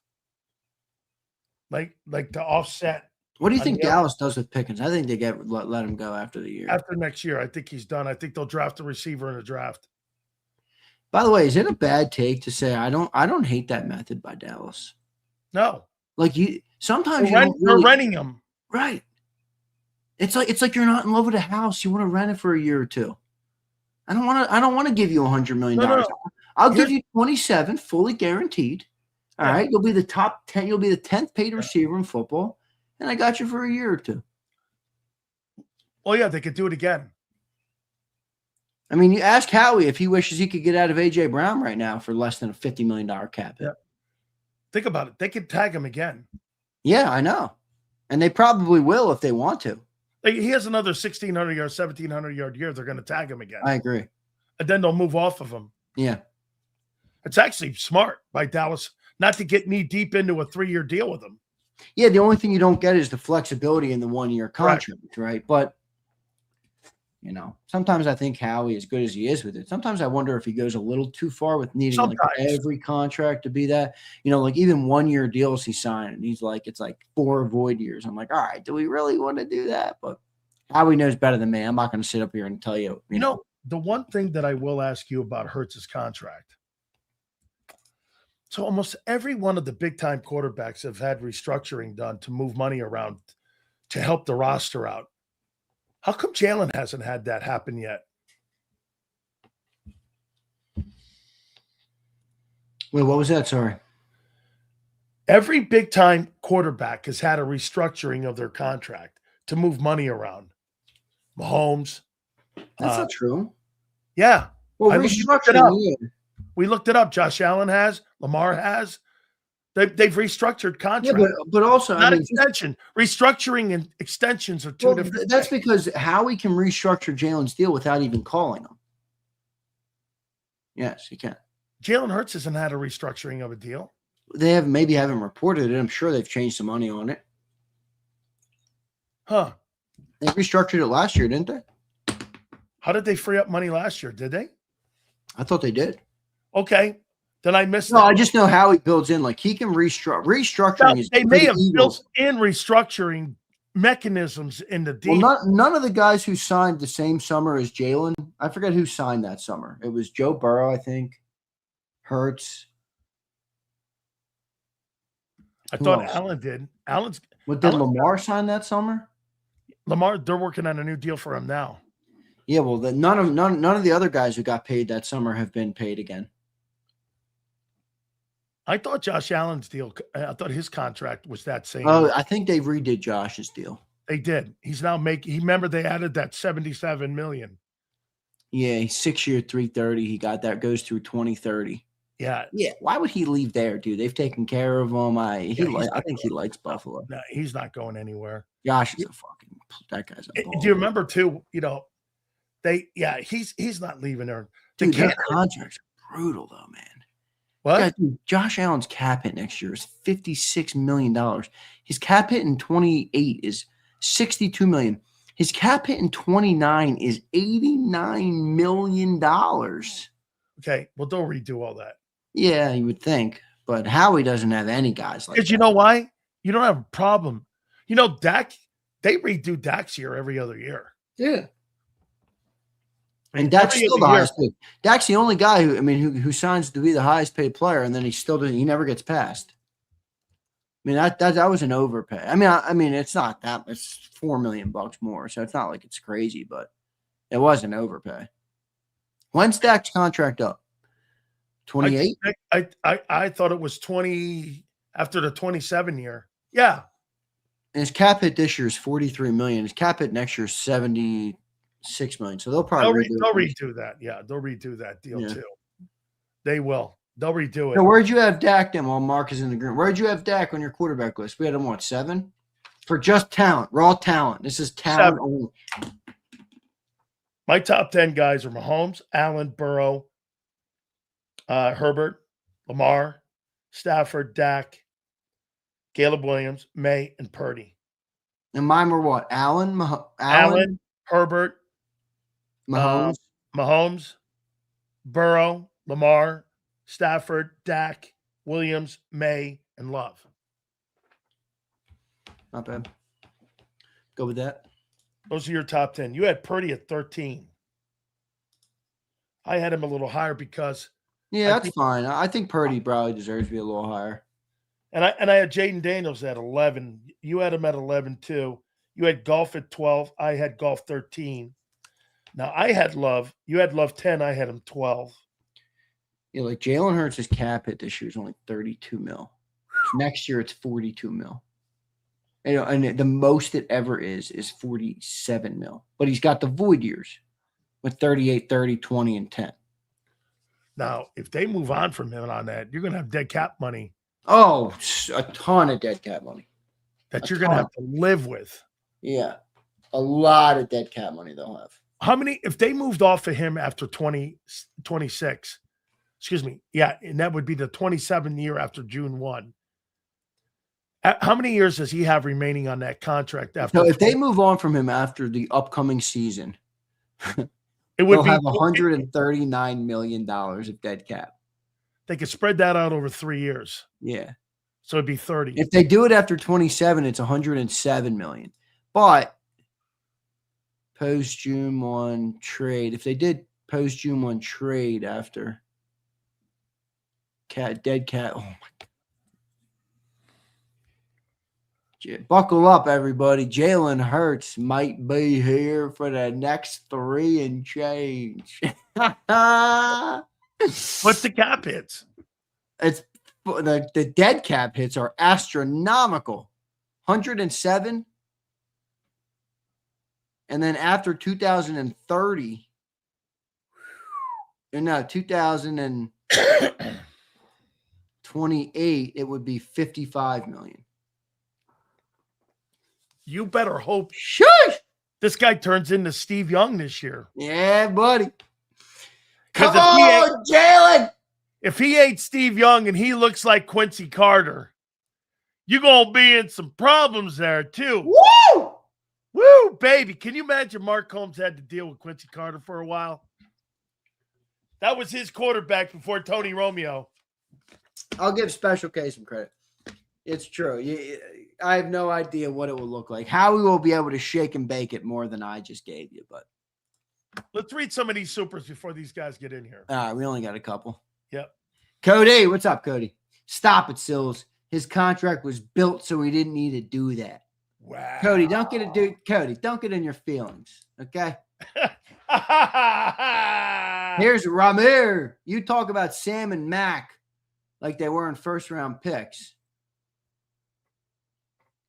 like to offset. What do you think Dallas does with Pickens? I think they let him go after the year. After next year, I think he's done. I think they'll draft a receiver in a draft. By the way, is it a bad take to say I don't hate that method by Dallas? No. Like sometimes you're renting them. Right. It's like you're not in love with a house. You want to rent it for a year or two. I don't want to give you $100 million. No. I'll give you 27 fully guaranteed. All right. You'll be the top 10. You'll be the 10th paid receiver in football. And I got you for a year or two. Well, yeah, they could do it again. I mean, you ask Howie if he wishes he could get out of A.J. Brown right now for less than a $50 million cap hit. Yeah. Think about it. They could tag him again. Yeah, I know. And they probably will if they want to. Like, he has another 1,600 yard, 1,700 yard year. They're going to tag him again. I agree. And then they'll move off of him. Yeah. It's actually smart by Dallas not to get knee deep into a 3-year deal with him. Yeah, the only thing you don't get is the flexibility in the 1-year contract, right? But Sometimes I think Howie, as good as he is with it, sometimes I wonder if he goes a little too far with needing like Sometimes. every contract to be that, like even 1-year deals he signed, and he's like, it's like 4 void years. I'm like, all right, do we really want to do that? But Howie knows better than me. I'm not going to sit up here and tell you, The one thing that I will ask you about Hurts' contract. So almost every one of the big time quarterbacks have had restructuring done to move money around to help the roster out. How come Jalen hasn't had that happen yet? Wait, what was that? Sorry. Every big time quarterback has had a restructuring of their contract to move money around. Mahomes. That's not true. Yeah. Well, restructuring. We looked it up. Josh Allen has. Lamar has. They've restructured contracts. Yeah, but also, not extension. Restructuring and extensions are two different That's things. because Howie can restructure Jalen's deal without even calling him. Yes, he can. Jalen Hurts hasn't had a restructuring of a deal. They haven't reported it. I'm sure they've changed some money on it. Huh. They restructured it last year, didn't they? How did they free up money last year? Did they? I thought they did. Okay. Then I missed No, that. I just know how he builds in. Like he can restructuring. They may have built in restructuring mechanisms in the deal. Well, none of the guys who signed the same summer as Jalen. I forget who signed that summer. It was Joe Burrow, I think. Hurts. I thought Allen did. Did Lamar sign that summer? Lamar, they're working on a new deal for him now. Yeah, well, none of the other guys who got paid that summer have been paid again. I thought Josh Allen's deal. I thought his contract was that same. Oh, I think they redid Josh's deal. They did. He's now making. Remember they added that $77 million. Yeah, he's 6-year, $330. He got that. Goes through 2030. Yeah. Why would he leave there, dude? They've taken care of him. I think he likes Buffalo. No, he's not going anywhere. Josh is that guy's a ball. Do you remember too? He's not leaving there. Dude, their contract's brutal though, man. What? Yeah, dude, Josh Allen's cap hit next year is $56 million. His cap hit in 28 is $62 million. His cap hit in 29 is $89 million. Okay, well, they'll redo all that. Yeah, you would think. But Howie doesn't have any guys like that. Because you know why? You don't have a problem. Dak, they redo Dak's year every other year. Yeah. And Dak's still the highest paid. Dak's the only guy who signs to be the highest paid player, and then he never gets passed. I mean, that was an overpay. I mean, it's not that. It's $4 million more, so it's not like it's crazy, but it was an overpay. When's Dak's contract up? 28? I thought it was 20 after the 27 year. Yeah. And his cap hit this year is $43 million. His cap hit next year is $76 million. So they'll probably redo that. Yeah, they'll redo that deal too. They will. They'll redo it. So where'd you have Dak then while Mark is in the green? Where'd you have Dak on your quarterback list? We had him 7? For just talent, raw talent. This is talent only. My top 10 guys are Mahomes, Allen, Burrow, Herbert, Lamar, Stafford, Dak, Caleb Williams, May, and Purdy. And mine were what? Allen, Herbert, Mahomes, Burrow, Lamar, Stafford, Dak, Williams, May, and Love. Not bad. Go with that. Those are your top 10. You had Purdy at 13. I had him a little higher because that's fine. I think Purdy probably deserves to be a little higher. And I had Jaden Daniels at 11. You had him at 11 too. You had Golf at 12. I had Golf 13. Now I had Love. You had Love 10. I had him 12. Yeah, like Jalen Hurts' cap hit this year is only $32 million. Next year it's $42 million. And the most it ever is $47 million. But he's got the void years with 38, 30, 20, and 10. Now, if they move on from him on that, you're going to have dead cap money. Oh, a ton of dead cap money. That you're going to have to live with. Yeah. A lot of dead cap money they'll have. How many, if they moved off of him after 2026, excuse me, yeah, and that would be the 27th year after June 1. How many years does he have remaining on that contract after? No, if they move on from him after the upcoming season, It would They'll be have $139 million of dead cap. They could spread that out over 3 years. Yeah. So it'd be 30. If they do it after 27, it's $107 million. But post June 1 trade, if they did post June 1 trade after dead cat, oh my God. Buckle up, everybody. Jalen Hurts might be here for the next 3 and change. What's the cap hits? It's the dead cap hits are astronomical. 107. And then after 2030, or no, 2028, it would be 55 million. You better hope Shush! this guy turns into Steve Young this year. Yeah, buddy. Come on, Jalen. If he ain't Steve Young and he looks like Quincy Carter, you're going to be in some problems there too. Woo! Woo, baby. Can you imagine Mark Holmes had to deal with Quincy Carter for a while? That was his quarterback before Tony Romeo. I'll give Special K some credit. It's true. I have no idea what it will look like. Howie will be able to shake and bake it more than I just gave you. But let's read some of these supers before these guys get in here. All right, we only got a couple. Yep. Cody, what's up, Cody? Stop it, Sills. His contract was built so he didn't need to do that. Wow. Cody, don't get it, dude. Cody, don't get in your feelings, okay? Here's Ramir. You talk about Sam and Mac like they weren't first-round picks.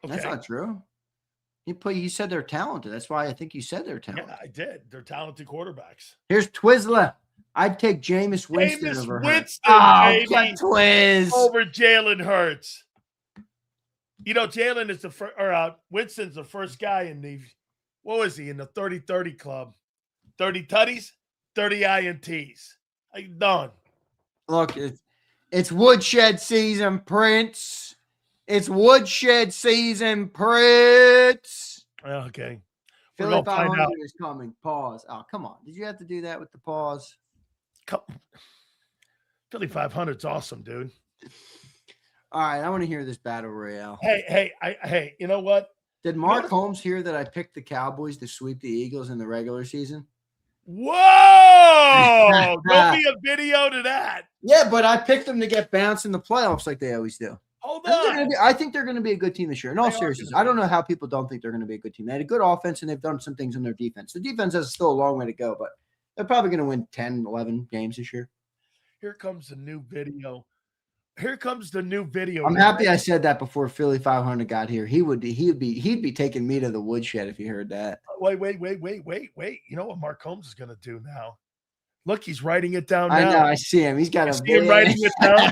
Okay. That's not true. You said they're talented. That's why I think you said they're talented. Yeah, I did. They're talented quarterbacks. Here's Twizzler. I'd take Jameis Winston over Hurts. Twiz over Jalen Hurts. You know, Jalen is Winston's the first guy in the, what was he, in the 30-30 club? 30 tutties, 30 INTs. How you done? Look, it's woodshed season, Prince. It's woodshed season, Prince. Okay. Philly 500 is coming. Pause. Oh, come on. Did you have to do that with the pause? Philly 500's awesome, dude. All right, I want to hear this battle royale. Hey, you know what? Did Mark Holmes hear that I picked the Cowboys to sweep the Eagles in the regular season? Whoa! There'll be a video to that. Yeah, but I picked them to get bounced in the playoffs like they always do. Hold on. I think they're going to be a good team this year. In all seriousness, I don't know how people don't think they're going to be a good team. They had a good offense, and they've done some things on their defense. The defense has still a long way to go, but they're probably going to win 10, 11 games this year. Here comes the new video. I'm happy I said that before Philly 500 got here. He'd be taking me to the woodshed if he heard that. Wait. You know what Mark Holmes is going to do now? Look, he's writing it down now. I know. I see him. He's got him writing it down.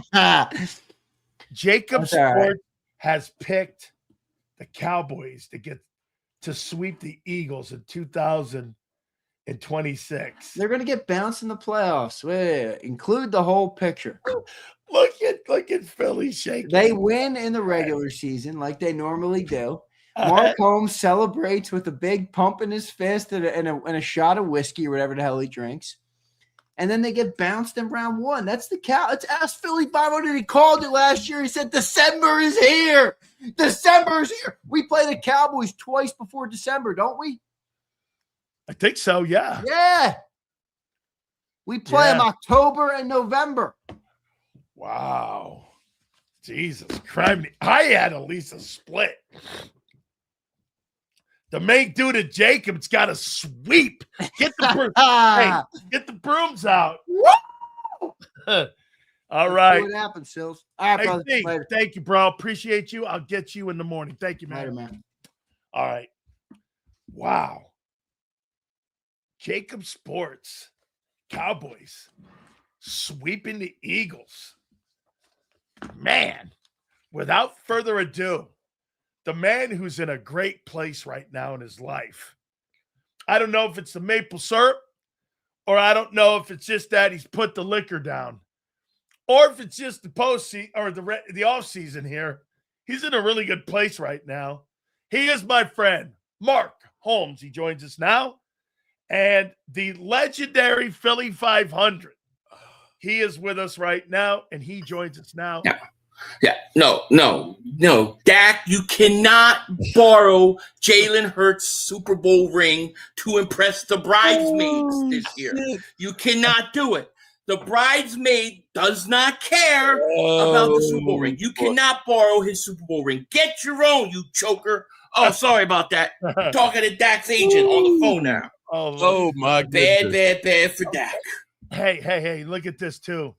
JAKIB Sports has picked the Cowboys to sweep the Eagles in 2026. They're going to get bounced in the playoffs. Wait, include the whole picture. Look at Philly shaking. They win in the regular season like they normally do. Mark Holmes celebrates with a big pump in his fist and a shot of whiskey or whatever the hell he drinks. And then they get bounced in round one. That's the cow. It's Ask Philly 500. He called it last year. He said, December is here. December is here. We play the Cowboys twice before December, don't we? I think so, yeah. Yeah. We play them October and November. Wow. Jesus Christ. I had at least a split. The main dude at JAKIB's got to sweep. Get the brooms out. All right. What happened, Sills? All right, hey, brother. Thank you, bro. Appreciate you. I'll get you in the morning. Thank you, man. Later, man. All right. Wow. JAKIB Sports, Cowboys, sweeping the Eagles. Man, without further ado, the man who's in a great place right now in his life. I don't know if it's the maple syrup, or I don't know if it's just that he's put the liquor down, or if it's just the postseason or the off season here. He's in a really good place right now. He is my friend, Mark Holmes. He joins us now. and the legendary Philly 500. He is with us right now, and he joins us now. Yeah. No. Dak, you cannot borrow Jalen Hurts' Super Bowl ring to impress the bridesmaids this year. You cannot do it. The bridesmaid does not care about the Super Bowl ring. You cannot borrow his Super Bowl ring. Get your own, you choker. Oh, sorry about that. I'm talking to Dak's agent on the phone now. Oh my goodness. Bad for Dak. Hey, look at this too.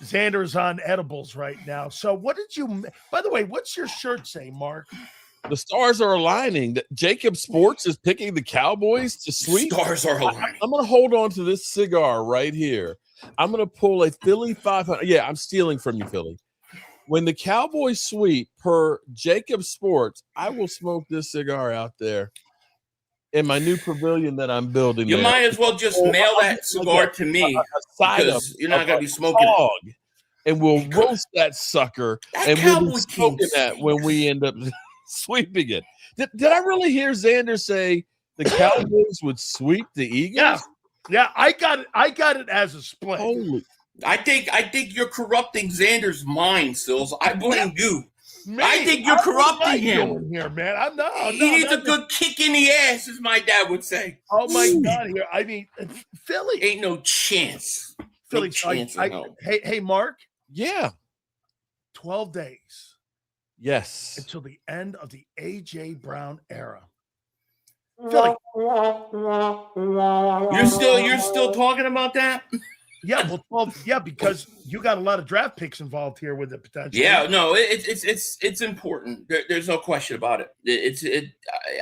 Zander's on edibles right now. So what did you, by the way, what's your shirt say, Mark? The stars are aligning. JAKIB Sports is picking the Cowboys to sweep. Stars are aligning. I'm going to hold on to this cigar right here. I'm going to pull a Philly 500. Yeah, I'm stealing from you, Philly. When the Cowboys sweep per JAKIB Sports, I will smoke this cigar out there in my new pavilion that I'm building. You might as well just mail that cigar to me because you're not going to be smoking it. And we'll roast that sucker, and we'll be smoking that when we end up sweeping it. Did I really hear Zander say the Cowboys would sweep the Eagles? Yeah, I got it as a split. Holy. I think you're corrupting Xander's mind, Sills. I blame you. Man, I think you're corrupting him here, man. I'm not. He needs a good kick in the ass, as my dad would say. Oh my God! Here, I mean, Philly ain't no chance. Philly, no chance hey, Mark. Yeah. 12 days. Yes. Until the end of the A.J. Brown era. Philly. You're still talking about that? Yeah, well, because you got a lot of draft picks involved here with the potential. Yeah, no, it's important. There's no question about it.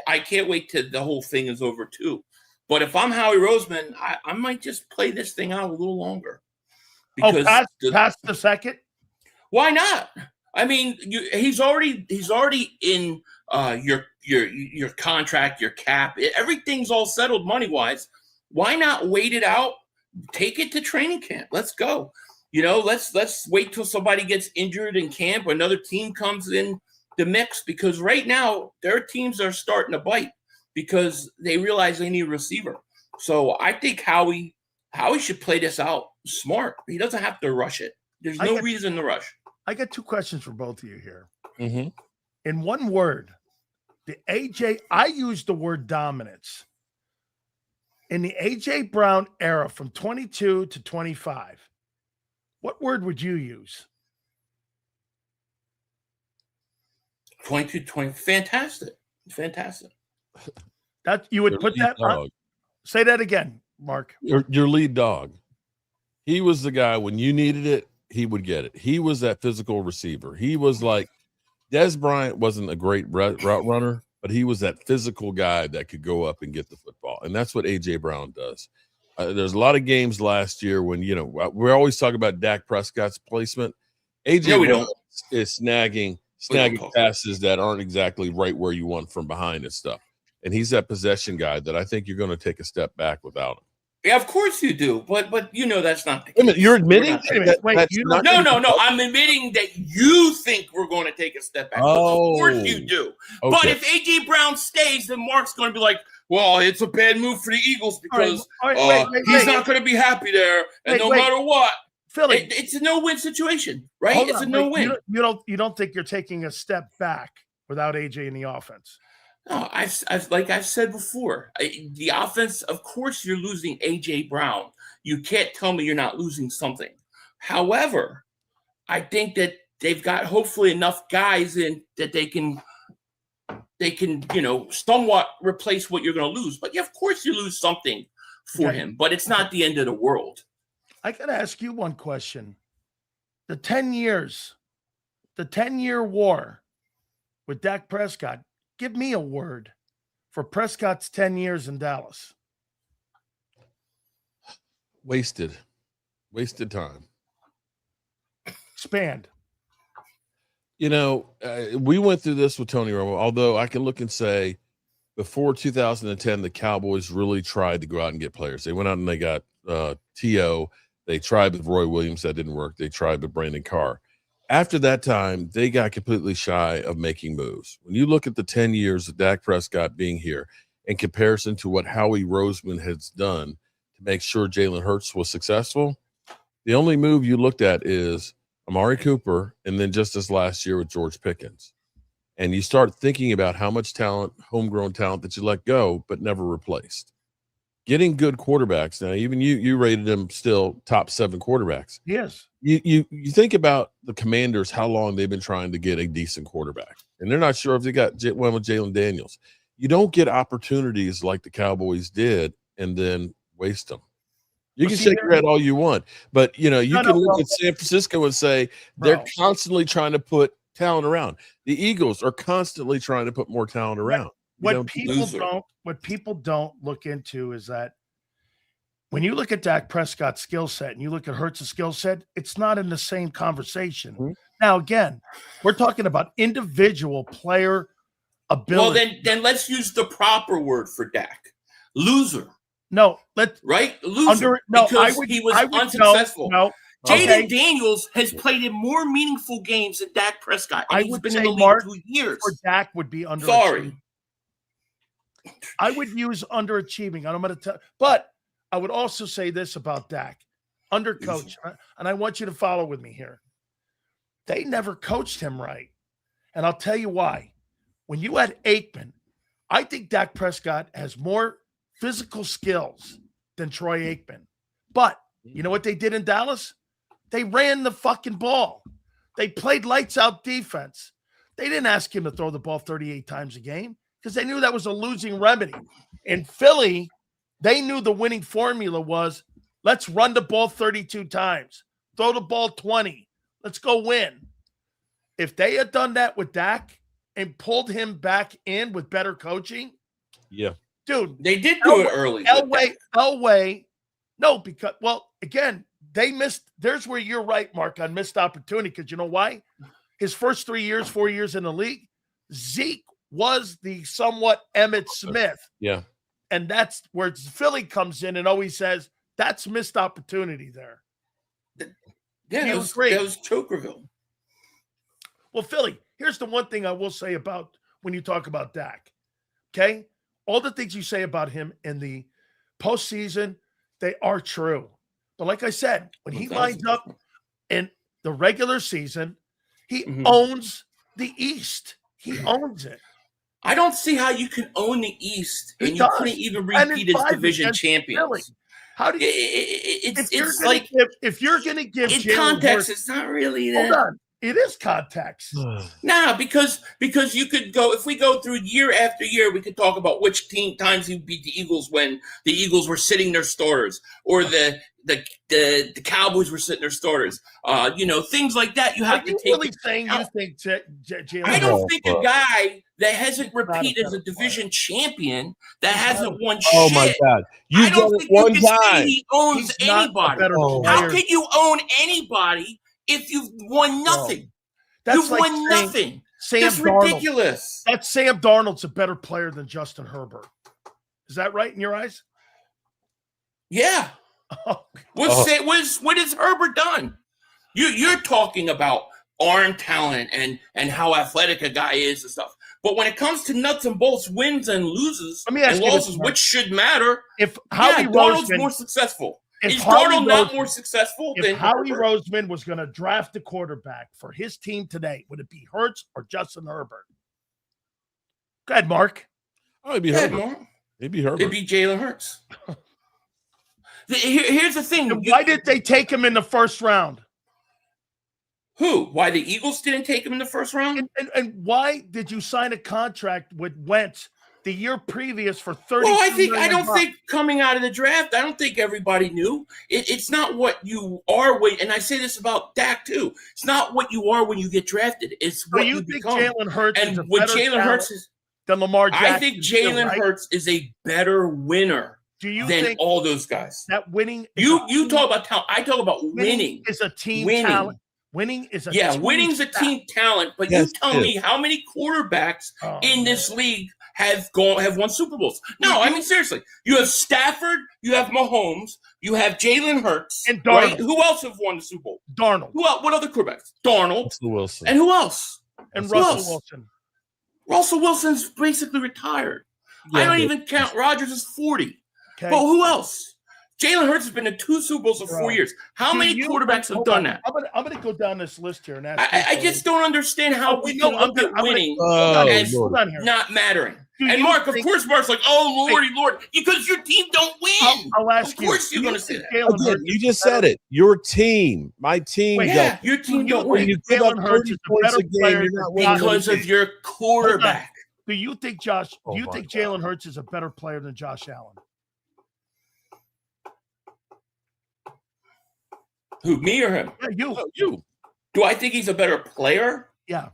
I can't wait till the whole thing is over too. But if I'm Howie Roseman, I might just play this thing out a little longer. Because past the second? Why not? I mean, he's already in your contract, your cap. Everything's all settled money wise. Why not wait it out? Take it to training camp. Let's go. Let's wait till somebody gets injured in camp. Another team comes in the mix, because right now their teams are starting to bite because they realize they need a receiver. So I think Howie should play this out smart. He doesn't have to rush it. There's no reason to rush. I got two questions for both of you here. Mm-hmm. In one word, I used the word dominance. In the A.J. Brown era from 22 to 25, what word would you use? 22, 20. Fantastic. That you would put that on. Say that again, Mark. Your lead dog. He was the guy when you needed it, he would get it. He was that physical receiver. He was like Des Bryant wasn't a great route runner, but he was that physical guy that could go up and get the football. And that's what A.J. Brown does. There's a lot of games last year when, we're always talking about Dak Prescott's placement. A.J. Brown is snagging passes that aren't exactly right where you want from behind and stuff. And he's that possession guy that I think you're going to take a step back without him. Yeah, of course you do, but that's not the case. Wait a minute, you're admitting? No. I'm admitting that you think we're going to take a step back. Oh, of course you do. Okay. But if A.J. Brown stays, then Mark's going to be like, well, it's a bad move for the Eagles because he's not going to be happy there, and no matter what, Philly, it's a no-win situation, right? It's a no-win. You don't think you're taking a step back without A.J. in the offense? No, I've said before, the offense, of course you're losing A.J. Brown. You can't tell me you're not losing something. However, I think that they've got hopefully enough guys in that they can somewhat replace what you're going to lose. But yeah, of course you lose something for him, but it's not the end of the world. I got to ask you one question. The 10-year war with Dak Prescott, give me a word for Prescott's 10 years in Dallas. Wasted time. Expand. We went through this with Tony Romo, although I can look and say before 2010, the Cowboys really tried to go out and get players. They went out and they got T.O. They tried with Roy Williams. That didn't work. They tried with Brandon Carr. After that time, they got completely shy of making moves. When you look at the 10 years of Dak Prescott being here, in comparison to what Howie Roseman has done to make sure Jalen Hurts was successful, the only move you looked at is Amari Cooper and then just this last year with George Pickens. And you start thinking about how much talent, homegrown talent that you let go but never replaced. Getting good quarterbacks. Now, even you rated him still top 7 quarterbacks. Yes. You think about the Commanders, how long they've been trying to get a decent quarterback. And they're not sure if they got one with Jalen Daniels. You don't get opportunities like the Cowboys did and then waste them. You can shake your head all you want, but you can look at San Francisco and say they're constantly trying to put talent around. The Eagles are constantly trying to put more talent around. What people don't look into is that when you look at Dak Prescott's skill set and you look at Hurts' skill set, it's not in the same conversation. Mm-hmm. Now, again, we're talking about individual player ability. Well, then let's use the proper word for Dak. Loser. No, loser. Because he was unsuccessful. No. Jaden Daniels has played in more meaningful games than Dak Prescott. And he's been in the league 2 years. Or Dak would be underachieving. Sorry. I would use underachieving. I'm going to tell, but I would also say this about Dak, undercoach, and I want you to follow with me here. They never coached him right, and I'll tell you why. When you had Aikman, I think Dak Prescott has more physical skills than Troy Aikman. But you know what they did in Dallas? They ran the fucking ball. They played lights out defense. They didn't ask him to throw the ball 38 times a game because they knew that was a losing remedy. In Philly, they knew the winning formula was let's run the ball 32 times, throw the ball 20. Let's go win. If they had done that with Dak and pulled him back in with better coaching, yeah, dude, they did do it early. Elway, no, because again, they missed. There's where you're right, Mark, on missed opportunity. Because you know why? His first 4 years in the league, Zeke was the somewhat Emmitt Smith. Yeah. And that's where Philly comes in and always says, that's missed opportunity there. Yeah, that was Chokerville. Well, Philly, here's the one thing I will say about when you talk about Dak. Okay? All the things you say about him in the postseason, they are true. But like I said, when he lines up in the regular season, he owns the East. He owns it. I don't see how you can own the East and you couldn't even repeat as division champions. How do you? If you're going to give in context, it's not really that. Hold on, it is context. Nah, because you could go if we go through year after year, we could talk about which times he beat the Eagles when the Eagles were sitting their starters, or the Cowboys were sitting their starters. Things like that. You have to take. Really saying you think Jalen? I don't think a guy that hasn't repeated as a division champion, that hasn't won shit. Oh my God! I don't think you can say he owns anybody. How can you own anybody if you've won nothing? You've won nothing. That's ridiculous. That Sam Darnold's a better player than Justin Herbert. Is that right in your eyes? Yeah. What has Herbert done? You're talking about arm talent and how athletic a guy is and stuff. But when it comes to nuts and bolts, wins and loses, and losses, which should matter, Darnold's more successful. Is Darnold not more successful than Howie Roseman was going to draft a quarterback for his team today? Would it be Hurts or Justin Herbert? Go ahead, Mark. Oh, it'd be Herbert. It'd be Herbert. It'd be Jalen Hurts. Here's the thing. Why did they take him in the first round? Who? Why the Eagles didn't take him in the first round? And why did you sign a contract with Wentz the year previous for $30 Well, I don't think coming out of the draft, I don't think everybody knew. It's not what you are and I say this about Dak too. It's not what you are when you get drafted. It's what you become. Jalen Hurts and what Jalen Hurts is than Lamar Jackson. I think Jalen Hurts is a better winner than all those guys. That winning you talk about talent. I talk about winning. Is a team talent. Winning is a winning's a team talent, but you tell me how many quarterbacks in this league have won Super Bowls. No, I mean seriously. You have Stafford, you have Mahomes, you have Jalen Hurts, and Darnold. Right? Who else have won the Super Bowl? Darnold. Who else? What other quarterbacks? Darnold. Russell Wilson. And who else? And Russell Wilson. Russell Wilson's basically retired. I don't even count Rodgers as 40. Okay. But who else? Jalen Hurts has been to 2 Super Bowls in 4 years. How many quarterbacks have done that? I'm going to go down this list here and ask. I just don't understand how we can look at winning as not mattering. And Mark, of course, Mark's like, oh, Lordy, Lord, because your team don't win. I'll ask you. Of course you're going to say that. Again, you just said it. Your team. My team. Your team don't win. You put up 30 points a game, because of your quarterback. Do you think Jalen Hurts is a better player than Josh Allen? Who, me or him? Yeah, you. Do I think he's a better player? Yeah.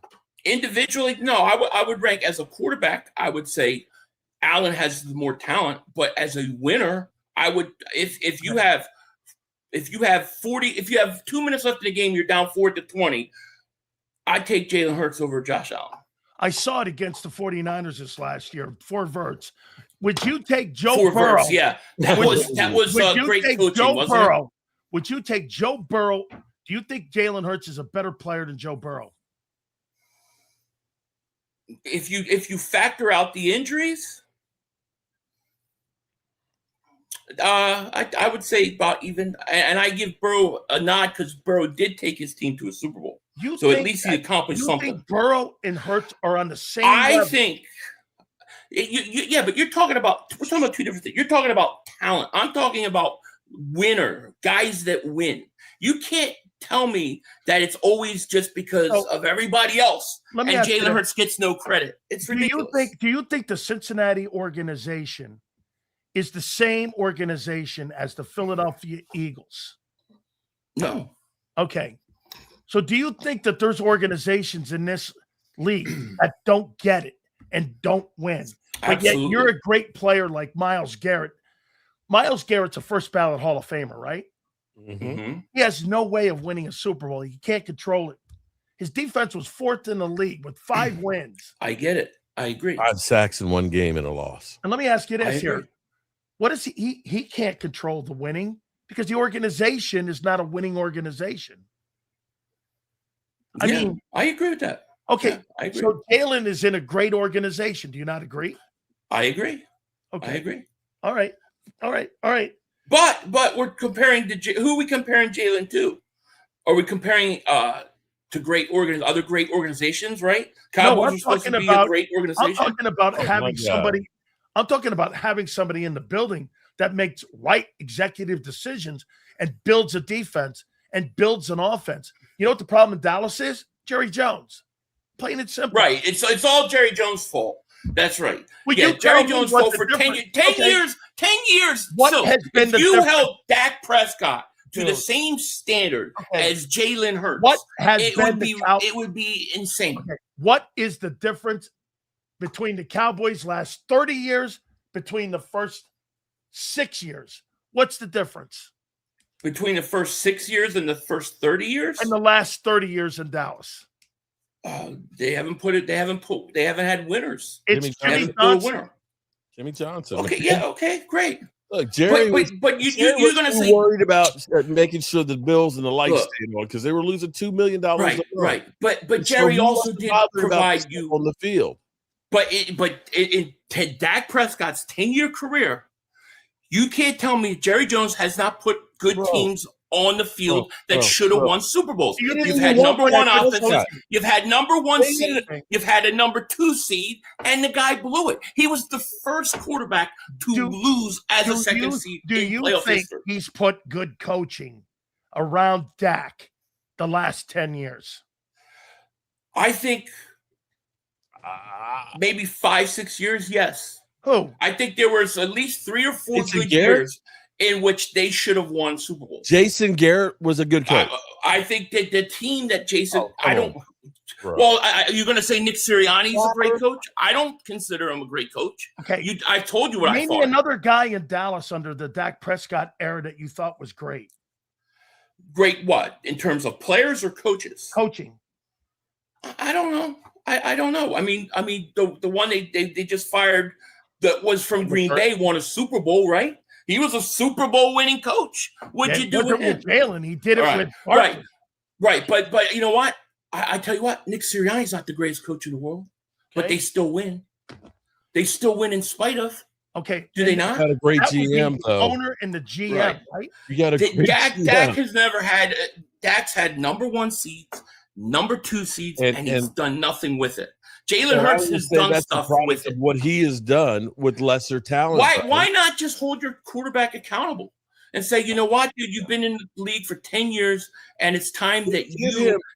Individually, no. I would rank as a quarterback. I would say Allen has more talent, but as a winner, I would if you have 2 minutes left in the game, you're down 4-20. I'd take Jalen Hurts over Josh Allen. I saw it against the 49ers this last year. 4 verts. Would you take Joe Burrow? Verts, yeah, that was great coaching, wasn't it? Would you take Joe Burrow? Do you think Jalen Hurts is a better player than Joe Burrow? If you factor out the injuries, I would say about even. And I give Burrow a nod because Burrow did take his team to a Super Bowl. At least he accomplished something. Think Burrow and Hurts are on the same level? I think. But we're talking about 2 different things. You're talking about talent. I'm talking about winner, guys that win. You can't tell me that it's always just because of everybody else and Jalen Hurts gets no credit. It's ridiculous. Do you think the Cincinnati organization is the same organization as the Philadelphia Eagles? No. Okay. So do you think that there's organizations in this league that don't get it and don't win? But yet you're a great player like Myles Garrett. Myles Garrett's a first ballot Hall of Famer, right? Mm-hmm. He has no way of winning a Super Bowl. He can't control it. His defense was 4th in the league with 5 wins. I get it. I agree. 5 sacks in 1 game and a loss. And let me ask you this here. What is he can't control the winning because the organization is not a winning organization. I mean, I agree with that. Okay. Yeah, I agree. So Jalen is in a great organization. Do you not agree? I agree. Okay. I agree. All right. But we're comparing who are we comparing Jalen to? Are we comparing to other great organizations, right? Cowboys are supposed to be a great organization. I'm talking about having somebody. I'm talking about having somebody in the building that makes right executive decisions and builds a defense and builds an offense. You know what the problem in Dallas is? Jerry Jones. Plain and simple. Right. It's all Jerry Jones' fault. That's right. Well, Jerry Jones' fault for 10 years. 10 years. What has been the difference? Held Dak Prescott to the same standard as Jalen Hurts, it would be insane. Okay. What is the difference between the Cowboys' last 30 years, between the first 6 years? What's the difference? Between the first 6 years and the first 30 years? And the last 30 years in Dallas. They haven't had winners. It's Jimmy Johnson. Jimmy Johnson. Okay, great. Look, Jerry, but you're going to say worried about making sure the Bills and the lights stayed on because they were losing $2 million. Right. But Jerry also did provide you on the field. But in Dak Prescott's 10-year career, you can't tell me Jerry Jones has not put good teams on the field that should have won Super Bowls. You've had number 1 offenses. You've had number 1 seed. You've had a number 2 seed, and the guy blew it. He was the first quarterback to lose as a second seed. Do you think he's put good coaching around Dak the last 10 years? I think maybe 5-6 years, yes. Who? I think there was at least 3 or 4 good years in which they should have won Super Bowls. Jason Garrett was a good coach. I think that the team that Jason, you're going to say Nick Sirianni's a great coach? I don't consider him a great coach. Okay. I told you what I thought. Maybe another guy in Dallas under the Dak Prescott era that you thought was great. Great what? In terms of players or coaches? Coaching. I don't know. I don't know. I mean, the one they just fired that was from Green Bay won a Super Bowl, right? He was a Super Bowl winning coach. What'd you do with him? Jalen? He did it with Barkley. Right. But you know what? I tell you what, Nick Sirianni's not the greatest coach in the world, but they still win. They still win in spite of. Okay. Do they not? Got a great That would be GM the though. owner and the GM, right? You got a great Dak GM. has never had. Dak's had #1 seeds, #2 seeds, and he's done nothing with it. Jalen Hurts has done stuff with it. What he has done with lesser talent. Why not just hold your quarterback accountable and say, you know what, dude, you've been in the league for 10 years, and it's time that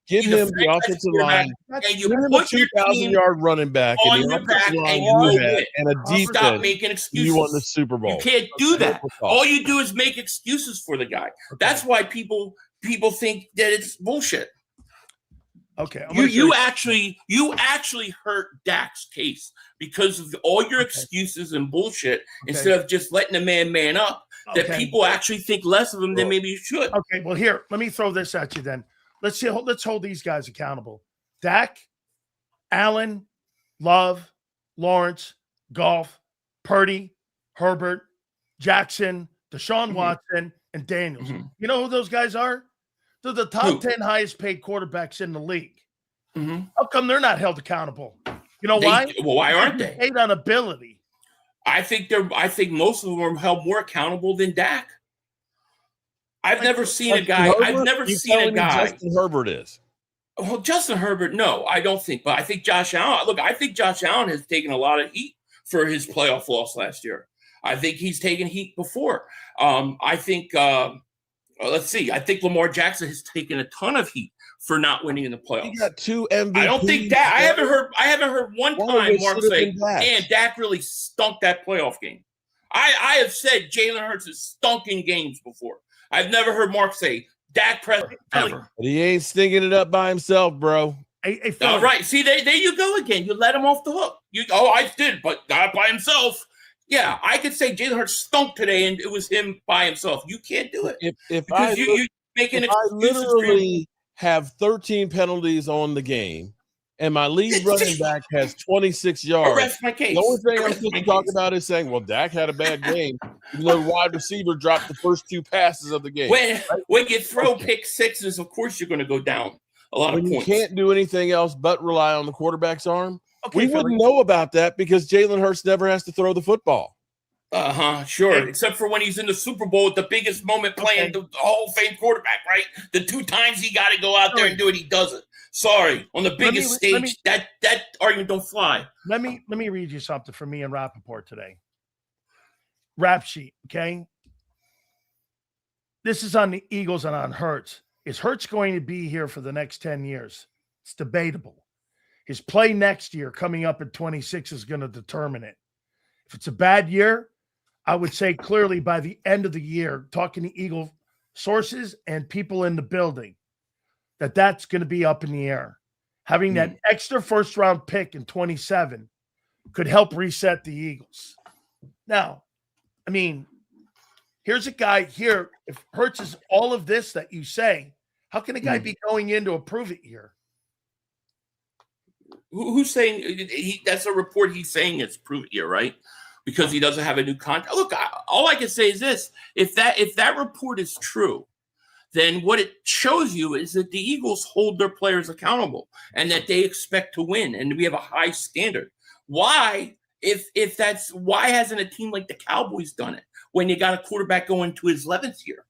give him the offensive line, and you give him a put your 2,000-yard running back on your back and a defense. Stop making excuses. You won the Super Bowl. You can't do that. All you do is make excuses for the guy. That's why people think that it's bullshit. Okay. You actually hurt Dak's case because of all your excuses and bullshit instead of just letting the man up. That people actually think less of him than maybe you should. Okay, well, here, let me throw this at you then. Let's hold these guys accountable. Dak, Allen, Love, Lawrence, Goff, Purdy, Herbert, Jackson, Deshaun Watson, and Daniels. You know who those guys are? They're the top 10 highest paid quarterbacks in the league. How come they're not held accountable? You know why? Well, why aren't they? Paid on ability. I think most of them are held more accountable than Dak. I've never seen a guy. I've never seen a guy. Justin Herbert is. Well, Justin Herbert, no, I don't think. But I think Josh Allen. Look, I think Josh Allen has taken a lot of heat for his playoff loss last year. I think he's taken heat before. I think. Let's see. I think Lamar Jackson has taken a ton of heat for not winning in the playoffs. He got 2 MVPs. I don't think that. I haven't heard one time Mark say, "Man, Dak really stunk that playoff game." I have said Jalen Hurts has stunk in games before. I've never heard Mark say Dak Prescott ever. But he ain't stinking it up by himself, bro. All right. See, there you go again. You let him off the hook. I did, but not by himself. Yeah, I could say Jalen Hurts stunk today, and it was him by himself. You can't do it. If I literally have 13 penalties on the game, and my lead running back has 26 yards, arrest my case. The only thing I'm supposed to talk about is saying, well, Dak had a bad game, even though the wide receiver dropped the first 2 passes of the game. When you throw pick sixes, of course you're going to go down a lot of points. You can't do anything else but rely on the quarterback's arm. We wouldn't know about that because Jalen Hurts never has to throw the football. Sure. Except for when he's in the Super Bowl at the biggest moment playing the Hall of Fame quarterback, right? The 2 times he got to go out there and do it, he doesn't. Sorry. On the biggest stage, that argument don't fly. Let me read you something from me and Rappaport today. Rap sheet, okay? This is on the Eagles and on Hurts. Is Hurts going to be here for the next 10 years? It's debatable. His play next year, coming up at 26, is going to determine it. If it's a bad year, I would say clearly by the end of the year, talking to Eagle sources and people in the building, that's going to be up in the air. Having that extra first-round pick in 27 could help reset the Eagles. Now, I mean, here's a guy here. If Hurts is all of this that you say, how can a guy be going into a prove-it year? Who's saying that's a report he's saying it's prove it year, right? Because he doesn't have a new contract. Look, all I can say is this: if that report is true, then what it shows you is that the Eagles hold their players accountable and that they expect to win, and we have a high standard. Why, why hasn't a team like the Cowboys done it when you got a quarterback going to his 11th year?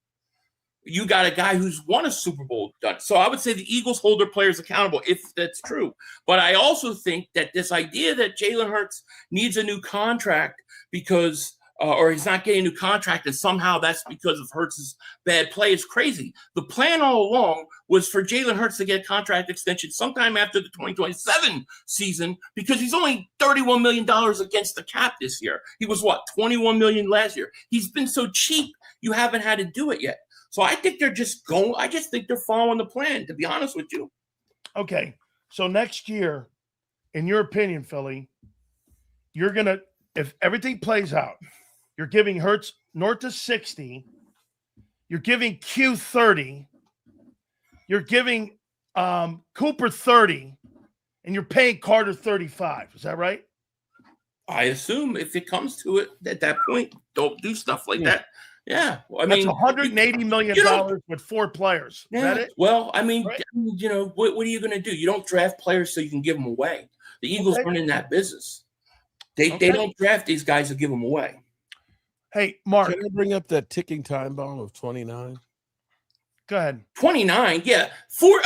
You got a guy who's won a Super Bowl done. So I would say the Eagles hold their players accountable if that's true. But I also think that this idea that Jalen Hurts needs a new contract because or he's not getting a new contract and somehow that's because of Hurts' bad play is crazy. The plan all along was for Jalen Hurts to get a contract extension sometime after the 2027 season because he's only $31 million against the cap this year. He was, $21 million last year. He's been so cheap, you haven't had to do it yet. So I think they're just going. I just think they're following the plan, to be honest with you. Okay. So next year, in your opinion, Philly, you're going to, if everything plays out, you're giving Hurts north of 60. You're giving Q 30. You're giving Cooper 30. And you're paying Carter 35. Is that right? I assume if it comes to it at that point, don't do stuff like that. Yeah, well, that's $180 million with 4 players. Yeah. Is that it? Well, I mean, right. What are you going to do? You don't draft players so you can give them away. The Eagles aren't in that business. They don't draft these guys to give them away. Hey, Mark. Can I bring up that ticking time bomb of 29? Go ahead. 29, yeah.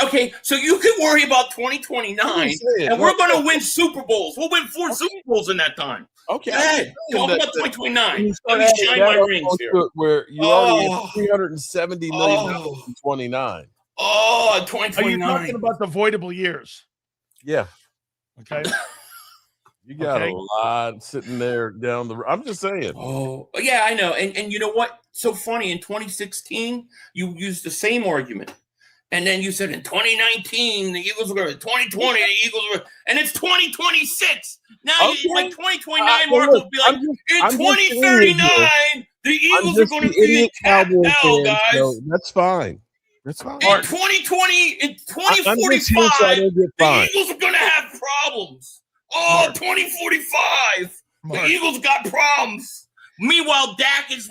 Okay, so you can worry about 2029, and we're going to win Super Bowls. We'll win 4 Super Bowls in that time. Okay. Go ahead. Talk about 2029. Let me shine my rings here. Where you already have $370 million in 29. Oh, 2029. Are you talking about the voidable years? Yeah. Okay. You got a lot sitting there down the. I'm just saying. Oh, yeah, I know. And you know what? So funny. In 2016, you used the same argument, and then you said in 2019 the Eagles were going to. 2020 the Eagles were, and it's 2026. Now it's like 2029. Mark will be like, in 2039 the Eagles are going to be in cap hell, guys. So that's fine. That's fine. In 2020, in 2045, the Eagles are going to have problems. Oh, Mark. 2045. Mark. The Eagles got problems. Meanwhile, Dak is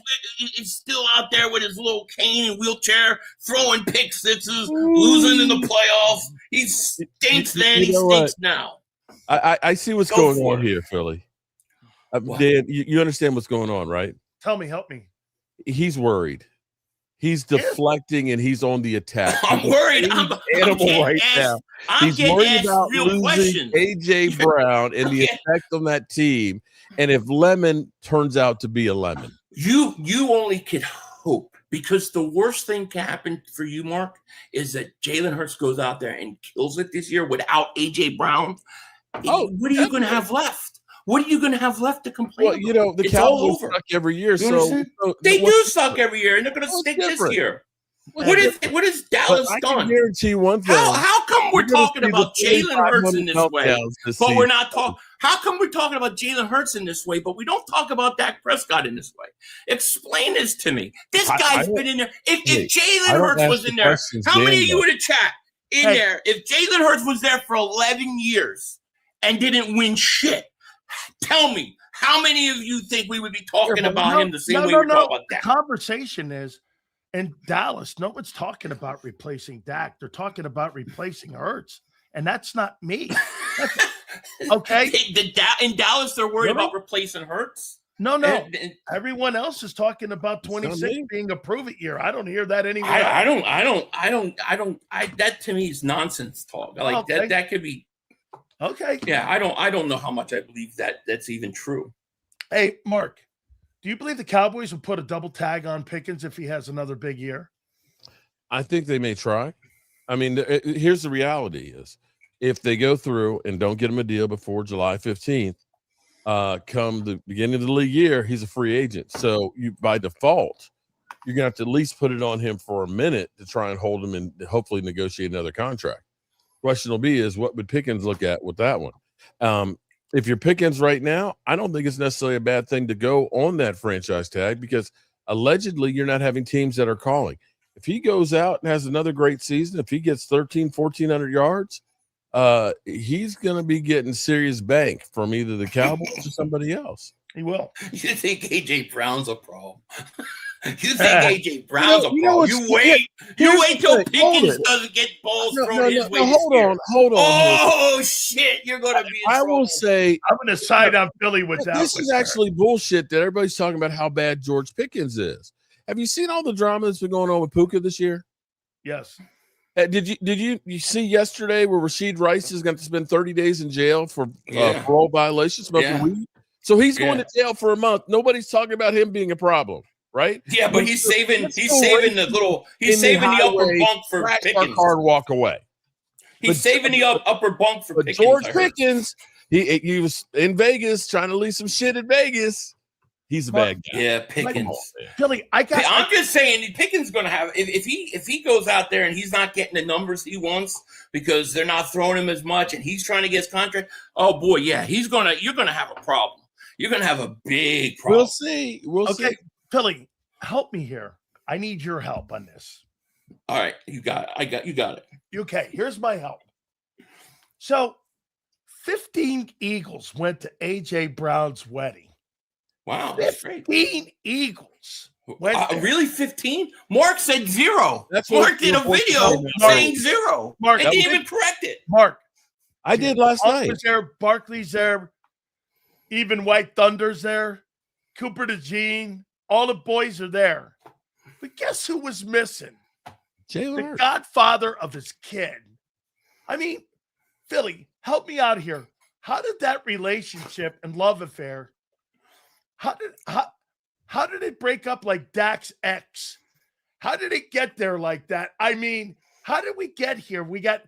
still out there with his little cane and wheelchair, throwing pick sixes, losing in the playoffs. He stinks then, he stinks now. I see what's going on here, Philly. Dan, you understand what's going on, right? Tell me, help me. He's worried. He's deflecting and he's on the attack. I'm worried. I'm He's worried about losing AJ Brown and the effect on that team. And if Lemon turns out to be a lemon, you only can hope, because the worst thing can happen for you, Mark, is that Jalen Hurts goes out there and kills it this year without AJ Brown. What are you going to have left? What are you going to have left to complain about? You know, the Cowboys suck every year. So they do suck every year, and they're going to stink this year. What is Dallas done? I can guarantee one thing. How come we're talking about Jalen Hurts in this way, but we're not talking? How come we're talking about Jalen Hurts in this way, but we don't talk about Dak Prescott in this way? Explain this to me. This guy's been in there. If Jalen Hurts was in there, how many of you in the chat there? If Jalen Hurts was there for 11 years and didn't win shit, tell me, how many of you think we would be talking about him the same way we talk about Dak? The conversation is, in Dallas, no one's talking about replacing Dak. They're talking about replacing Hurts, and that's not me. Okay? In Dallas, they're worried about replacing Hurts? No. Everyone else is talking about 26 being a prove-it year. I don't hear that anywhere. I don't. That to me is nonsense talk. Like that could be. Okay. Yeah, I don't know how much I believe that's even true. Hey, Mark, do you believe the Cowboys will put a double tag on Pickens if he has another big year? I think they may try. I mean, here's the reality is, if they go through and don't get him a deal before July 15th, come the beginning of the league year, he's a free agent. So by default, you're going to have to at least put it on him for a minute to try and hold him and hopefully negotiate another contract. Question will be is, what would Pickens look at with that one? If you're Pickens right now, I don't think it's necessarily a bad thing to go on that franchise tag, because allegedly you're not having teams that are calling. If he goes out and has another great season, if he gets 1,400 yards, he's going to be getting serious bank from either the Cowboys or somebody else. He will. You think AJ Brown's a problem? You think AJ Brown's a problem? You wait till Pickens doesn't get balls thrown his way. Hold on. Oh shit! You're going to be. I will say I'm going to side on Philly with that. This is actually bullshit that everybody's talking about how bad George Pickens is. Have you seen all the drama that's been going on with Puka this year? Yes. Did you see yesterday where Rashid Rice is going to spend 30 days in jail for parole violations, smoking weed? So he's going to jail for a month. Nobody's talking about him being a problem, right? Yeah, but he's saving the upper bunk for Pickens. Card walk away. He's saving the upper bunk for Pickens. George Pickens, he was in Vegas trying to leave some shit in Vegas. He's a bad guy. Yeah, Pickens. Billy, I'm just saying, Pickens going to have if he goes out there and he's not getting the numbers he wants because they're not throwing him as much and he's trying to get his contract. Oh boy, yeah, you're gonna have a problem. You're gonna have a big problem. We'll see. Okay, Billy, help me here. I need your help on this. All right, you got it. You got it. Okay, here's my help. So, 15 Eagles went to AJ Brown's wedding. Wow, that's great. 15 Eagles. Really, 15? Mark said 0. Mark did a video saying 0. Mark didn't even correct it. Mark, I did last night. Was there, Barkley's there. Even White Thunder's there. Cooper DeJean. All the boys are there. But guess who was missing? Jalen The Hurts. godfather of his kid. I mean, Philly, help me out here. How did that relationship and love affair, how did it break up like Dak's ex? How did it get there like that? I mean, how did we get here? We got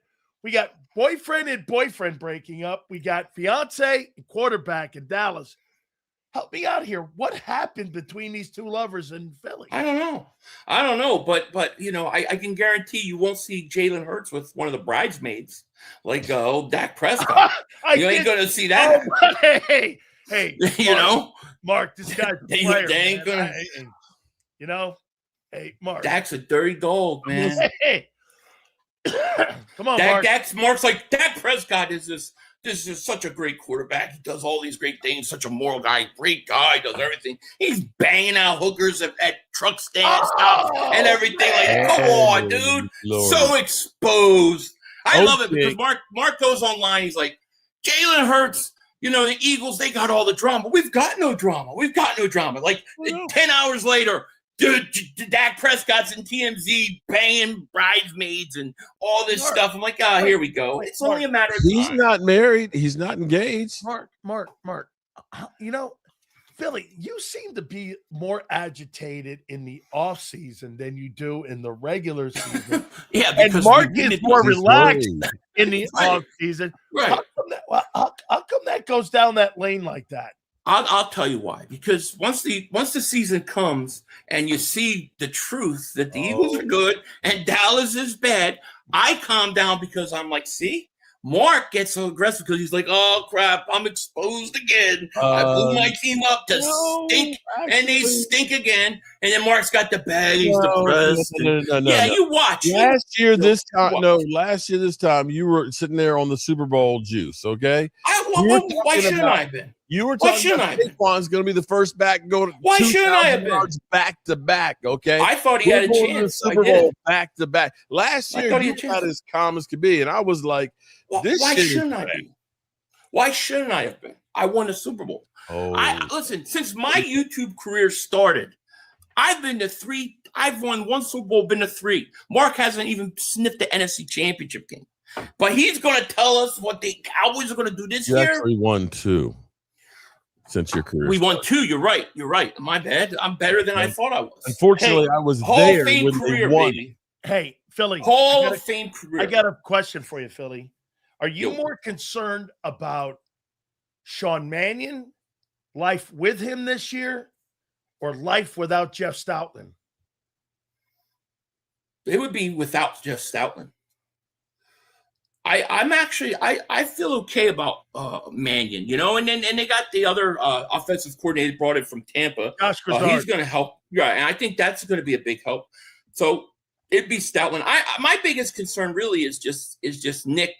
boyfriend and boyfriend breaking up. We got fiance and quarterback in Dallas. Help me out here. What happened between these two lovers in Philly? I don't know. But you know, I can guarantee you won't see Jalen Hurts with one of the bridesmaids like old Dak Prescott. You ain't gonna see that. Oh, hey, You know, Mark, this guy's a They- player. they ain't man. gonna- You know, hey, Mark. Dak's a dirty dog, man. Hey. Come on, Mark. Mark's like Dak Prescott is this is such a great quarterback. He does all these great things. Such a moral guy, great guy, does everything. He's banging out hookers at truck stands and everything. Like, come on, dude. Lord. So exposed. I love it Okay. because Mark goes online. He's like, Jalen Hurts. You know, the Eagles, they got all the drama. We've got no drama. Like 10 hours later, dude, Dak Prescott's in TMZ banging bridesmaids and all this Mark, stuff. I'm like, here we go. It's only a matter of He's time. not married. He's not engaged. Mark. You know, Philly, you seem to be more agitated in the off season than you do in the regular season. Yeah, And because Mark we is needed- more He's relaxed worried. in the Right. off season. Right. How come that goes down that lane like that? I'll tell you why. Because once the season comes and you see the truth that the Eagles are good and Dallas is bad, I calm down because I'm like, see, Mark gets so aggressive because he's like, oh crap, I'm exposed again. I blew my team up to stink, and they stink again. And then Mark's got the bag, he's depressed. No. You watch. Last year, this Watch. time, you were sitting there on the Super Bowl juice, okay? Why shouldn't I have been? You were Why talking shouldn't about I have been? Saquon's going to be the first back going Why shouldn't I have 2,000 been? yards back to back, okay? I thought he had a We're going to the chance. I Super did. Bowl back to back. Last I year, thought he you had a were chance. not as calm as could be, and I was like, this Why shit is shouldn't I bad. be? Why shouldn't I have been? I won a Super Bowl. Oh, Listen, since my YouTube career started, I've been to 3. I've won 1 Super Bowl, been to 3. Mark hasn't even sniffed the NFC Championship game. But he's going to tell us what the Cowboys are going to do this you year. actually won 2 since your career. We won 2. You're right. My bad. I'm better than I thought I was. Unfortunately, I was Hall there of Fame when career, they won. baby. Hey, Philly. Hall of Fame career. I got a question for you, Philly. Are you Yo. more concerned about Sean Mannion, life with him this year, or life without Jeff Stoutland? It would be without Jeff Stoutland. I feel okay about Mannion, you know, and they got the other offensive coordinator brought in from Tampa. Josh He's Grisard. going to help, yeah, and I think that's going to be a big help. So it'd be Stoutland. My biggest concern really is just Nick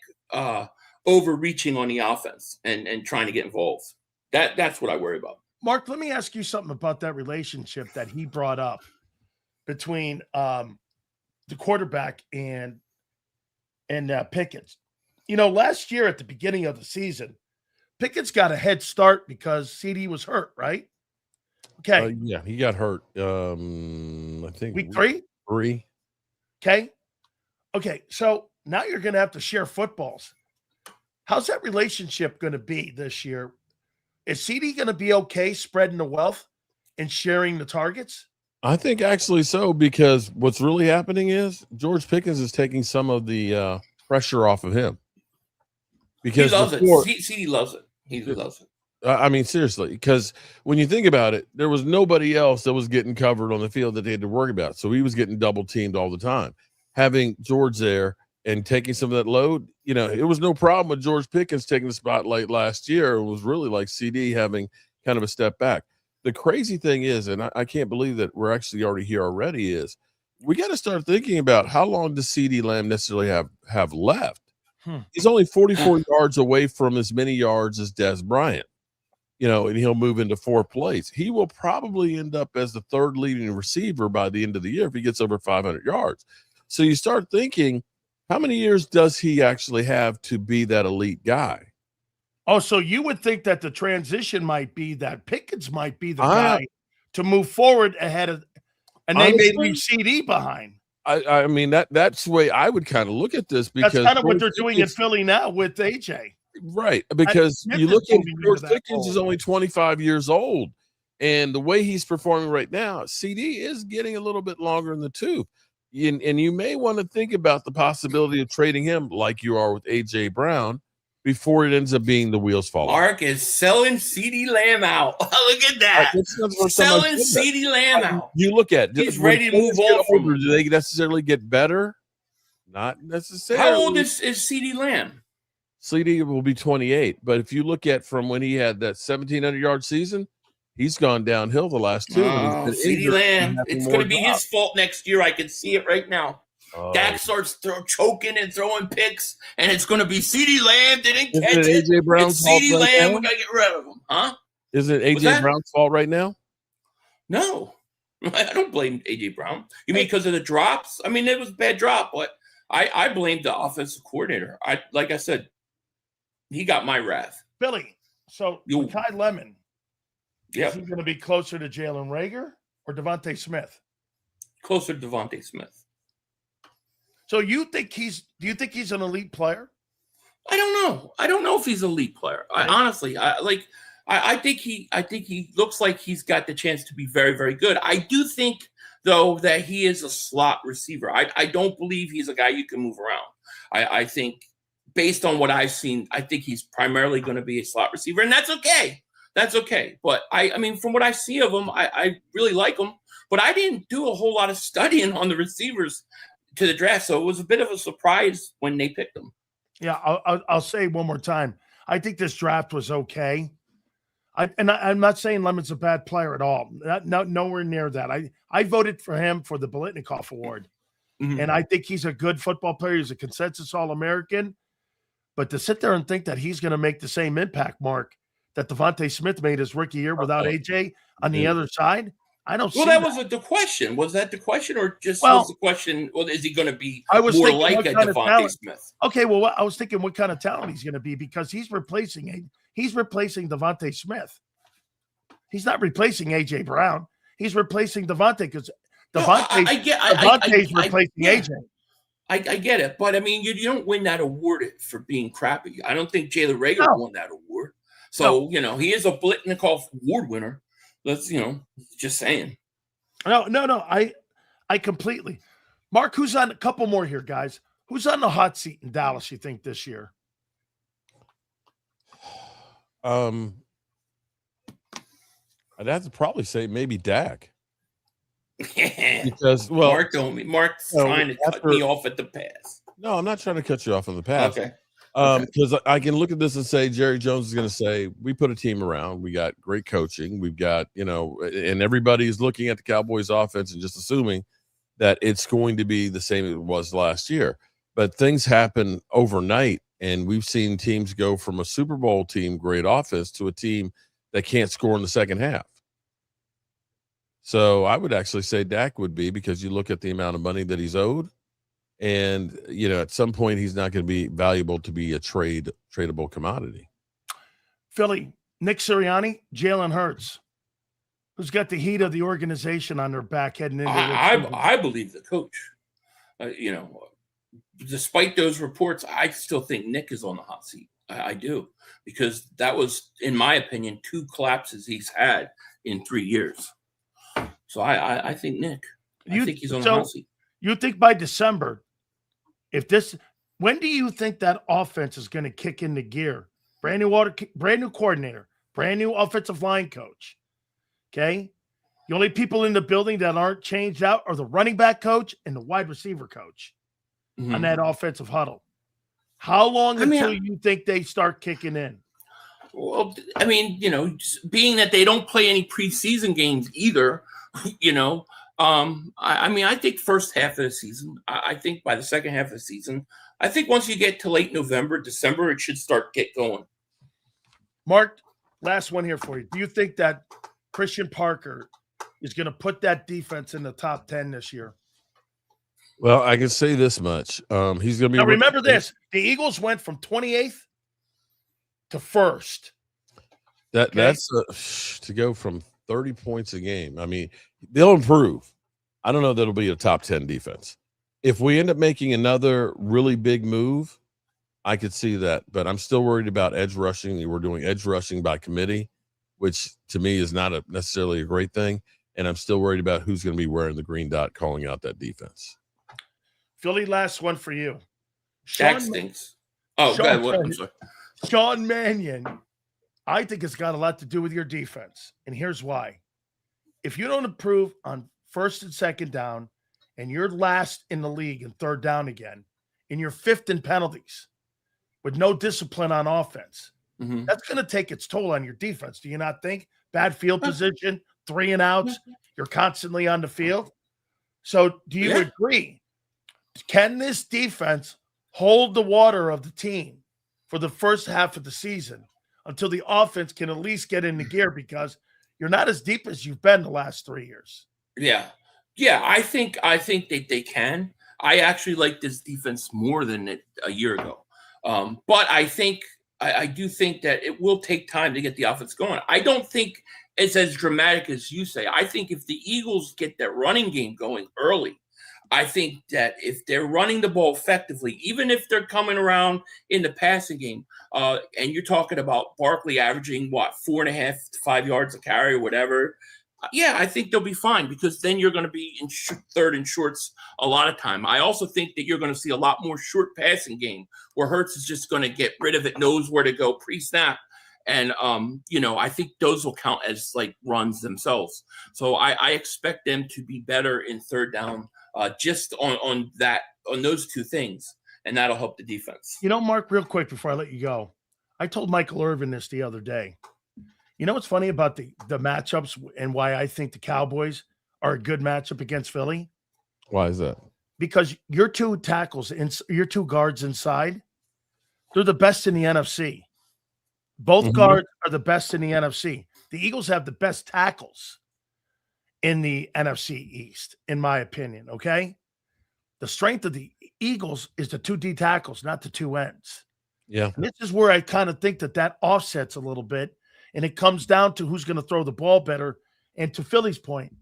overreaching on the offense and trying to get involved. That's what I worry about. Mark, let me ask you something about that relationship that he brought up between the quarterback and Pickens. You know, last year at the beginning of the season, Pickens got a head start because CD was hurt, right? Okay. Yeah, he got hurt. I think Week 3? 3. Okay. So now you're going to have to share footballs. How's that relationship going to be this year? Is CD going to be okay spreading the wealth and sharing the targets? I think actually so, because what's really happening is George Pickens is taking some of the pressure off of him. Because He loves before, it. CD loves it. He loves it. I mean, seriously, because when you think about it, there was nobody else that was getting covered on the field that they had to worry about. So he was getting double teamed all the time. Having George there and taking some of that load, you know, it was no problem with George Pickens taking the spotlight last year. It was really like CD having kind of a step back. The crazy thing is, and I can't believe that we're actually already here already, is we got to start thinking about how long does CD Lamb necessarily have left. He's only 44 yards away from as many yards as Des Bryant, you know, and he'll move into 4th place. He will probably end up as the 3rd leading receiver by the end of the year if he gets over 500 yards. So you start thinking, how many years does he actually have to be that elite guy? Oh, so you would think that the transition might be that Pickens might be the guy to move forward ahead of, and they may leave CD behind. I mean that's the way I would kind of look at this, because that's kind of what they're doing in Philly now with AJ. Right, because you look at George Pickens is only 25 years old, and the way he's performing right now, CD is getting a little bit longer in the tooth. And you may want to think about the possibility of trading him like you are with AJ Brown before it ends up being the wheels fall off. Mark is selling CD Lamb out. Look at that. Selling CD Lamb out. You look at he's ready to move on from older, do they necessarily get better? Not necessarily. How old is CD Lamb? CD will be 28, but if you look at from when he had that 1,700-yard season, he's gone downhill the last two. CD Lamb, it's going to be his fault next year. I can see it right now. Dak starts choking and throwing picks, and it's going to be CD Lamb didn't catch it. AJ Brown's fault CD right Lamb, now? we got to get rid of him, huh? Isn't it AJ Brown's fault right now? No, I don't blame AJ Brown. You mean because of the drops? I mean, it was a bad drop, but I blame the offensive coordinator. Like I said, he got my wrath. Billy, so Ty Lemon, is he going to be closer to Jalen Reagor or Devontae Smith? Closer to Devontae Smith. So do you think he's an elite player? I don't know if he's an elite player. Honestly, I think he looks like he's got the chance to be very, very good. I do think, though, that he is a slot receiver. I don't believe he's a guy you can move around. I think, based on what I've seen, I think he's primarily going to be a slot receiver, and that's okay. That's okay. But I mean, from what I see of him, I really like him. But I didn't do a whole lot of studying on the receivers to the draft, so it was a bit of a surprise when they picked him. Yeah, I'll say one more time. I think this draft was okay. I'm not saying Lemon's a bad player at all. Nowhere near that. I voted for him for the Biletnikoff Award, and I think he's a good football player. He's a consensus All-American. But to sit there and think that he's going to make the same impact, Mark, that Devontae Smith made his rookie year without AJ on the other side, I don't see that. Was the question. Was that the question, or just was the question, well, is he going to be more like a Devontae Smith? Okay, well, I was thinking what kind of talent he's going to be, because he's replacing Devontae Smith. He's not replacing AJ Brown. He's replacing Devontae, because Devontae's replacing AJ. I get it, but I mean, you don't win that award for being crappy. I don't think Jalen Reagor won that award. So, he is a Biletnikoff Award winner. Let's, just saying. No. I completely. Mark, who's on a couple more here, guys? Who's on the hot seat in Dallas, you think, this year? I'd have to probably say maybe Dak. Because Mark's trying to cut me off at the pass. No, I'm not trying to cut you off on the pass. Okay. Because I can look at this and say Jerry Jones is going to say, we put a team around, we got great coaching, we've got, and everybody's looking at the Cowboys offense and just assuming that it's going to be the same as it was last year. But things happen overnight, and we've seen teams go from a Super Bowl team, great offense, to a team that can't score in the second half. So I would actually say Dak would be, because you look at the amount of money that he's owed, and at some point he's not going to be valuable to be a tradable commodity. Philly, Nick Sirianni, Jalen Hurts, who's got the heat of the organization on their back heading into I believe the coach. Despite those reports, I still think Nick is on the hot seat. I do, because that was, in my opinion, 2 collapses he's had in 3 years. So I think Nick. I think he's on the hot seat. You think by December, when do you think that offense is going to kick into gear? Brand new coordinator, brand new offensive line coach. Okay. The only people in the building that aren't changed out are the running back coach and the wide receiver coach on that offensive huddle. How long until you think they start kicking in? Well, I mean, being that they don't play any preseason games either, I think first half of the season. I think by the second half of the season, I think once you get to late November, December, it should get going. Mark, last one here for you. Do you think that Christian Parker is going to put that defense in the top 10 this year? Well, I can say this much. He's going to be. Now, remember this. The Eagles went from 28th to first. That's to go from 30 points a game. I mean, they'll improve. I don't know that it'll be a top 10 defense. If we end up making another really big move, I could see that, but I'm still worried about edge rushing. We're doing edge rushing by committee, which to me is not necessarily a great thing. And I'm still worried about who's going to be wearing the green dot calling out that defense. Philly, last one for you. Dak stinks. Oh, go ahead. What? I'm sorry. Sean Mannion, I think it's got a lot to do with your defense. And here's why. If you don't improve on first and second down, and you're last in the league in third down again, and you're fifth in penalties with no discipline on offense, that's going to take its toll on your defense. Do you not think? Bad field position, 3 and outs, you're constantly on the field. So do you agree? Can this defense hold the water of the team for the first half of the season until the offense can at least get into gear, because you're not as deep as you've been the last 3 years? Yeah. I think that they can. I actually like this defense more than a year ago. But I do think that it will take time to get the offense going. I don't think it's as dramatic as you say. I think if the Eagles get that running game going early, I think that if they're running the ball effectively, even if they're coming around in the passing game, and you're talking about Barkley averaging 4.5 to 5 yards a carry or whatever, I think they'll be fine, because then you're going to be in third and shorts a lot of time. I also think that you're going to see a lot more short passing game where Hurts is just going to get rid of it, knows where to go pre-snap. And, I think those will count as like runs themselves. So I expect them to be better in third down just on those two things. And that'll help the defense. Mark, real quick before I let you go, I told Michael Irvin this the other day. You know what's funny about the matchups and why I think the Cowboys are a good matchup against Philly? Why is that? Because your two tackles, your two guards inside, they're the best in the NFC. Both guards are the best in the NFC. The Eagles have the best tackles in the NFC East, in my opinion, okay? The strength of the Eagles is the 2 D tackles, not the 2 ends. Yeah. And this is where I kind of think that offsets a little bit. And it comes down to who's going to throw the ball better. And to Philly's point,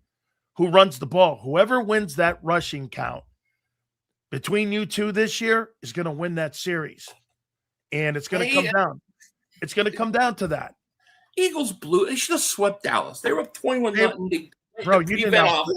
who runs the ball. Whoever wins that rushing count between you two this year is going to win that series. And it's going to come down. It's going to come down to that. Eagles blew. They should have swept Dallas. They were up 21-0. Bro, you didn't.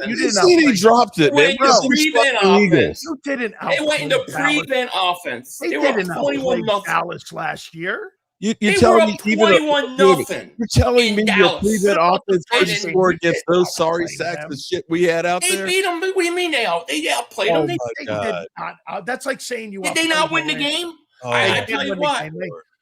He dropped it, man. Prevent offense. You didn't. They went into prevent offense. They were up 21-0. Dallas last year. You're telling me even 21-0. You're telling me your prevent offense didn't score against those sorry sacks and shit we had out there? They beat them. What do you mean they outplayed them? My God. That's like saying you did they not win the game? Oh, I tell you what.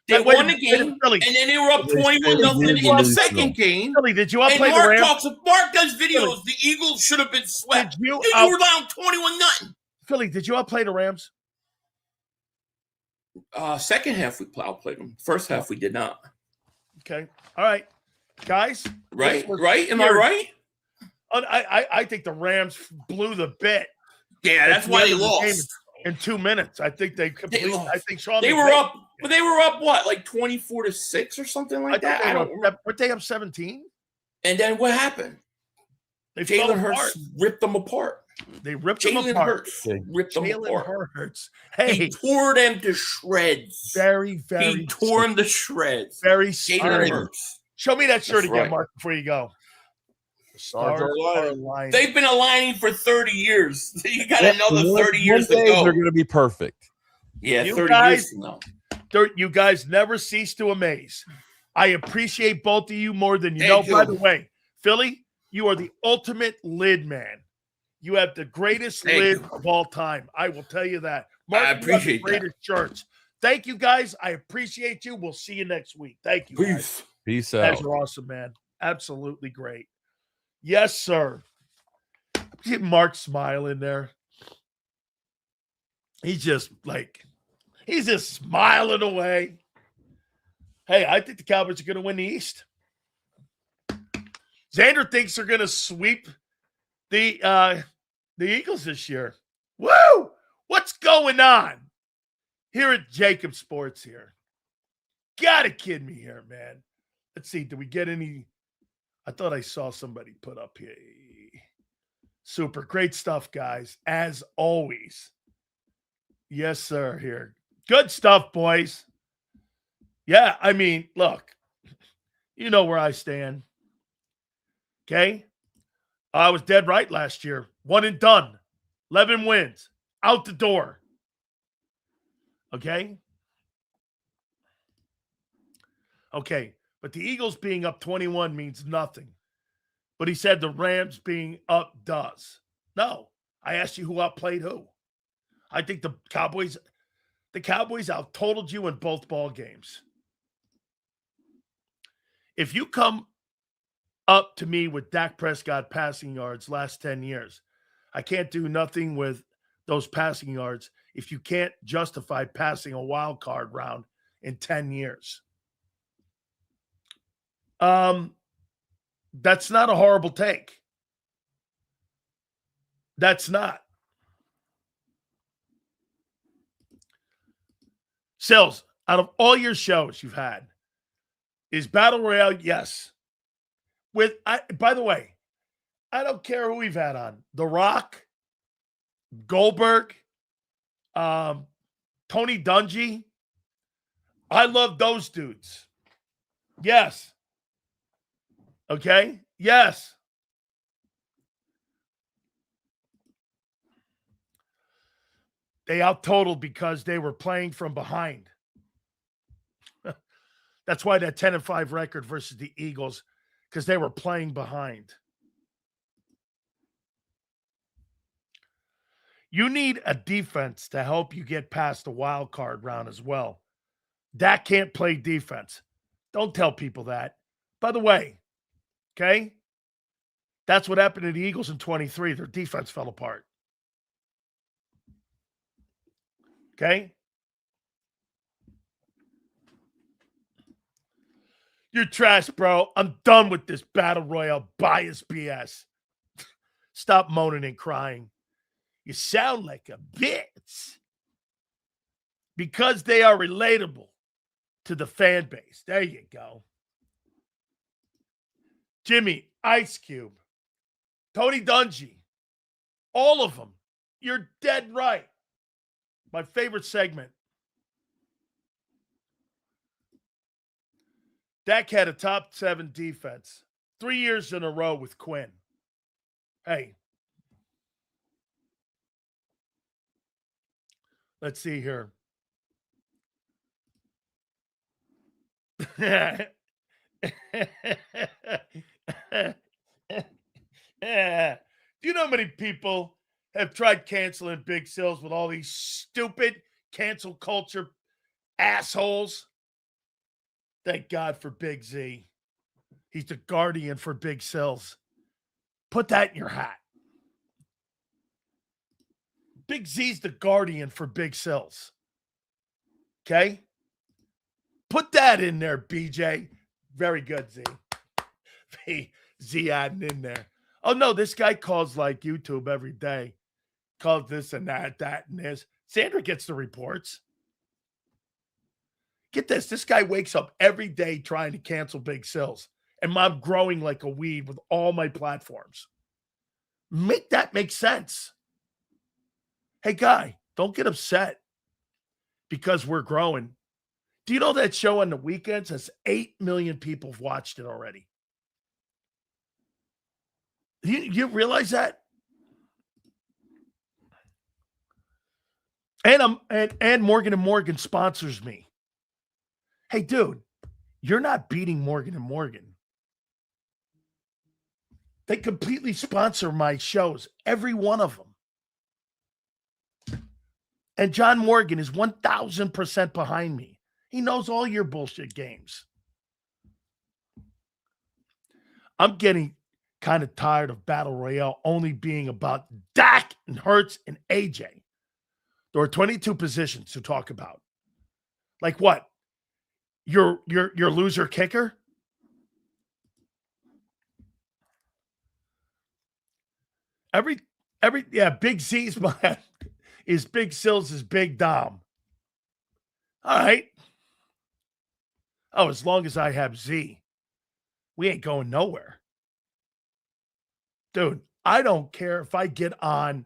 They won the game, and then they were up 21-0 in the second game. Philly, did you outplay Mark the Rams? Mark does videos. The Eagles should have been swept. You were down 21-0. Philly, did you outplay the Rams? Second half we outplayed them. First half we did not. Okay. All right, guys. Right. Am I right? I think the Rams blew the bit. Yeah, that's why they lost in 2 minutes. I think they completely. I think Sean. They were up. But they were up what, like 24-6 or something like that? I don't remember. Weren't they up 17? And then what happened? Jalen Hurts ripped them apart. They ripped them apart. Jalen Hurts. Hey, he tore them to shreds. Very, very. He tore them to shreds. Very Jalen Hurts. Show me that shirt again, Mark, before you go. Stars are aligning. They've been aligning for 30 years. You got another 30 years to go. They're going to be perfect. Yeah, 30 years from now. You guys never cease to amaze. I appreciate both of you more than you know. By the way, Philly, you are the ultimate lid man. You have the greatest lid of all time. I will tell you that. Mark, I appreciate the greatest shirts. Thank you, guys. I appreciate you. We'll see you next week. Thank you. Guys. Peace out. Guys are awesome, man. Absolutely great. Yes, sir. Get Mark smiling there. He's just smiling away. Hey, I think the Cowboys are going to win the East. Zander thinks they're going to sweep the Eagles this year. Woo! What's going on here at JAKIB Sports here? gotta kid me here, man. Let's see. Did we get any? I thought I saw somebody put up here. Super great stuff, guys. As always. Yes, sir. Here. Good stuff, boys. Yeah, I mean, look, you know where I stand. Okay? I was dead right last year. One and done. 11 wins. Out the door. Okay? Okay. But the Eagles being up 21 means nothing. But he said the Rams being up does. No. I asked you who outplayed who. I think the Cowboys out-totaled you in both ball games. If you come up to me with Dak Prescott passing yards last 10 years, I can't do nothing with those passing yards if you can't justify passing a wild card round in 10 years. That's not a horrible take. That's not. Sills, out of all your shows you've had, is Battle Royale? Yes. By the way, I don't care who we've had on. The Rock, Goldberg, Tony Dungy. I love those dudes. Yes. Okay? Yes. They out-totaled because they were playing from behind. That's why that 10-5 record versus the Eagles, because they were playing behind. You need a defense to help you get past the wild card round as well. Dak can't play defense. Don't tell people that. By the way, okay? That's what happened to the Eagles in 23. Their defense fell apart. Okay? You're trash, bro. I'm done with this Battle Royale bias BS. Stop moaning and crying. You sound like a bitch. Because they are relatable to the fan base. There you go. Jimmy, Ice Cube, Tony Dungy, all of them. You're dead right. My favorite segment. Dak had a top 7 defense 3 years in a row with Quinn. Hey. Let's see here. Do you know how many people have tried canceling Big Sills with all these stupid cancel culture assholes? Thank God for Big Z. He's the guardian for Big Sills. Put that in your hat. Big Z's the guardian for Big Sills. Okay? Put that in there, BJ. Very good, Z. Z adding in there. Oh, no, this guy calls like YouTube every day. Calls this and that and this. Zander gets the reports. Get this. This guy wakes up every day trying to cancel Big Sills. And I'm growing like a weed with all my platforms. Make that make sense. Hey, guy, don't get upset because we're growing. Do you know that show on the weekends has 8 million people have watched it already? You realize that? And Morgan & Morgan sponsors me. Hey, dude, you're not beating Morgan & Morgan. They completely sponsor my shows, every one of them. And John Morgan is 1,000% behind me. He knows all your bullshit games. I'm getting kind of tired of Battle Royale only being about Dak and Hurts and AJ. There are 22 positions to talk about. Like what? Your loser kicker? Big Z's man is Big Sills is Big Dom. All right. Oh, as long as I have Z, we ain't going nowhere. Dude, I don't care if I get on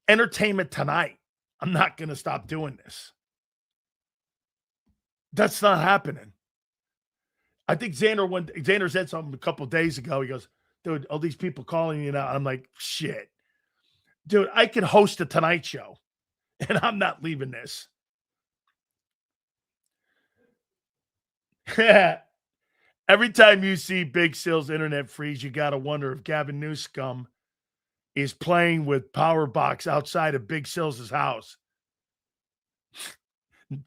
Entertainment Tonight. I'm not going to stop doing this. That's not happening. I think Zander said something a couple of days ago. He goes, dude, all these people calling you now. I'm like, shit. Dude, I can host a Tonight Show, and I'm not leaving this. Every time you see Big Sil's internet freeze, you got to wonder if Gavin Newscomb is playing with Power Box outside of Big Sil's house.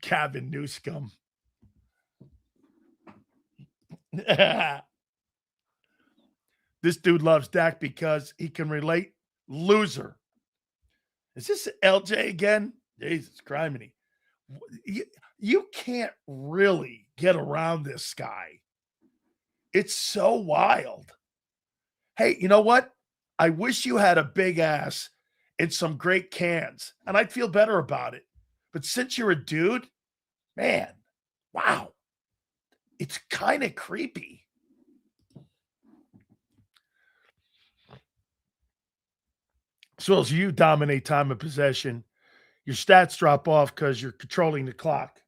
Gavin Newscomb. This dude loves Dak because he can relate. Loser. Is this LJ again? Jesus criminy. You can't really get around this guy. It's so wild. Hey, you know what? I wish you had a big ass and some great cans, and I'd feel better about it. But since you're a dude, man, wow. It's kind of creepy. So as you dominate time of possession, your stats drop off because you're controlling the clock.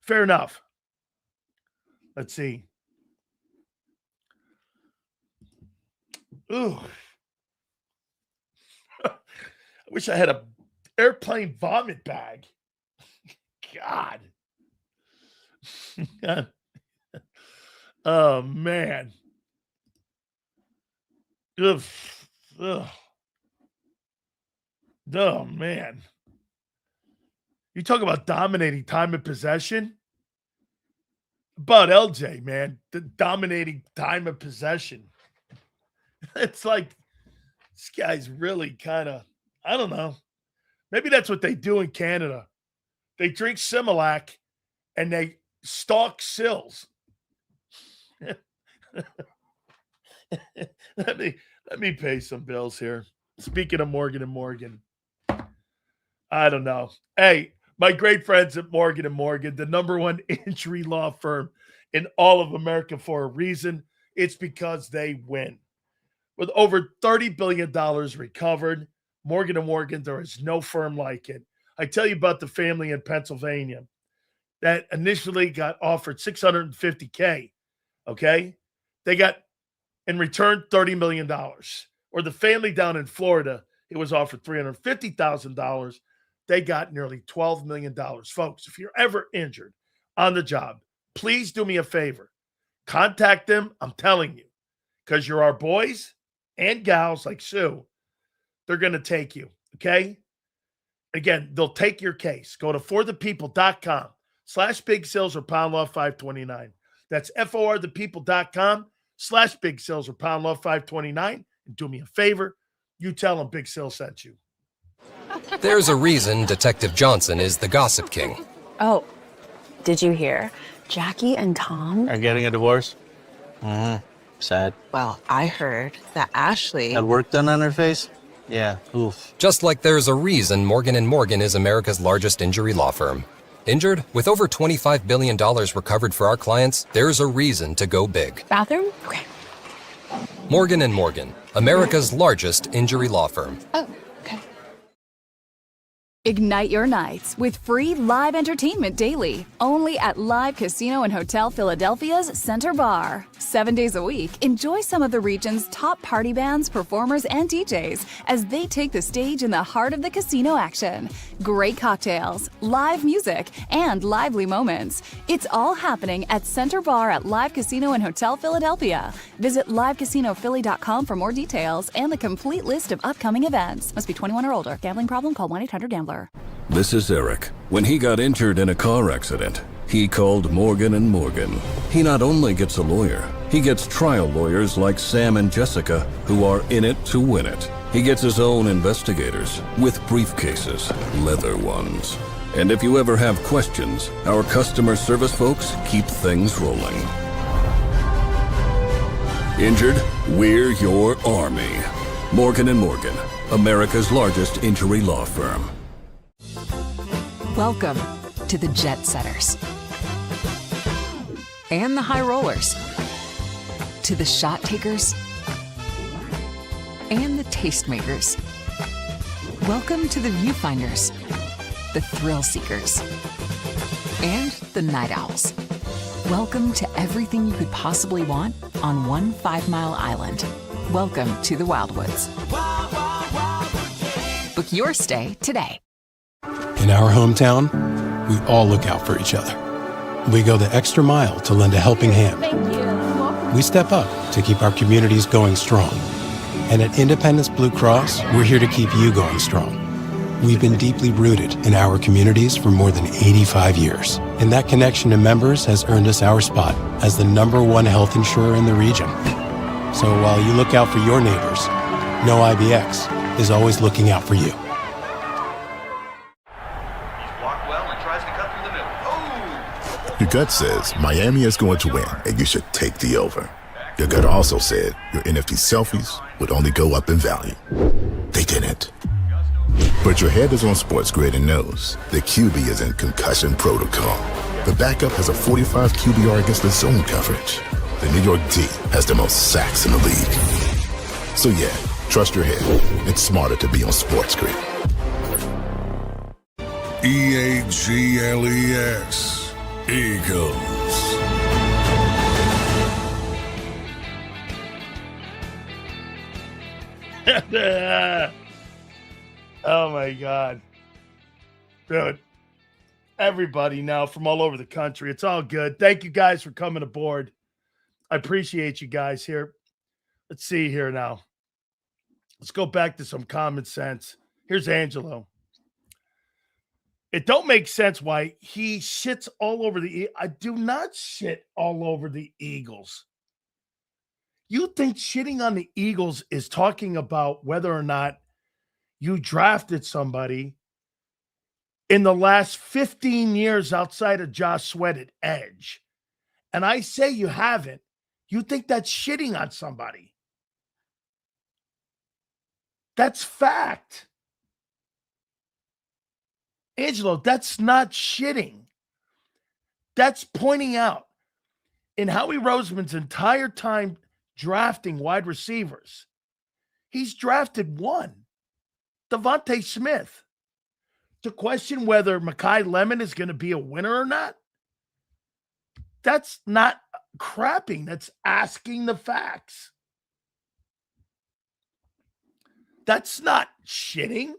Fair enough. Let's see. Ooh. I wish I had a airplane vomit bag. God. Oh, man. Ugh. Ugh. Oh, man. You talk about dominating time of possession? About LJ, man. The dominating time of possession. It's like this guy's really kind of, I don't know. Maybe that's what they do in Canada. They drink Similac and they stalk Sills. Let me pay some bills here. Speaking of Morgan & Morgan, I don't know. Hey, my great friends at Morgan & Morgan, the number one injury law firm in all of America for a reason. It's because they win. With over $30 billion recovered, Morgan & Morgan, there is no firm like it. I tell you about the family in Pennsylvania that initially got offered $650K, okay? They got, in return, $30 million. Or the family down in Florida, it was offered $350,000. They got nearly $12 million. Folks, if you're ever injured on the job, please do me a favor. Contact them, I'm telling you, because you're our boys and gals like Sue. They're going to take you, okay? Again, they'll take your case. Go to forthepeople.com/Big Sills or Pound Law 529. That's forthepeople.com/Big Sills or Pound Law 529. And do me a favor, you tell them Big Sill sent you. There's a reason Detective Johnson is the gossip king. Oh, did you hear? Jackie and Tom are getting a divorce? Mm-hmm. Sad. Well, I heard that Ashley had work done on her face? Yeah, oof. Just like there's a reason Morgan & Morgan is America's largest injury law firm. Injured? With over $25 billion recovered for our clients, there's a reason to go big. Bathroom? Okay. Morgan & Morgan, America's largest injury law firm. Oh, okay. Ignite your nights with free live entertainment daily, only at Live Casino and Hotel Philadelphia's Center Bar. 7 days a week, enjoy some of the region's top party bands, performers, and DJs as they take the stage in the heart of the casino action. Great cocktails, live music, and lively moments. It's all happening at Center Bar at Live Casino and Hotel Philadelphia. Visit livecasinophilly.com for more details and the complete list of upcoming events. Must be 21 or older. Gambling problem? Call 1-800-GAMBLER. This is Eric. When he got injured in a car accident, he called Morgan & Morgan. He not only gets a lawyer, he gets trial lawyers like Sam and Jessica who are in it to win it. He gets his own investigators with briefcases, leather ones. And if you ever have questions, our customer service folks keep things rolling. Injured? We're your army. Morgan & Morgan, America's largest injury law firm. Welcome to the Jet Setters. and the high rollers, to the shot takers and the tastemakers. Welcome to the viewfinders, the thrill seekers, and the night owls. Welcome to everything you could possibly want on one 5-mile island. Welcome to the Wildwoods. Book your stay today. In our hometown, we all look out for each other. We go the extra mile to lend a helping hand. We step up to keep our communities going strong. And at Independence Blue Cross, we're here to keep you going strong. We've been deeply rooted in our communities for more than 85 years. And that connection to members has earned us our spot as the #1 health insurer in the region. So while you look out for your neighbors, know IBX is always looking out for you. Your gut says Miami is going to win, and you should take the over. Your gut also said your NFT selfies would only go up in value. They didn't. But your head is on Sports Grid and knows the QB is in concussion protocol. The backup has a 45 QBR against the zone coverage. The New York D has the most sacks in the league. So yeah, trust your head. It's smarter to be on Sports Grid. EAGLES. Eagles. Oh my God. Dude. Everybody now from all over the country. It's all good. Thank you guys for coming aboard. I appreciate you guys here. Let's see here now. Let's go back to some common sense. Here's Angelo. It don't make sense why he shits all over the I do not shit all over the Eagles. You think shitting on the Eagles is talking about whether or not you drafted somebody in the last 15 years outside of Josh Sweat at edge. And I say you haven't. You think that's shitting on somebody. That's fact. Angelo, that's not shitting. That's pointing out in Howie Roseman's entire time drafting wide receivers, he's drafted one, Devontae Smith. To question whether Mekhi Lemon is going to be a winner or not, that's not crapping. That's asking the facts. That's not shitting.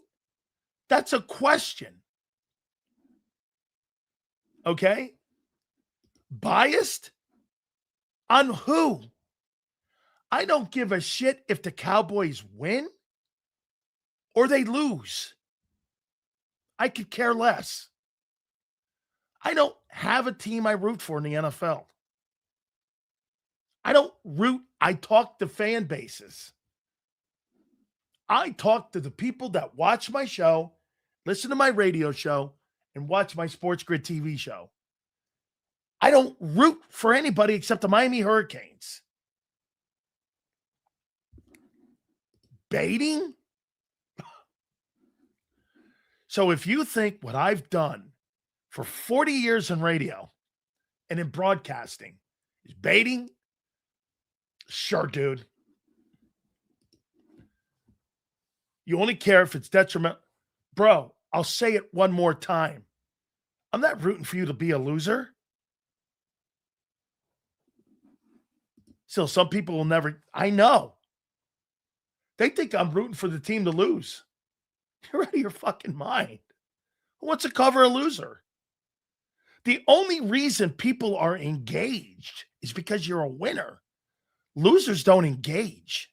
That's a question. Okay? Biased? On who? I don't give a shit if the Cowboys win or they lose. I could care less. I don't have a team I root for in the NFL. I don't root. I talk to fan bases. I talk to the people that watch my show, listen to my radio show, and watch my Sports Grid TV show. I don't root for anybody except the Miami Hurricanes. Baiting? So if you think what I've done for 40 years in radio and in broadcasting is baiting, sure, dude. You only care if it's detrimental. Bro, I'll say it one more time. I'm not rooting for you to be a loser. Still, some people will never. I know. They think I'm rooting for the team to lose. You're out of your fucking mind. Who wants to cover a loser? The only reason people are engaged is because you're a winner. Losers don't engage.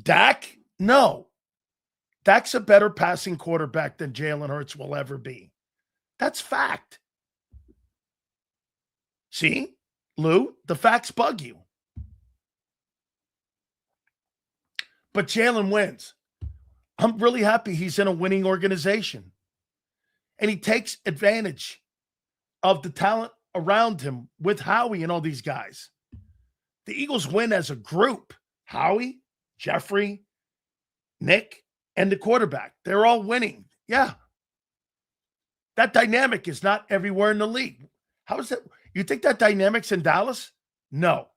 Dak? No. Dak's a better passing quarterback than Jalen Hurts will ever be. That's fact. See, Lou, the facts bug you. But Jalen wins. I'm really happy he's in a winning organization. And he takes advantage of the talent around him with Howie and all these guys. The Eagles win as a group. Howie, Jeffrey, Nick, and the quarterback. They're all winning. Yeah. That dynamic is not everywhere in the league. How is that? You think that dynamic's in Dallas? No.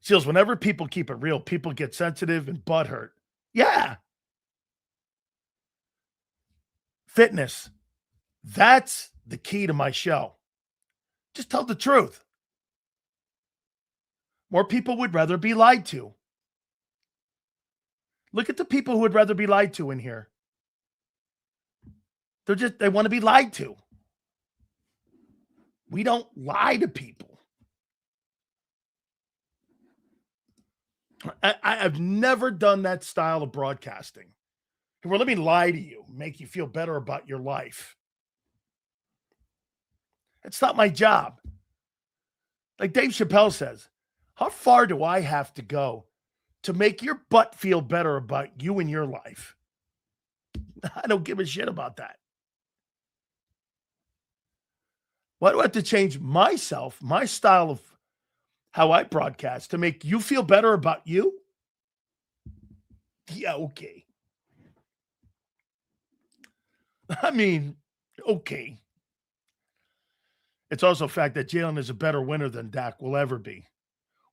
Seals, whenever people keep it real, people get sensitive and butthurt. Yeah. Fitness. That's the key to my show. Just tell the truth. More people would rather be lied to. Look at the people who would rather be lied to in here. They want to be lied to. We don't lie to people. I've never done that style of broadcasting. Well, let me lie to you, make you feel better about your life. It's not my job. Like Dave Chappelle says, how far do I have to go to make your butt feel better about you and your life? I don't give a shit about that. Why do I have to change myself, my style of how I broadcast to make you feel better about you? Yeah, okay. I mean, okay. It's also a fact that Jalen is a better winner than Dak will ever be.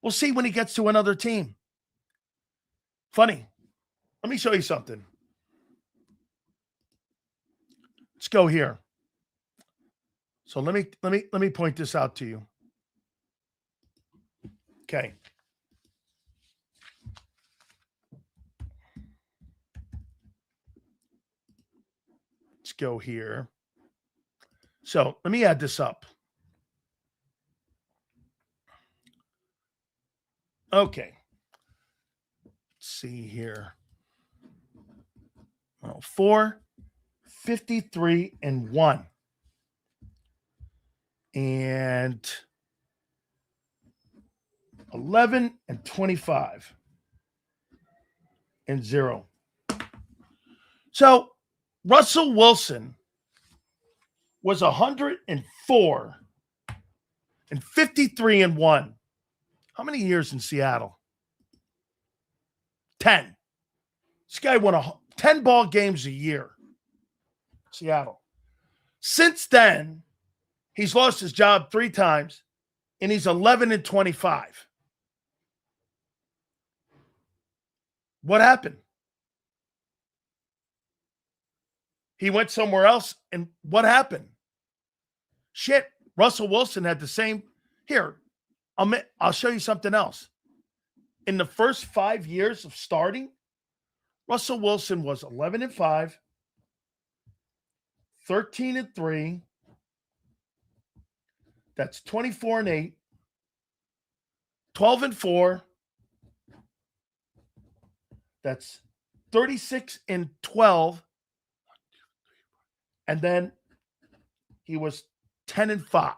We'll see when he gets to another team. Funny. Let me show you something. Let's go here. So let me point this out to you. Okay. Let's go here. So let me add this up. Okay. Let's see here. Well, 4, 53, and 1. And 11 and 25 and 0. So Russell Wilson was 104 and 53 and 1. How many years in Seattle? 10. This guy won 10 ball games a year. Seattle. Since then, he's lost his job 3 times, and he's 11 and 25. What happened? He went somewhere else, and what happened? Shit, Russell Wilson had the same. Here, I'll show you something else. In the first 5 years of starting, Russell Wilson was 11 and 5, 13 and 3. That's 24 and 8, 12 and 4. That's 36 and 12. And then he was 10 and 5.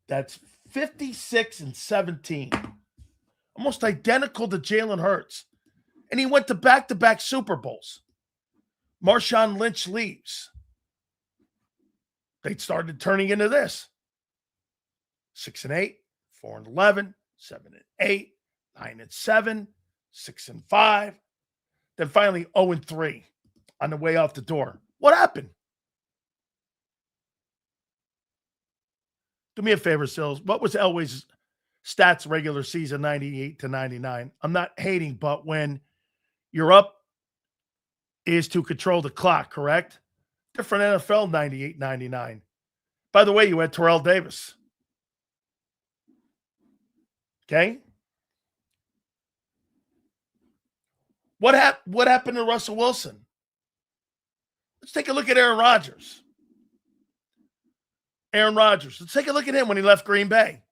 That's 56 and 17. Almost identical to Jalen Hurts. And he went to back-to-back Super Bowls. Marshawn Lynch leaves. They started turning into this. 6 and 8, 4 and 11, 7 and 8, 9 and 7, 6 and 5. Then finally 0 and 3 on the way out the door. What happened? Do me a favor, Sills. What was Elway's stats regular season 98 to 99? I'm not hating, but when you're up is to control the clock, correct? Different NFL 98, 99. By the way, you had Terrell Davis. Okay? What happened to Russell Wilson? Let's take a look at Aaron Rodgers. Let's take a look at him when he left Green Bay.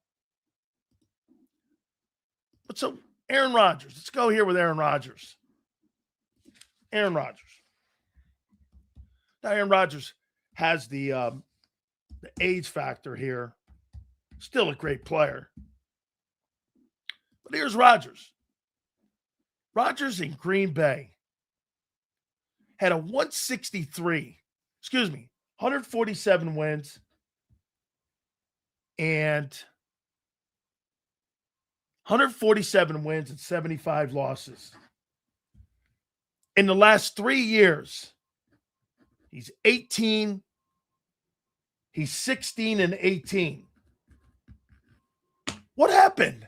So Aaron Rodgers. Let's go here with Aaron Rodgers. Aaron Rodgers. Now Aaron Rodgers has the age factor here. Still a great player. But here's Rodgers. Rodgers in Green Bay had a 147 wins and 147 wins and 75 losses. In the last 3 years, he's 18. He's 16 and 18. What happened?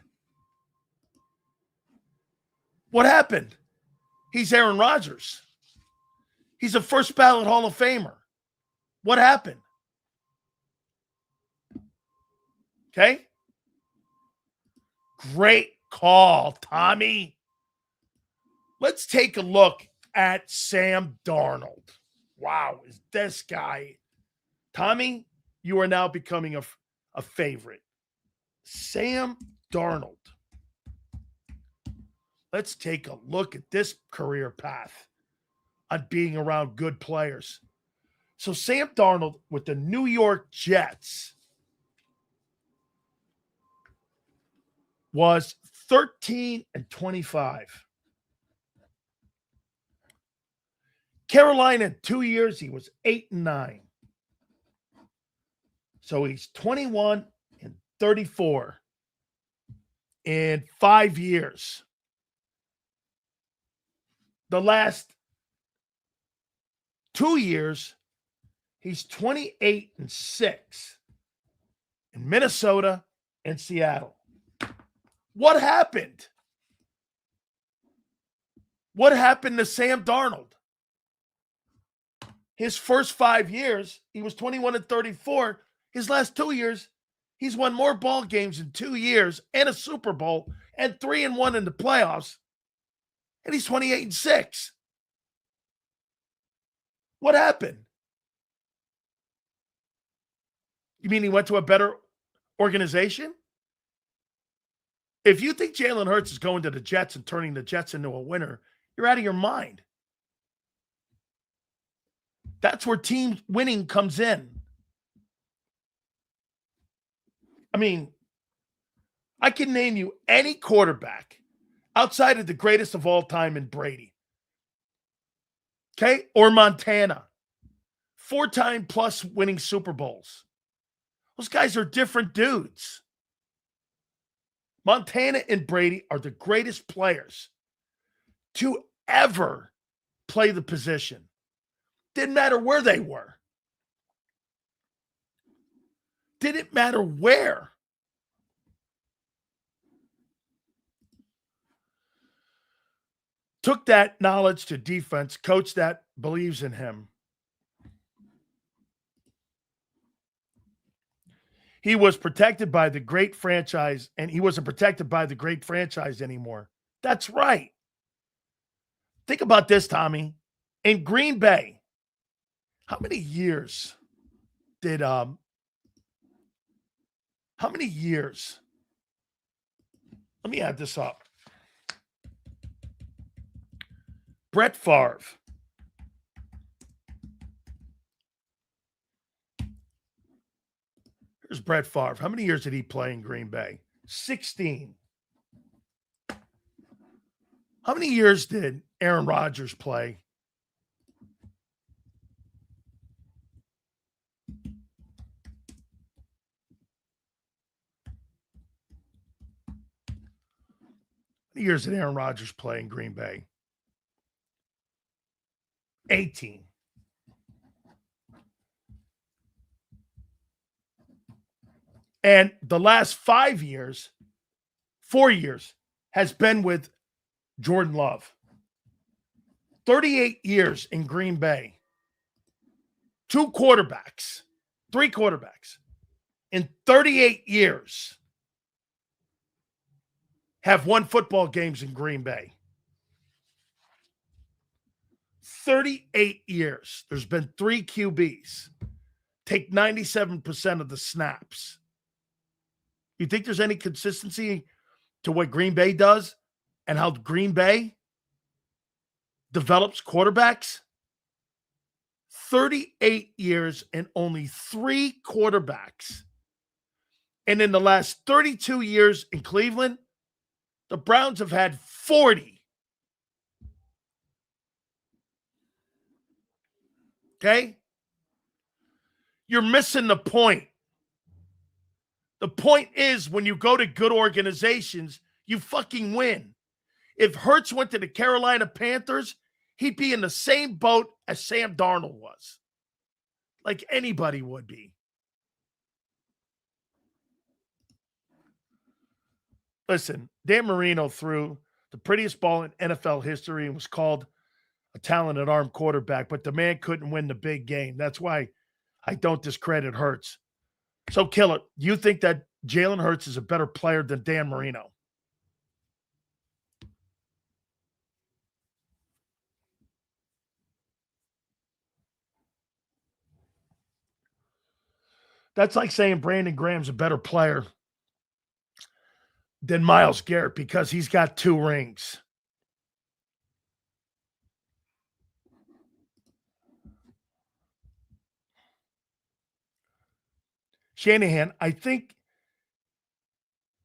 What happened? He's Aaron Rodgers. He's a first ballot Hall of Famer. What happened? Okay? Great call, Tommy. Let's take a look at Sam Darnold. Wow, is this guy. Tommy, you are now becoming a favorite. Sam Darnold. Let's take a look at this career path on being around good players. So Sam Darnold with the New York Jets was 13 and 25. Carolina, in 2 years, he was 8 and 9. So he's 21 and 34 in 5 years. The last 2 years, he's 28 and 6 in Minnesota and Seattle. What happened? What happened to Sam Darnold? His first 5 years, he was 21 and 34. His last 2 years, he's won more ball games in 2 years and a Super Bowl and 3 and 1 in the playoffs. And he's 28 and 6. What happened? You mean he went to a better organization? If you think Jalen Hurts is going to the Jets and turning the Jets into a winner, you're out of your mind. That's where team winning comes in. I mean, I can name you any quarterback outside of the greatest of all time in Brady. Okay? Or Montana. 4-time plus winning Super Bowls. Those guys are different dudes. Montana and Brady are the greatest players to ever play the position. Didn't matter where they were. Didn't matter where. Took that knowledge to defense, coach that believes in him. He was protected by the great franchise, and he wasn't protected by the great franchise anymore. That's right. Think about this, Tommy. In Green Bay, how many years did how many years? Let me add this up. Brett Favre. Here's Brett Favre. How many years did he play in Green Bay? 16. How many years did Aaron Rodgers play? How many years did Aaron Rodgers play in Green Bay? 18. And the last 5 years, 4 years, has been with Jordan Love. 38 years in Green Bay. 2 quarterbacks, 3 quarterbacks in 38 years have won football games in Green Bay. 38 years. There's been 3 QBs. Take 97% of the snaps. You think there's any consistency to what Green Bay does and how Green Bay develops quarterbacks? 38 years and only 3 quarterbacks. And in the last 32 years in Cleveland, the Browns have had 40. Okay? You're missing the point. The point is when you go to good organizations, You fucking win. If Hurts went to the Carolina Panthers, he'd be in the same boat as Sam Darnold was. Like anybody would be. Listen, Dan Marino threw the prettiest ball in NFL history and was called a talented arm quarterback, but the man couldn't win the big game. That's why I don't discredit Hurts. So, Killer, you think that Jalen Hurts is a better player than Dan Marino? That's like saying Brandon Graham's a better player than Myles Garrett because he's got 2 rings. Shanahan, I think,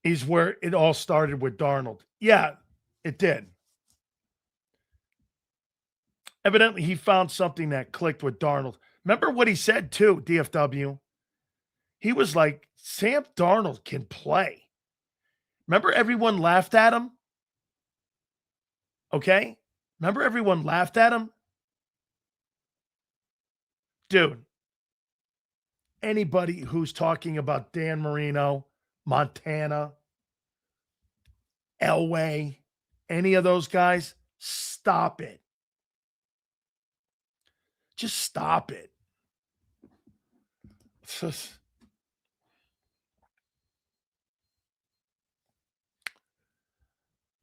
is where it all started with Darnold. Yeah, it did. Evidently, he found something that clicked with Darnold. Remember what he said, too, DFW? He was like, Sam Darnold can play. Remember everyone laughed at him? Okay? Remember everyone laughed at him? Dude, anybody who's talking about Dan Marino, Montana, Elway, any of those guys, stop it. Just stop it.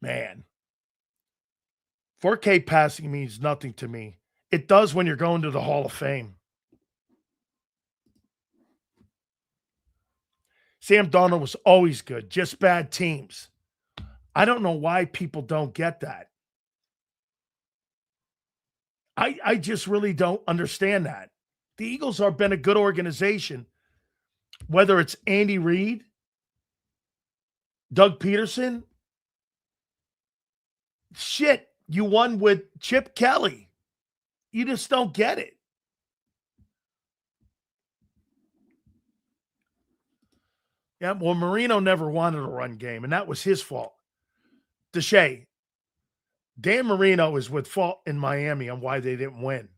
Man. 4K passing means nothing to me. It does when you're going to the Hall of Fame. Sam Darnold was always good, just bad teams. I don't know why people don't get that. I just really don't understand that. The Eagles have been a good organization, whether it's Andy Reid, Doug Peterson. Shit, you won with Chip Kelly. You just don't get it. Yeah, well, Marino never wanted a run game, and that was his fault. Deshae, Dan Marino is with fault in Miami on why they didn't win.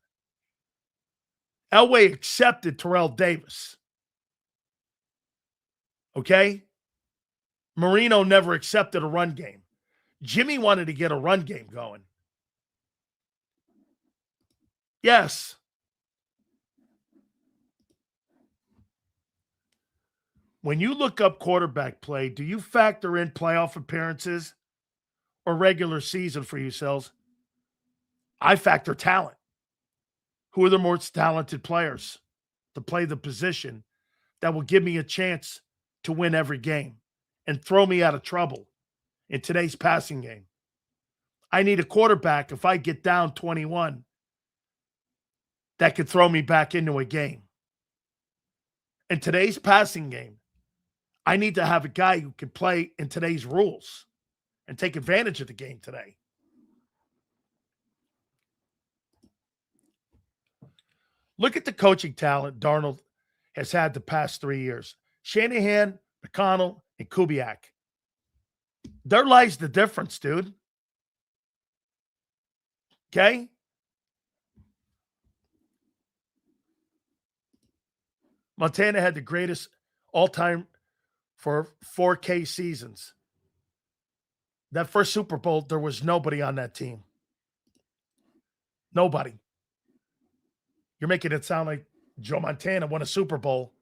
Elway accepted Terrell Davis. Okay? Marino never accepted a run game. Jimmy wanted to get a run game going. Yes. When you look up quarterback play, do you factor in playoff appearances or regular season for yourselves? I factor talent. Who are the most talented players to play the position that will give me a chance to win every game and throw me out of trouble in today's passing game? I need a quarterback, if I get down 21, that could throw me back into a game. In today's passing game, I need to have a guy who can play in today's rules and take advantage of the game today. Look at the coaching talent Darnold has had the past 3 years. Shanahan, McConnell, and Kubiak. There lies the difference, dude. Okay? Montana had the greatest all-time for 4K seasons. That first Super Bowl, there was nobody on that team. Nobody. You're making it sound like Joe Montana won a Super Bowl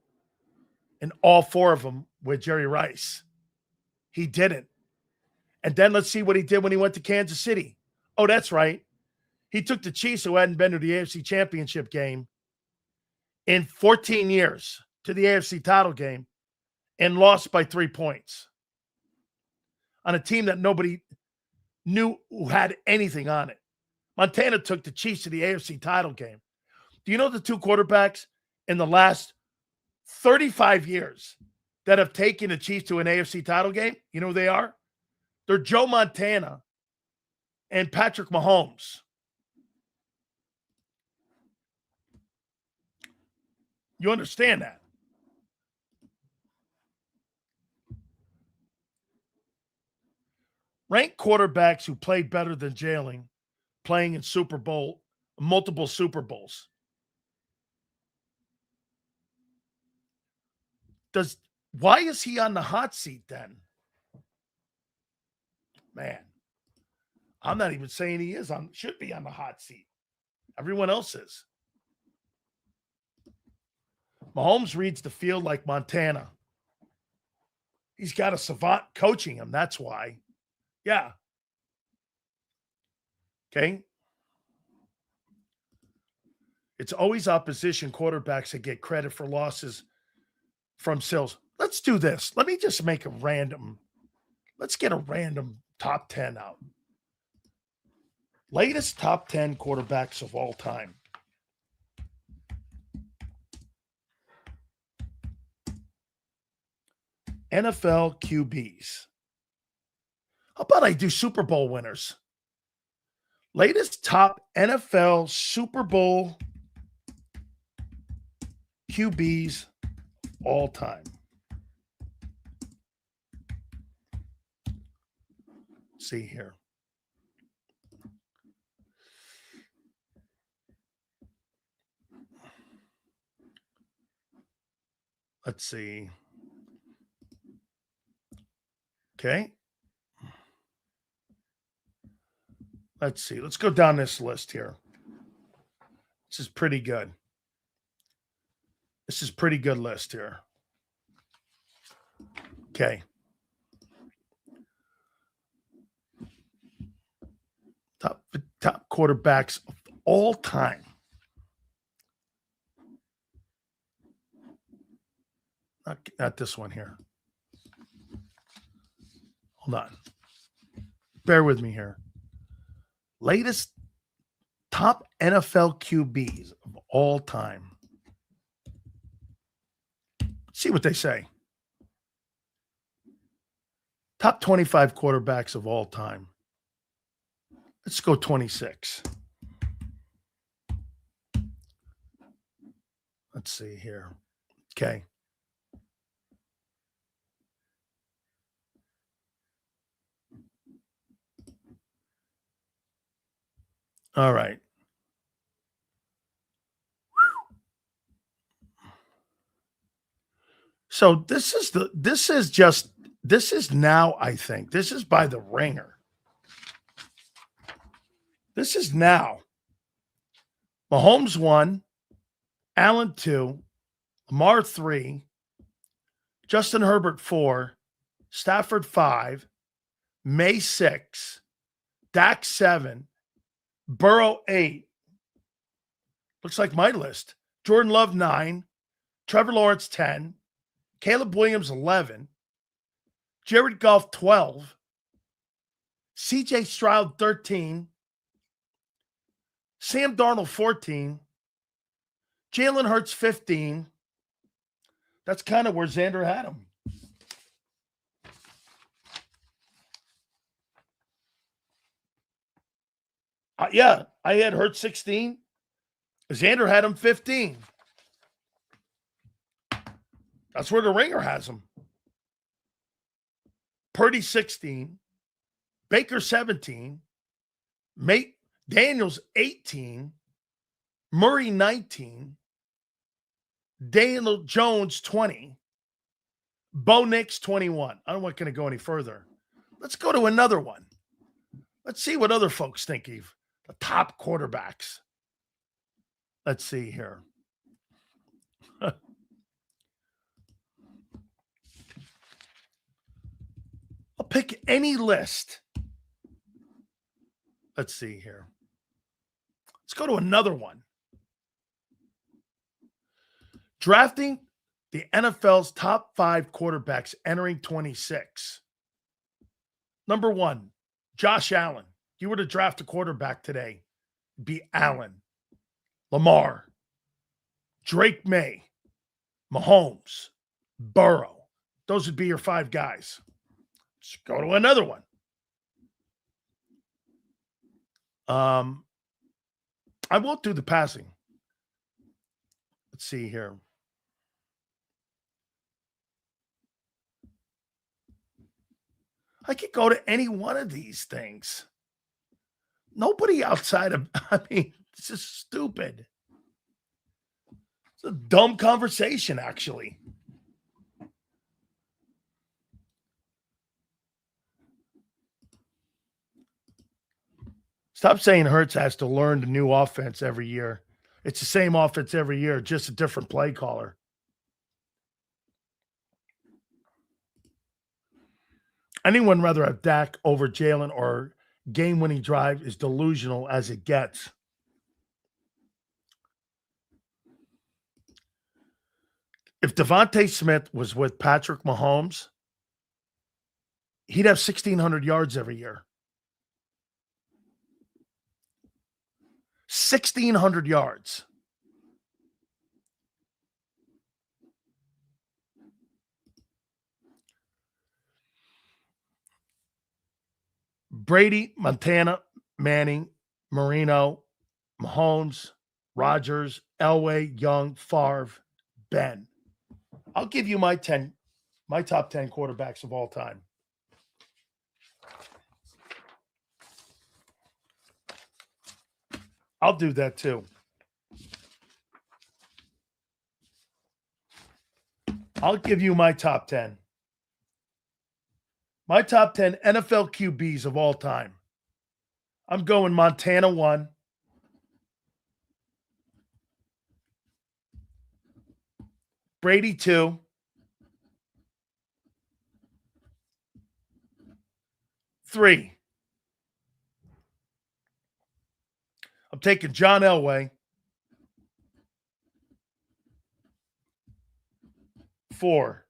and all 4 of them with Jerry Rice. He didn't. And then let's see what he did when he went to Kansas City. Oh, that's right. He took the Chiefs, who hadn't been to the AFC Championship game in 14 years, to the AFC title game and lost by 3 points on a team that nobody knew who had anything on it. Montana took the Chiefs to the AFC title game. Do you know the 2 quarterbacks in the last 35 years that have taken the Chiefs to an AFC title game? You know who they are? They're Joe Montana and Patrick Mahomes. You understand that? Rank quarterbacks who played better than Jalen playing in multiple Super Bowls. Why is he on the hot seat then? Man, I'm not even saying he should be on the hot seat. Everyone else is. Mahomes reads the field like Montana. He's got a savant coaching him. That's why. Yeah. Okay. It's always opposition quarterbacks that get credit for losses from Sills. Let's do this. Let me just make let's get a random top 10 out. Latest top 10 quarterbacks of all time. NFL QBs. How about I do Super Bowl winners? Latest top NFL Super Bowl QBs all time. Let's see here. Let's see. Okay. Let's see. Let's go down this list here. This is pretty good. This is pretty good list here. Okay. Top quarterbacks of all time. Not this one here. Hold on. Bear with me here. Latest top NFL QBs of all time. Let's see what they say. Top 25 quarterbacks of all time. Let's go 26. Let's see here. Okay. All right. So this is now, I think. This is by the Ringer. This is now. Mahomes 1, Allen 2, Lamar 3, Justin Herbert 4, Stafford 5, May 6, Dak 7, Burrow 8. Looks like my list. Jordan Love 9, Trevor Lawrence 10, Caleb Williams 11, Jared Goff 12, CJ Stroud 13, Sam Darnold 14, Jalen Hurts 15. That's kind of where Zander had him. Yeah, I had Hurts 16. Zander had him 15. That's where the Ringer has him. Purdy 16. Baker 17. Daniels 18. Murray 19. Daniel Jones 20. Bo Nix 21. I'm not going to go any further. Let's go to another one. Let's see what other folks think of the top quarterbacks. Let's see here. I'll pick any list. Let's see here. Let's go to another one. Drafting the NFL's top 5 quarterbacks entering 26. Number 1, Josh Allen. If you were to draft a quarterback today, it'd be Allen, Lamar, Drake May, Mahomes, Burrow. Those would be your 5 guys. Let's go to another one. I won't do the passing. Let's see here. I could go to any one of these things. Nobody outside of, I mean, it's just stupid. It's a dumb conversation, actually. Stop saying Hurts has to learn the new offense every year. It's the same offense every year, just a different play caller. Anyone rather have Dak over Jalen or game-winning drive is delusional as it gets. If Devontae Smith was with Patrick Mahomes, he'd have 1,600 yards every year. 1,600 yards. Brady, Montana, Manning, Marino, Mahomes, Rodgers, Elway, Young, Favre, Ben. I'll give you my top 10 quarterbacks of all time. I'll do that too. I'll give you my top 10. My top 10 NFL QBs of all time. I'm going Montana 1. Brady 2. 3. I'm taking John Elway. 4.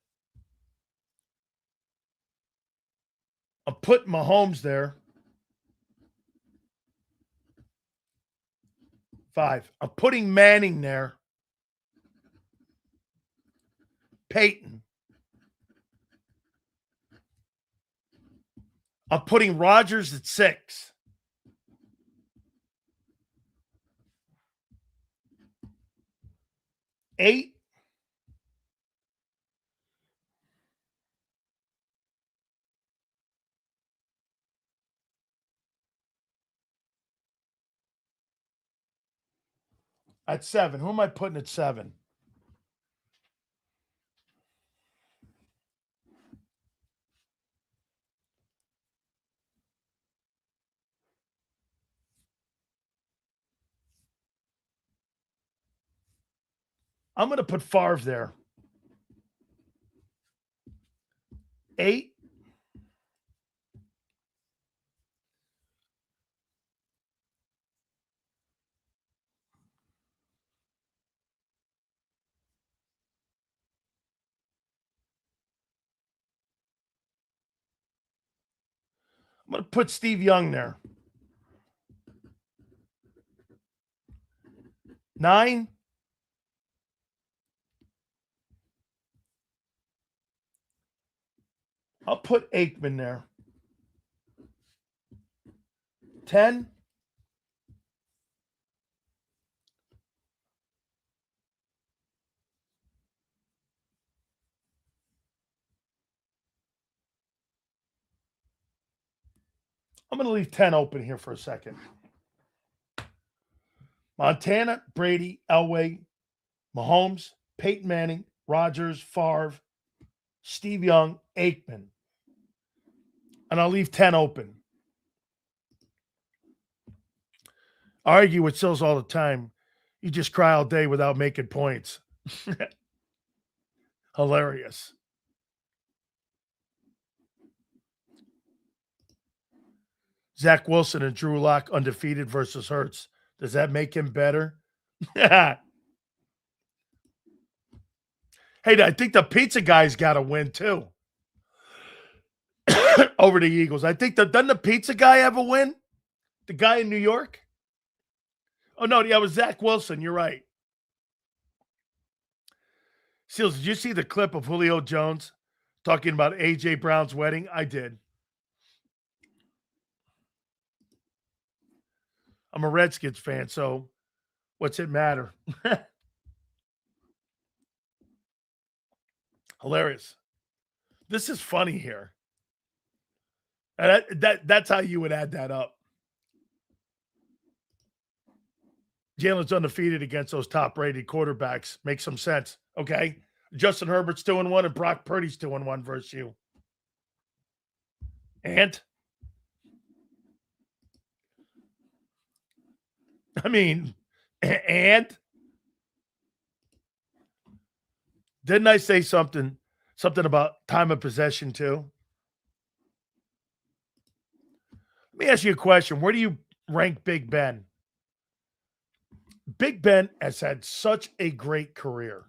I'm putting Mahomes there. 5. I'm putting Manning there. Peyton. I'm putting Rodgers at 6. 8. At 7. Who am I putting at 7? I'm going to put Favre there. 8. I'm going to put Steve Young there. 9. I'll put Aikman there. 10. I'm going to leave 10 open here for a second. Montana, Brady, Elway, Mahomes, Peyton Manning, Rodgers, Favre, Steve Young, Aikman. And I'll leave 10 open. I argue with Sills all the time. You just cry all day without making points. Hilarious. Zach Wilson and Drew Lock undefeated versus Hurts. Does that make him better? Hey, I think the pizza guy's got to win too. Over the Eagles. I think doesn't the pizza guy have a win? The guy in New York? Oh, no, yeah, it was Zach Wilson. You're right. Seals, did you see the clip of Julio Jones talking about A.J. Brown's wedding? I did. I'm a Redskins fan, so what's it matter? Hilarious. This is funny here. And that's how you would add that up. Jalen's undefeated against those top-rated quarterbacks. Makes some sense. Okay. Justin Herbert's 2-1 and Brock Purdy's 2-1 versus you. And I mean, and didn't I say something about time of possession too? Let me ask you a question. Where do you rank Big Ben? Big Ben has had such a great career.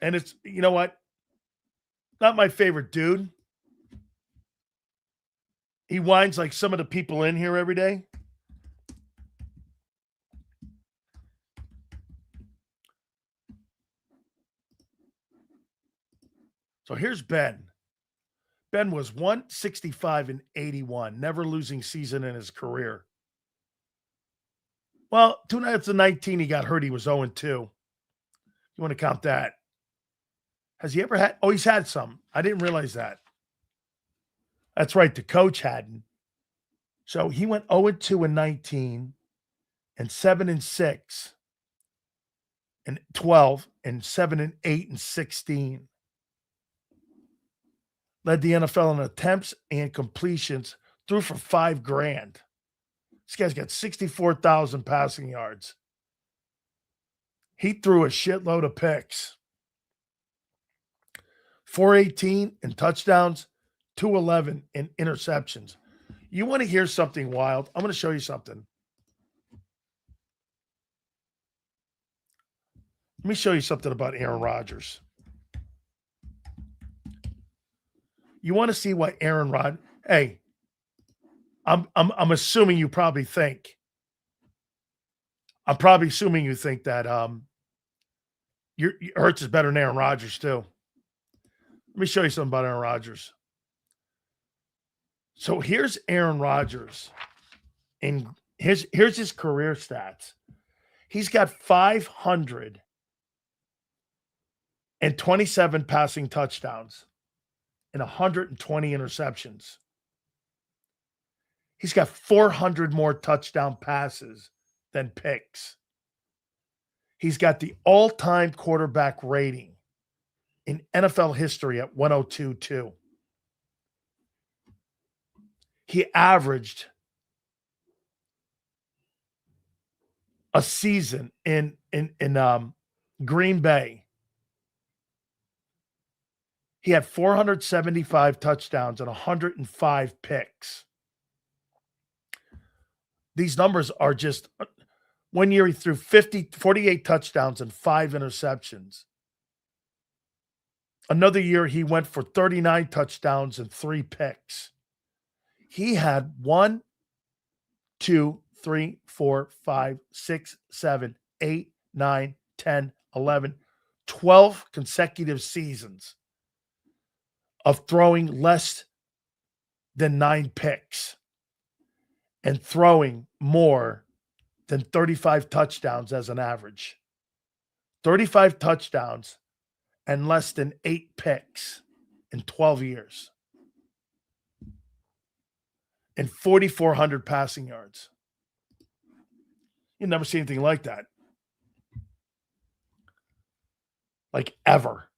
And it's, you know what? Not my favorite dude. He whines like some of the people in here every day. So here's Ben. Ben was 165-81, never losing season in his career. Well, 2019, he got hurt. He was 0-2. You want to count that? Has he ever had? Oh, he's had some. I didn't realize that. That's right. The coach hadn't. So he went 0-2 in 19 and 7-6 and 12 and 7-8 and 16. Led the NFL in attempts and completions, threw for $5,000. This guy's got 64,000 passing yards. He threw a shitload of picks. 418 in touchdowns, 211 in interceptions. You want to hear something wild? I'm going to show you something. Let me show you something about Aaron Rodgers. You want to see what Aaron Rodgers? Hey, I'm assuming you probably think. I'm probably assuming you think that Hurts is better than Aaron Rodgers too. Let me show you something about Aaron Rodgers. So here's Aaron Rodgers, and here's his career stats. He's got 527 passing touchdowns and 120 interceptions. He's got 400 more touchdown passes than picks. He's got the all-time quarterback rating in NFL history at 102.2. He averaged a season in Green Bay. He had 475 touchdowns and 105 picks. These numbers are just, one year he threw 48 touchdowns and 5 interceptions. Another year he went for 39 touchdowns and 3 picks. He had 1, 2, 3, 4, 5, 6, 7, 8, 9, 10, 11, 12 consecutive seasons of throwing less than 9 picks and throwing more than 35 touchdowns as an average. 35 touchdowns and less than 8 picks in 12 years. And 4,400 passing yards. You never see anything like that. Like ever.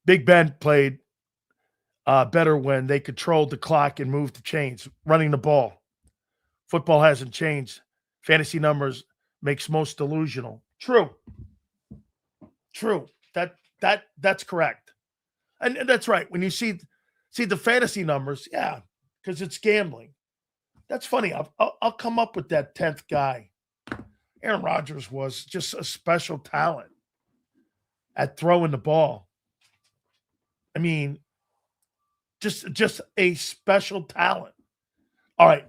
Big Ben played better when they controlled the clock and moved the chains, running the ball. Football hasn't changed. Fantasy numbers makes most delusional. True. That's correct. And that's right. When you see the fantasy numbers, yeah, because it's gambling. That's funny. I'll come up with that 10th guy. Aaron Rodgers was just a special talent at throwing the ball. I mean, just a special talent. All right.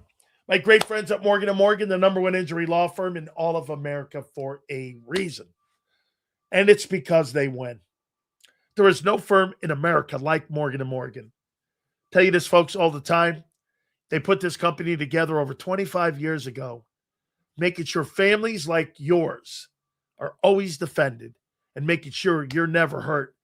My great friends at Morgan & Morgan, the #1 injury law firm in all of America for a reason. And it's because they win. There is no firm in America like Morgan & Morgan. Tell you this, folks, all the time. They put this company together over 25 years ago, making sure families like yours are always defended and making sure you're never hurt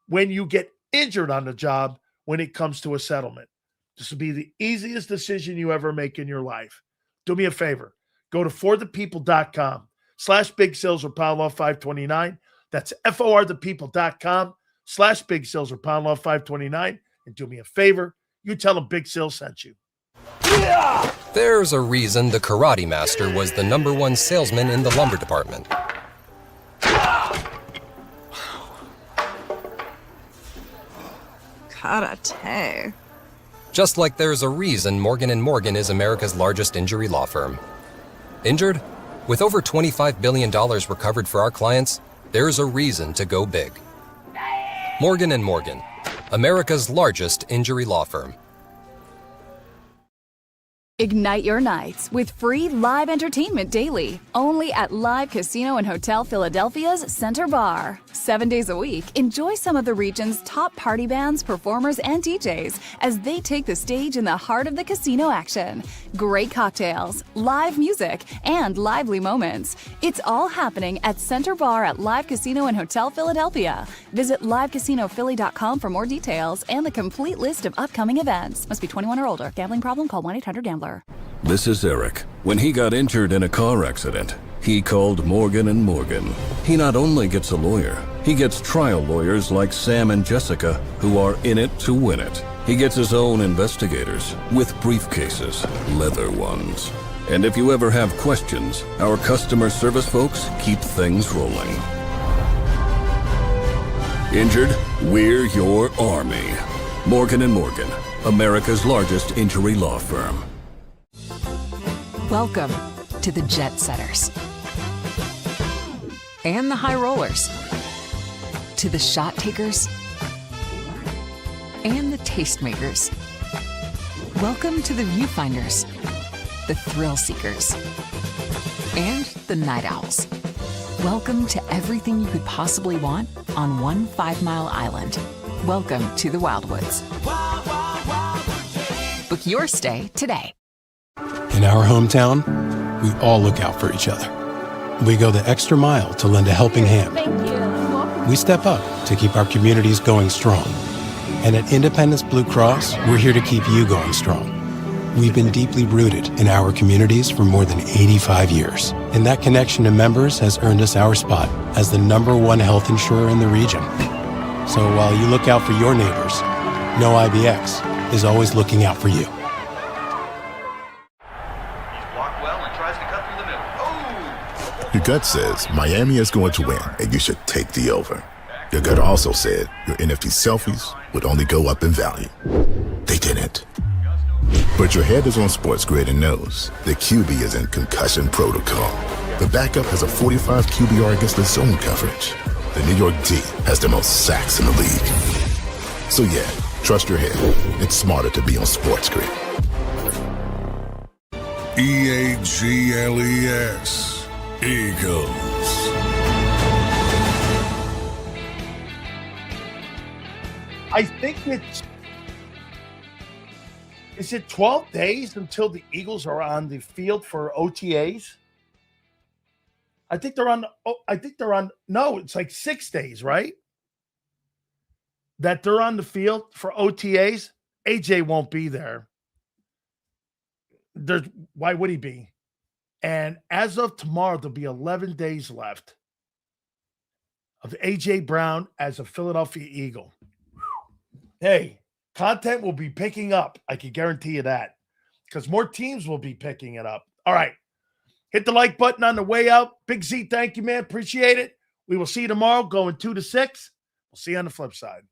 when you get injured on the job when it comes to a settlement. This will be the easiest decision you ever make in your life. Do me a favor. Go to forthepeople.com/big sales or pound law 529. That's forthepeople.com/big sales or pound law 529. And do me a favor. You tell them Big Sales sent you. There's a reason the Karate Master was the #1 salesman in the lumber department. Karate. Just like there's a reason Morgan & Morgan is America's largest injury law firm. Injured? With over $25 billion recovered for our clients, there's a reason to go big. Morgan & Morgan, America's largest injury law firm. Ignite your nights with free live entertainment daily, only at Live Casino and Hotel Philadelphia's Center Bar. 7 days a week, enjoy some of the region's top party bands, performers, and DJs as they take the stage in the heart of the casino action. Great cocktails, live music, and lively moments. It's all happening at Center Bar at Live Casino and Hotel Philadelphia. Visit livecasinophilly.com for more details and the complete list of upcoming events. Must be 21 or older. Gambling problem? Call 1-800-GAMBLER. This is Eric. When he got injured in a car accident, he called Morgan & Morgan. He not only gets a lawyer, he gets trial lawyers like Sam and Jessica who are in it to win it. He gets his own investigators with briefcases, leather ones. And if you ever have questions, our customer service folks keep things rolling. Injured? We're your army. Morgan & Morgan, America's largest injury law firm. Welcome to the Jet Setters and the High Rollers, to the Shot Takers and the Tastemakers. Welcome to the Viewfinders, the Thrill Seekers, and the Night Owls. Welcome to everything you could possibly want on one 5-mile island. Welcome to the Wildwoods. Book your stay today. In our hometown, we all look out for each other. We go the extra mile to lend a helping hand. We step up to keep our communities going strong. And at Independence Blue Cross, we're here to keep you going strong. We've been deeply rooted in our communities for more than 85 years. And that connection to members has earned us our spot as the #1 health insurer in the region. So while you look out for your neighbors, know IBX is always looking out for you. Your gut says Miami is going to win, and you should take the over. Your gut also said your NFT selfies would only go up in value. They didn't. But your head is on Sports Grid and knows the QB is in concussion protocol. The backup has a 45 QBR against the zone coverage. The New York D has the most sacks in the league. So yeah, trust your head. It's smarter to be on Sports Grid. EAGLES. Eagles. I think is it 12 days until the Eagles are on the field for OTAs? No, it's like 6 days, right? That they're on the field for OTAs. AJ won't be there. Why would he be? And as of tomorrow, there'll be 11 days left of A.J. Brown as a Philadelphia Eagle. Hey, content will be picking up. I can guarantee you that, because more teams will be picking it up. All right. Hit the like button on the way out. Big Z, thank you, man. Appreciate it. We will see you tomorrow going 2 to 6. We'll see you on the flip side.